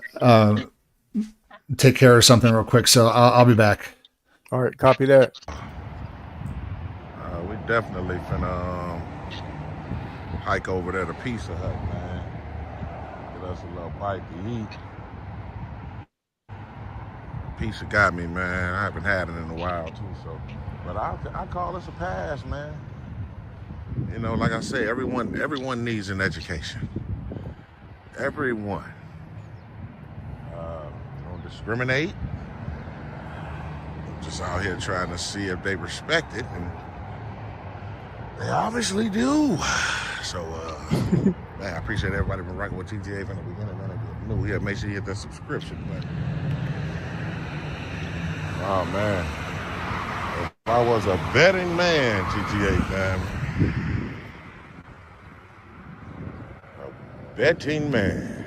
take care of something real quick, so I'll be back. All right, copy that. We definitely finna hike over there to Pizza Hut, man. Get us a little bite to eat. Pizza got me, man. I haven't had it in a while too, so. But I call this a pass, man. You know, like I say, everyone needs an education. Everyone. Don't discriminate. Just out here trying to see if they respect it, and they obviously do. So, man, I appreciate everybody been rocking with TTA from the beginning. Man, yeah, make sure you hit that subscription button. Oh man, if I was a betting man, GTA family, a betting man.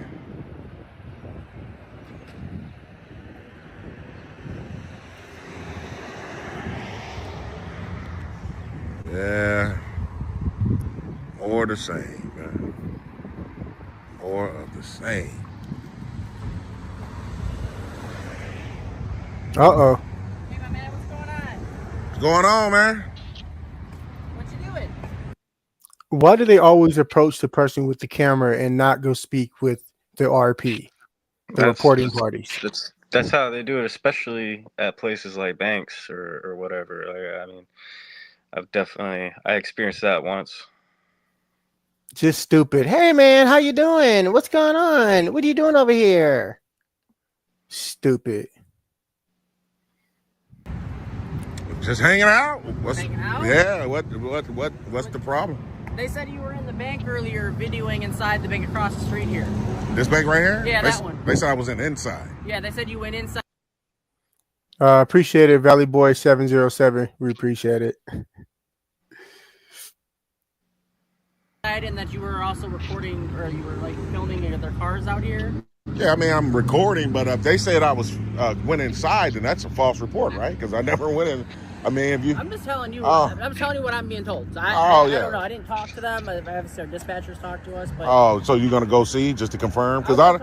Yeah, more the same, man. More of the same. Uh-oh. Hey, my man, what's going on? What's going on, man? What you doing? Why do they always approach the person with the camera and not go speak with the RP, the reporting parties? That's how they do it, especially at places like banks or whatever. Like, I mean, I experienced that once. Just stupid. Hey, man, how you doing? What's going on? What are you doing over here? Stupid. Just hanging out. Hanging out? Yeah. What's the problem? They said you were in the bank earlier videoing inside the bank across the street here. This bank right here? Yeah, that one. They said I was inside. Yeah, they said you went inside. Appreciate it, Valley Boy 707. We appreciate it. And that you were also recording, or you were like filming their cars out here. Yeah, I mean, I'm recording, but if they said I went inside, then that's a false report, right? Because I never went in. I mean, if you... I'm just telling you. Oh. I'm telling you what I'm being told. So I don't know. I didn't talk to them. I have our dispatchers talk to us. But oh, so you're gonna go see just to confirm? Because I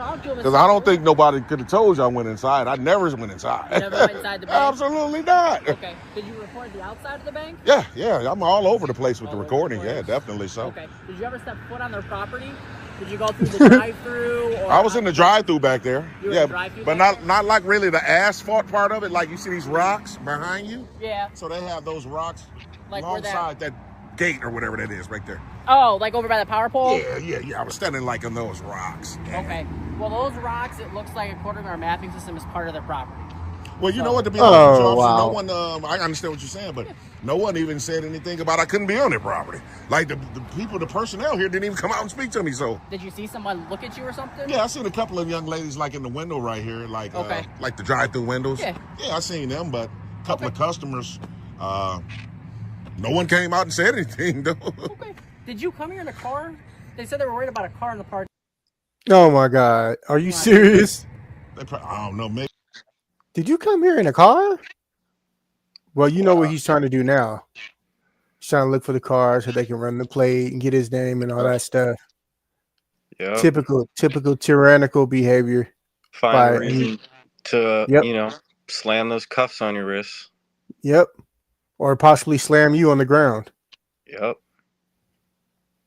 don't think nobody could have told you I went inside. I never went inside. You never went inside the bank? Absolutely not. Okay. Did you record the outside of the bank? Yeah. I'm all over the place with the recording. Yeah, definitely so. Okay. Did you ever step foot on their property? Did you go through the drive-through? I was in the drive-through back there. You were in the drive-through but not like really the asphalt part of it. Like you see these rocks behind you. Yeah. So they have those rocks like alongside that gate or whatever that is right there. Oh, like over by the power pole? Yeah. I was standing like on those rocks. Yeah. Okay. Well, those rocks, it looks like according to our mapping system, is part of their property. Well, you know what, to be honest with you, officer, no one, I understand what you're saying, but no one even said anything about I couldn't be on their property. Like the people, the personnel here didn't even come out and speak to me, so. Did you see someone look at you or something? Yeah, I seen a couple of young ladies like in the window right here, like the drive-through windows. Yeah, I seen them, but a couple of customers No one came out and said anything, though. Okay. Did you come here in a car? They said they were worried about a car in the park. Oh my God, are you serious? I don't know, maybe. Did you come here in a car? Well, you know what he's trying to do now. He's trying to look for the car so they can run the plate and get his name and all that stuff. Yep. Typical tyrannical behavior. Find a reason to, slam those cuffs on your wrists. Yep. Or possibly slam you on the ground. Yep.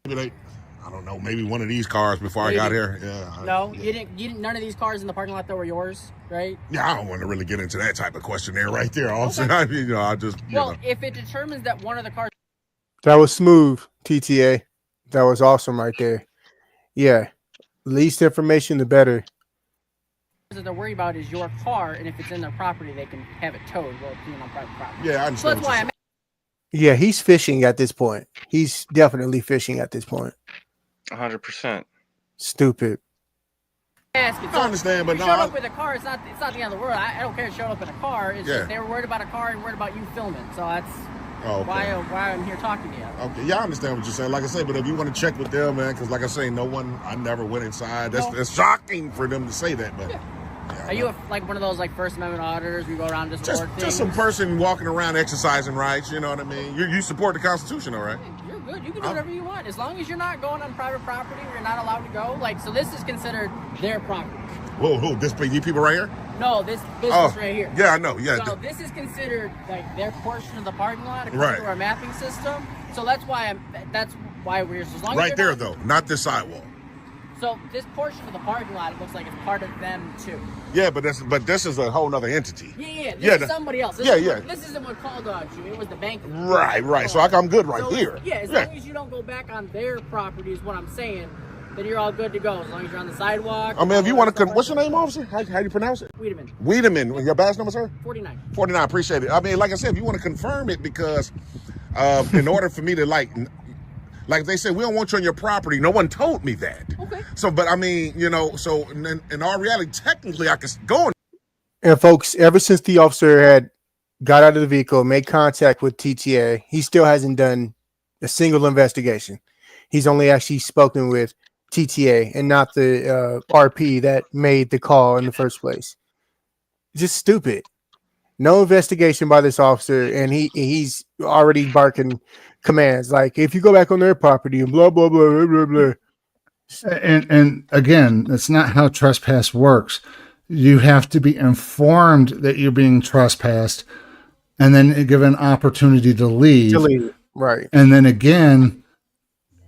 Maybe I don't know, maybe one of these cars before I got here. Yeah. No, you didn't. None of these cars in the parking lot that were yours, right? Yeah, I don't want to really get into that type of questionnaire right there. Also, I mean, I just. If it determines that one of the cars. That was smooth, TTA. That was awesome right there. Yeah. Least information, the better. That they're worried about is your car, and if it's in their property, they can have it towed. Well, being on private property. Yeah, I understand. So that's why I'm. Yeah, he's fishing at this point. He's definitely fishing at this point. 100%. Stupid. I understand, but showed up with a car. It's not the end of the world. I don't care. Showed up in a car. It's just they were worried about a car and worried about you filming. So that's why I'm here talking to you. Okay, yeah, I understand what you're saying. Like I say, but if you want to check with them, man, because like I say, I never went inside. That's shocking for them to say that, but. Yeah. Are you like one of those like First Amendment auditors? We go around just some person walking around exercising rights. You know what I mean? You support the Constitution, all right? You're good. You can do whatever you want as long as you're not going on private property where you're not allowed to go. Like, so this is considered their property. Whoa, this people right here? No, this business right here. Yeah, I know. Yeah. So this is considered like their portion of the parking lot according to our mapping system. So that's why we're as long as right there though, not this sidewalk. So this portion of the parking lot, it looks like it's part of them too. Yeah, but this is a whole other entity. Yeah. This is somebody else. This isn't what called you. It was the bank. Right. So I'm good here. Yeah, as long as you don't go back on their property is what I'm saying, then you're all good to go. As long as you're on the sidewalk. I mean, if you want to, what's your name, officer? How do you pronounce it? Wiedemann. Your badge number, sir? 49. 49. Appreciate it. I mean, like I said, if you want to confirm it, because in order for me to like they said, we don't want you on your property. No one told me that. Okay. So, but I mean, so in all reality, technically, I could go. And folks, ever since the officer had got out of the vehicle, made contact with TTA, he still hasn't done a single investigation. He's only actually spoken with TTA and not the RP that made the call in the first place. Just stupid. No investigation by this officer, and he's already barking commands like, if you go back on their property and blah blah blah blah blah blah. And again, that's not how trespass works. You have to be informed that you're being trespassed, and then given an opportunity to leave. Right. And then again,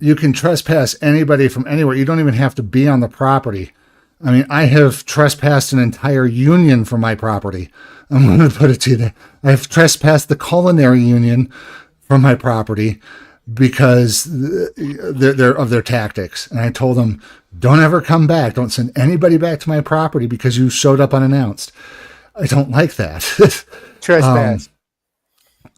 you can trespass anybody from anywhere. You don't even have to be on the property. I mean, I have trespassed an entire union from my property. I'm going to put it to you that I've trespassed the culinary union from my property because they're of their tactics. And I told them, don't ever come back. Don't send anybody back to my property because you showed up unannounced. I don't like that. Trespass.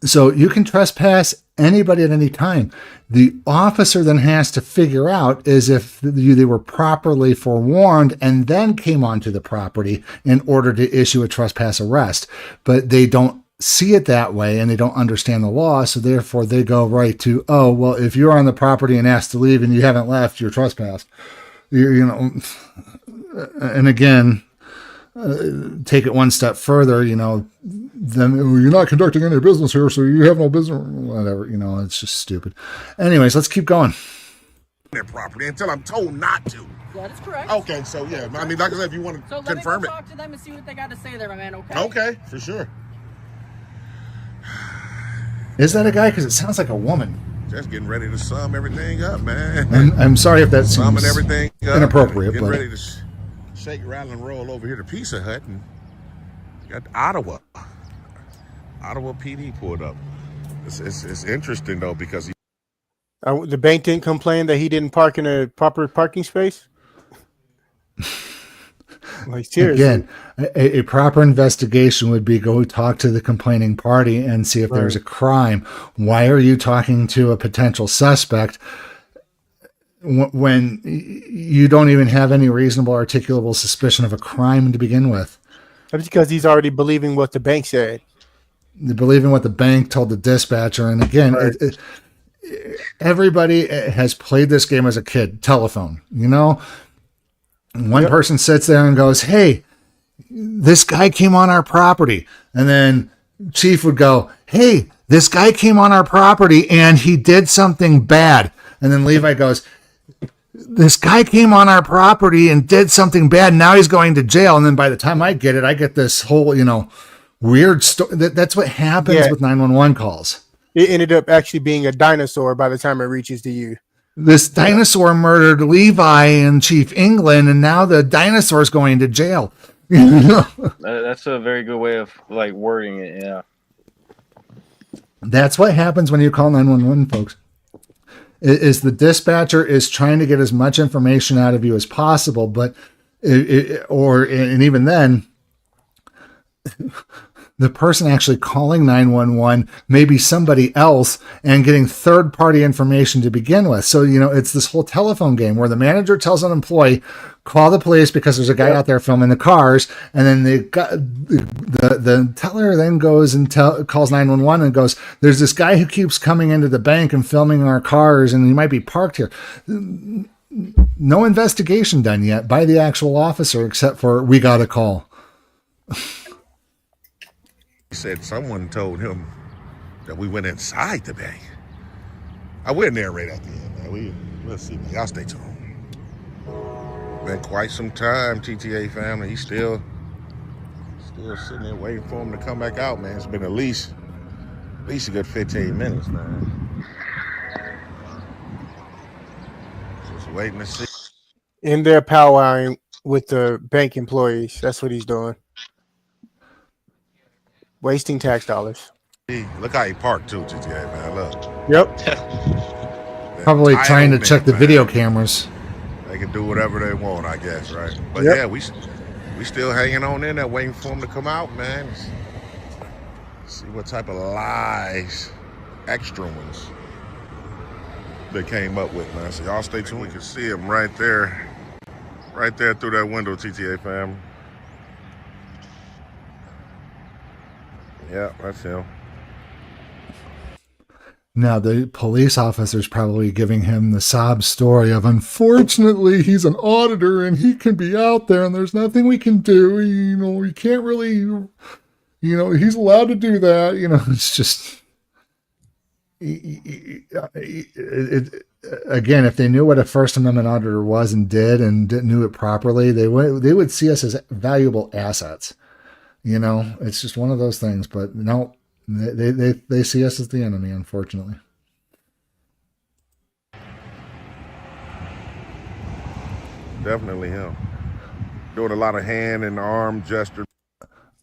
So you can trespass anybody at any time. The officer then has to figure out is if they were properly forewarned and then came onto the property in order to issue a trespass arrest. But they don't see it that way and they don't understand the law. So therefore they go right to, oh, well, if you're on the property and asked to leave and you haven't left, you're trespassed. And again, take it one step further, then you're not conducting any business here, so you have no business, whatever, it's just stupid. Anyways, let's keep going. Their property until I'm told not to. Yeah, that's correct. Okay, so yeah, I mean, like I said, if you want to confirm let me go talk to them and see what they got to say there, my man, okay? Okay, for sure. Is that a guy? Because it sounds like a woman. Just getting ready to sum everything up, man. I'm sorry if that seems everything inappropriate, getting but ready to shake, rattle, and roll over here to Pizza Hut and got Ottawa PD pulled up. It's interesting though because the bank didn't complain that he didn't park in a proper parking space. Like seriously. Again, a proper investigation would be go talk to the complaining party and see if there's a crime. Why are you talking to a potential suspect when you don't even have any reasonable articulable suspicion of a crime to begin with? That's because he's already believing what the bank said. believing what the bank told the dispatcher. And again, everybody has played this game as a kid. Telephone, you know, one person sits there and goes, "Hey, this guy came on our property," and then Chief would go, "Hey, this guy came on our property and he did something bad," and then Levi goes, "This guy came on our property and did something bad. Now he's going to jail." And then by the time I get this whole, weird story. That's what happens with 911 calls. It ended up actually being a dinosaur by the time it reaches to you. This dinosaur murdered Levi and Chief England, and now the dinosaur's going to jail. That's a very good way of wording it. Yeah. That's what happens when you call 911, folks. Is the dispatcher is trying to get as much information out of you as possible, but and even then, the person actually calling 911 may be somebody else and getting third-party information to begin with. So, it's this whole telephone game where the manager tells an employee, call the police because there's a guy out there filming the cars. And then the teller then goes and calls 911 and goes, "There's this guy who keeps coming into the bank and filming our cars, and he might be parked here." No investigation done yet by the actual officer, except for "we got a call." He said someone told him that we went inside the bank. I will narrate at the end, man. Let's see, man. Y'all stay tuned. Been quite some time, TTA family. He's still sitting there waiting for him to come back out, man. It's been at least a good 15 minutes, man. Just waiting to see. In there powwowing with the bank employees. That's what he's doing. Wasting tax dollars. Look how he parked too, TTA, man. Look. Yep. Probably trying to check the video cameras. They can do whatever they want, I guess, right? But Yep. yeah, we still hanging on in there, waiting for him to come out, man. See what type of lies, extra ones, they came up with, man. So y'all stay tuned. We can see him right there through that window, TTA fam. Yeah, that's him. Now, the police officer's probably giving him the sob story of, "Unfortunately, he's an auditor and he can be out there and there's nothing we can do. We can't really, he's allowed to do that." It's just, again, if they knew what a First Amendment auditor was and did and knew it properly, they would see us as valuable assets. It's just one of those things, but no. They see us as the enemy, unfortunately. Definitely him. Doing a lot of hand and arm gesture.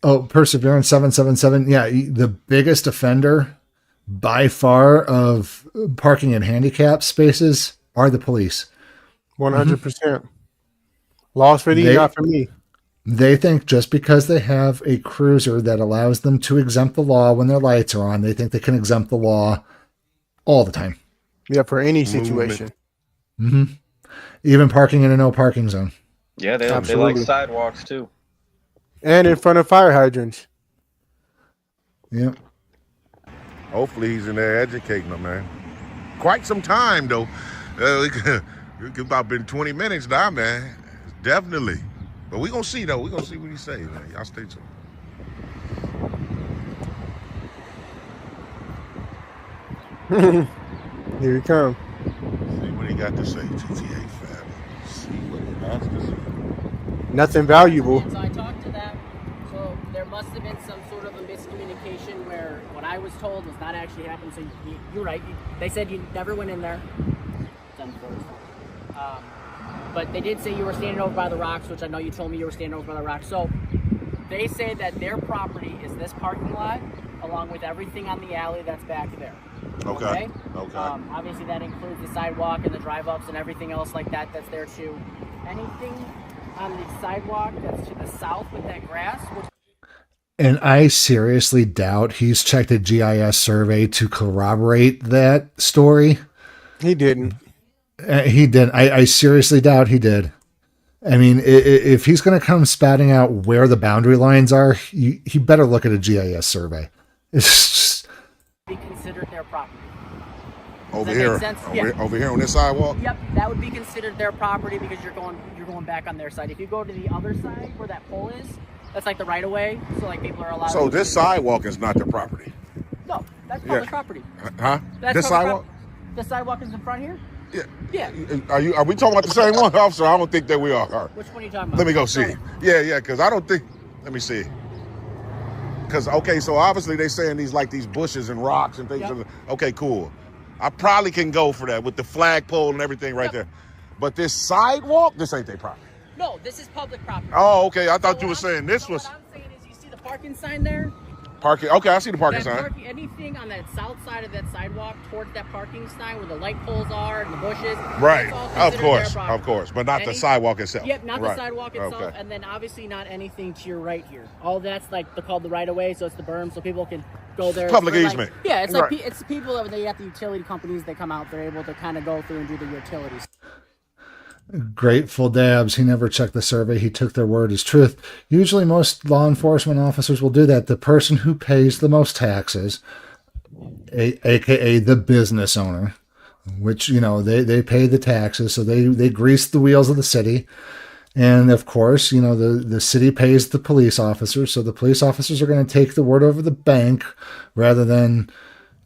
Oh, Perseverance 777. Yeah, the biggest offender by far of parking in handicap spaces are the police. 100%. Laws for thee, not for me. They think just because they have a cruiser that allows them to exempt the law when their lights are on, they think they can exempt the law all the time. Yeah, for any situation. Mm-hmm. Even parking in a no parking zone. Yeah, they like sidewalks too. And in front of fire hydrants. Yep. Hopefully he's in there educating them, man. Quite some time, though. It's about been 20 minutes now, man. Definitely. But we're going to see, though. We're going to see what he say, man. Y'all stay tuned. Here he comes. See what he got to say, TTA family. See what he has to say. Nothing valuable. So I talked to them. So there must have been some sort of a miscommunication where what I was told was not actually happening. So you're right. They said you never went in there. It's unfortunate. But they did say you were standing over by the rocks, which I know you told me you were standing over by the rocks. So they say that their property is this parking lot, along with everything on the alley that's back there. Okay. Obviously, that includes the sidewalk and the drive-ups and everything else like that that's there too. Anything on the sidewalk that's to the south with that grass. And I seriously doubt he's checked a GIS survey to corroborate that story. He didn't. He did. I seriously doubt he did. I mean, if he's going to come spouting out where the boundary lines are, he better look at a GIS survey. It's just, Be considered their property. Over that here, make sense? Yeah. over here on this sidewalk. Yep, that would be considered their property because you're going back on their side. If you go to the other side where that pole is, that's like the right of way. So like people are allowed. So this sidewalk is not their property. No, that's public property. Huh? That's This sidewalk? The sidewalk is in front here. Yeah. Yeah. Are we talking about the same one, officer? I don't think that we are. Which one are you talking about? Let me go see. Yeah, because I don't think. Let me see. Because okay, so obviously they saying these bushes and rocks and things. Yep. Okay, cool. I probably can go for that with the flagpole and everything right there. But this sidewalk, this ain't their property. No, this is public property. Oh, okay. I thought you were saying this was What I'm saying is, you see the parking sign there? parking. Okay, I see the parking sign. Anything on that south side of that sidewalk towards that parking sign where the light poles are and the bushes. Right. Of course, but not the sidewalk itself. Yep, not right. the sidewalk itself, okay. and then obviously not anything to your right here. All that's like called the right of way, so it's the berm, so people can go there. Public like, easement. Yeah, it's like Right. it's the people that they got the utility companies. They come out, they're able to kind of go through and do the utilities. Grateful Dabs, he never checked the survey. He took their word as truth. Usually most law enforcement officers will do that. The person who pays the most taxes, aka the business owner, which, you know, they pay the taxes, so they grease the wheels of the city. And of course, you know, the city pays the police officers, so the police officers are going to take the word over the bank rather than,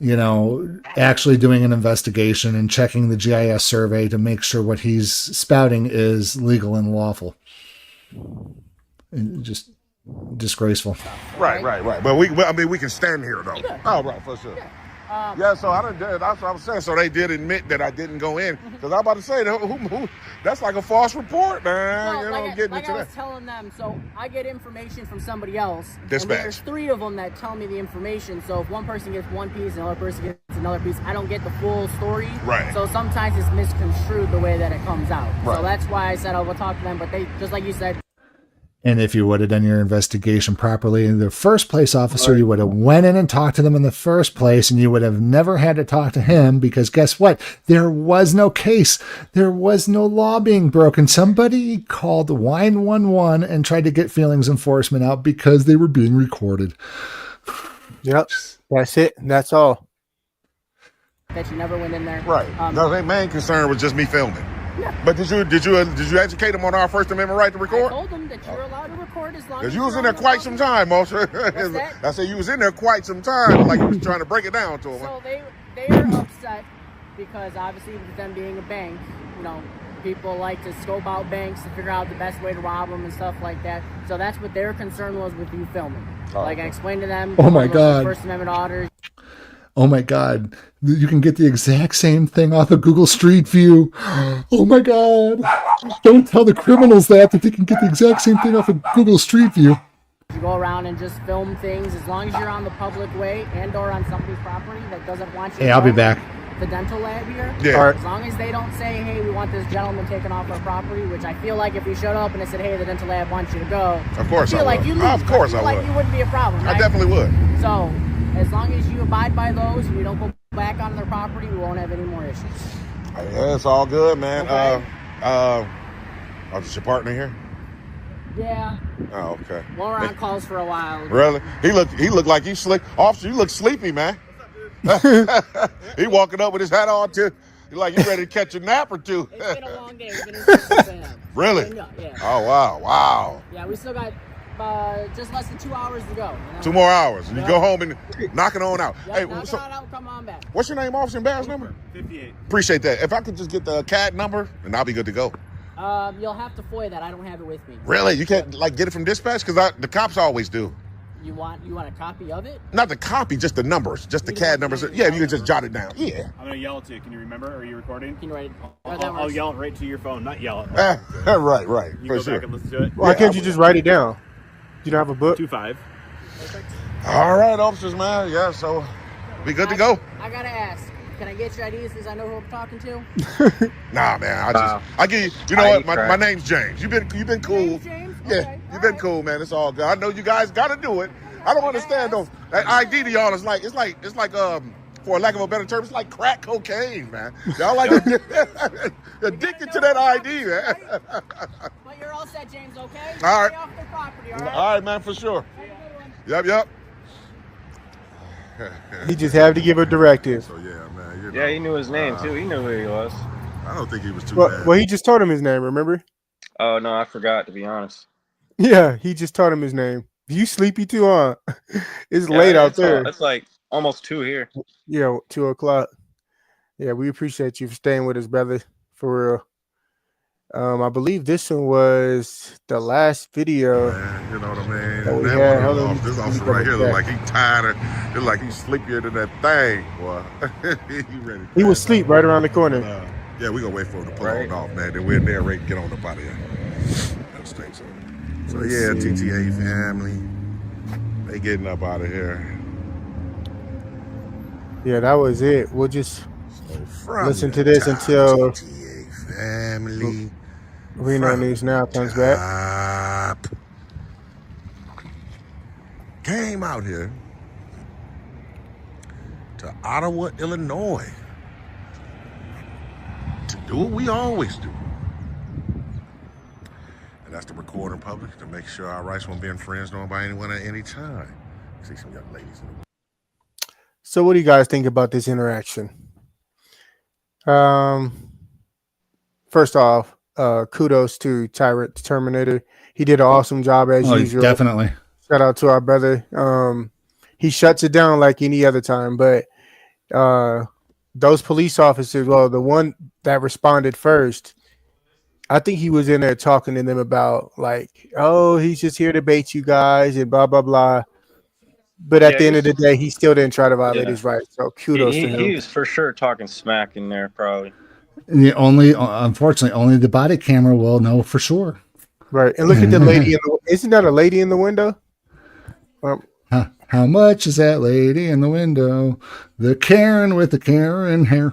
you know, actually doing an investigation and checking the GIS survey to make sure what he's spouting is legal and lawful. And just disgraceful. Right. But we can stand here though. Yeah. Oh, right, for sure. Yeah, so that's what I was saying. So they did admit that I didn't go in because I was about to say who that's like a false report, man. Well, you know, like I was telling them, so I get information from somebody else. Dispatch. And there's 3 of them that tell me the information. So if one person gets one piece and another person gets another piece, I don't get the full story. Right. So sometimes it's misconstrued the way that it comes out. Right. So that's why I said I will talk to them. But they, just like you said. And if you would have done your investigation properly in the first place, officer, you would have went in and talked to them in the first place, and you would have never had to talk to him because guess what? There was no case. There was no law being broken. Somebody called 911 and tried to get feelings enforcement out because they were being recorded. Yep. That's it. That's all. That you never went in there. Right. No, their main concern was just me filming. Yeah. But did you educate them on our First Amendment right to record? I told them that you're allowed to record as long as Because you was in there quite some time, Moshe. I said you was in there quite some time, like you was trying to break it down to them. So they are upset because obviously with them being a bank, you know, people like to scope out banks to figure out the best way to rob them and stuff like that. So that's what their concern was with you filming. Like I explained to them. Oh my God. First Amendment auditors. Oh my God. You can get the exact same thing off of Google Street View. Oh my God. Don't tell the criminals that they can get the exact same thing off of Google Street View. You go around and just film things as long as you're on the public way and or on somebody's property that doesn't want you to Hey, I'll be go. back. The dental lab here. Yeah. All right. As long as they don't say, hey, we want this gentleman taken off our property, which I feel like if you showed up and they said, hey, the dental lab wants you to go. Of course I feel I like would. you lose. Of course I feel I like would. you wouldn't be a problem, right? I definitely would. So as long as you abide by those and you don't go back on their property, we won't have any more issues. Yeah, it's all good, man. Okay. Is your partner here? Yeah. Oh, okay. We were on calls for a while. Really? He looked like you sleep. Officer, you look sleepy, man. He walking up with his hat on too. Like you ready to catch a nap or two. It's been a long day. We've been in since 6 a.m. Really? Yeah. Oh, wow. Yeah, we still got just less than 2 hours to go. You know? 2 more hours. And you Yeah. go home and knock it on out. Yeah, Hey, knock so, it out, come on back. what's your name, officer, and badge number? 58. Appreciate that. If I could just get the CAD number, and I'll be good to go. You'll have to FOIA that. I don't have it with me. Really? You can't like get it from dispatch? Because the cops always do. You want a copy of it? Not the copy, just the numbers, just the CAD numbers. Yeah, if you could just jot it down. Yeah. I'm going to yell it to you. Can you remember? Are you recording? Can you write it? I'll yell it right to your phone, not yell it. Right. You For go sure. back and listen to it. Why can't you just write it down? You don't have a book? 2-5. All right, officers, man. Yeah, so we good to go. I gotta ask. Can I get your IDs since I know who I'm talking to? Nah, man. I give you. You know what? My name's James. You've been cool. James? Yeah, Okay. you've been cool, man. It's all good. I know you guys got to do it. I don't understand though. That ID to y'all is like for lack of a better term, it's like crack cocaine, man. Y'all like addicted to that ID, man. But you're all set, James. Okay? All right. Stay off the property. All right. All right, man, for sure. Yep. He just had to give a directive. So yeah, man. Yeah, he knew his name too. He knew who he was. I don't think he was too bad. Well, he just told him his name. Remember? Oh no, I forgot, to be honest. Yeah, he just taught him his name. You sleepy too, huh? It's Yeah, late out there. It's like almost 2 here. Yeah, 2:00. Yeah, we appreciate you for staying with us, brother. For real. I believe this one was the last video. Man, you know what I mean? That we That had. one, Hold on, this let me officer right here double look check. like he tired of. Look like he's sleepier than that thing, boy. He ready. He was asleep right around the corner. Yeah, we gonna wait for him to pull on off, man. Then we'll narrate and get on up out of here. Those things. So Let's yeah, see. TTA family, they getting up out of here. Yeah, that was it. We'll just From listen the to this top, until TTA family. Reno News Now comes back. Top. Came out here to Ottawa, Illinois, to do what we always do. And that's to record in public, to make sure our rights won't be infringed on by anyone at any time. See some young ladies in the So, what do you guys think about this interaction? First off, kudos to Tyrant the Terminator. He did an awesome job as usual. Definitely. Shout out to our brother. He shuts it down like any other time, but those police officers, well, the one that responded first, I think he was in there talking to them about like, oh, he's just here to bait you guys and blah blah blah. But at the end of the day, he still didn't try to violate his rights. So kudos to him. He was for sure talking smack in there, probably. Unfortunately, only the body camera will know for sure. Right. And look at the lady. Isn't that a lady in the window? How much is that lady in the window? The Karen with the Karen hair.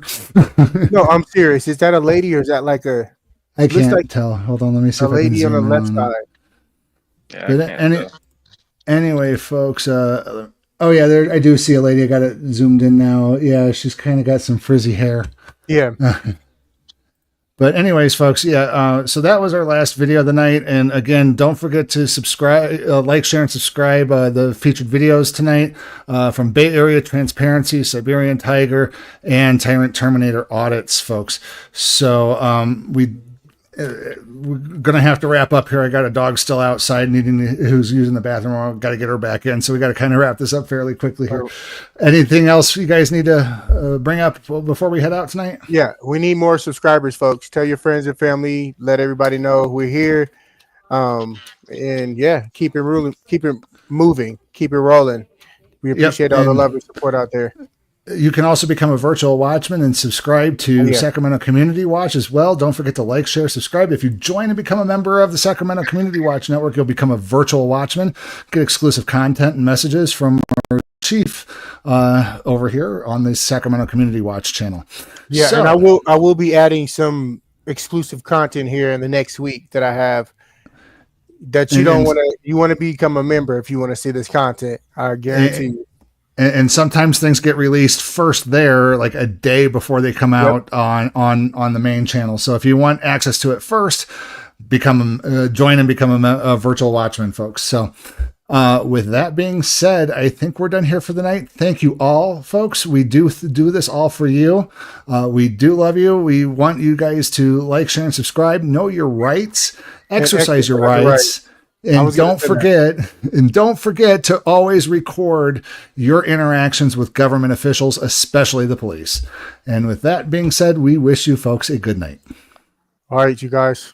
No, I'm serious. Is that a lady or is that like a? I can't tell. Hold on, let me see if I can lady on the zoom left in side. Yeah, anyway, folks. Oh yeah, there I do see a lady. I got it zoomed in now. Yeah, she's kind of got some frizzy hair. Yeah. But anyways, folks, yeah, so that was our last video of the night. And again, don't forget to subscribe, like, share, and subscribe the featured videos tonight from Bay Area Transparency, Siberian Tiger, and Tyrant Terminator Audits, folks. So we're going to have to wrap up here. I got a dog still outside who's using the bathroom. I've got to get her back in. So we got to kind of wrap this up fairly quickly here. Anything else you guys need to bring up before we head out tonight? Yeah, we need more subscribers, folks. Tell your friends and family. Let everybody know we're here. And yeah, keep it rolling, keep it moving, keep it rolling. We appreciate all the love and support out there. You can also become a virtual watchman and subscribe to Sacramento Community Watch as well. Don't forget to like, share, subscribe. If you join and become a member of the Sacramento Community Watch Network, you'll become a virtual watchman, get exclusive content and messages from our chief over here on the Sacramento Community Watch channel. Yeah, so, and I will be adding some exclusive content here in the next week that I have that you don't want to. You want to become a member if you want to see this content. I guarantee you. And sometimes things get released first there, like a day before they come out on the main channel. So if you want access to it first, join and become a virtual watchman, folks. So with that being said, I think we're done here for the night. Thank you all, folks. We do this all for you. We do love you. We want you guys to like, share, and subscribe. Know your rights. Exercise your rights. And don't forget to always record your interactions with government officials, especially the police. And with that being said, we wish you folks a good night. All right, you guys.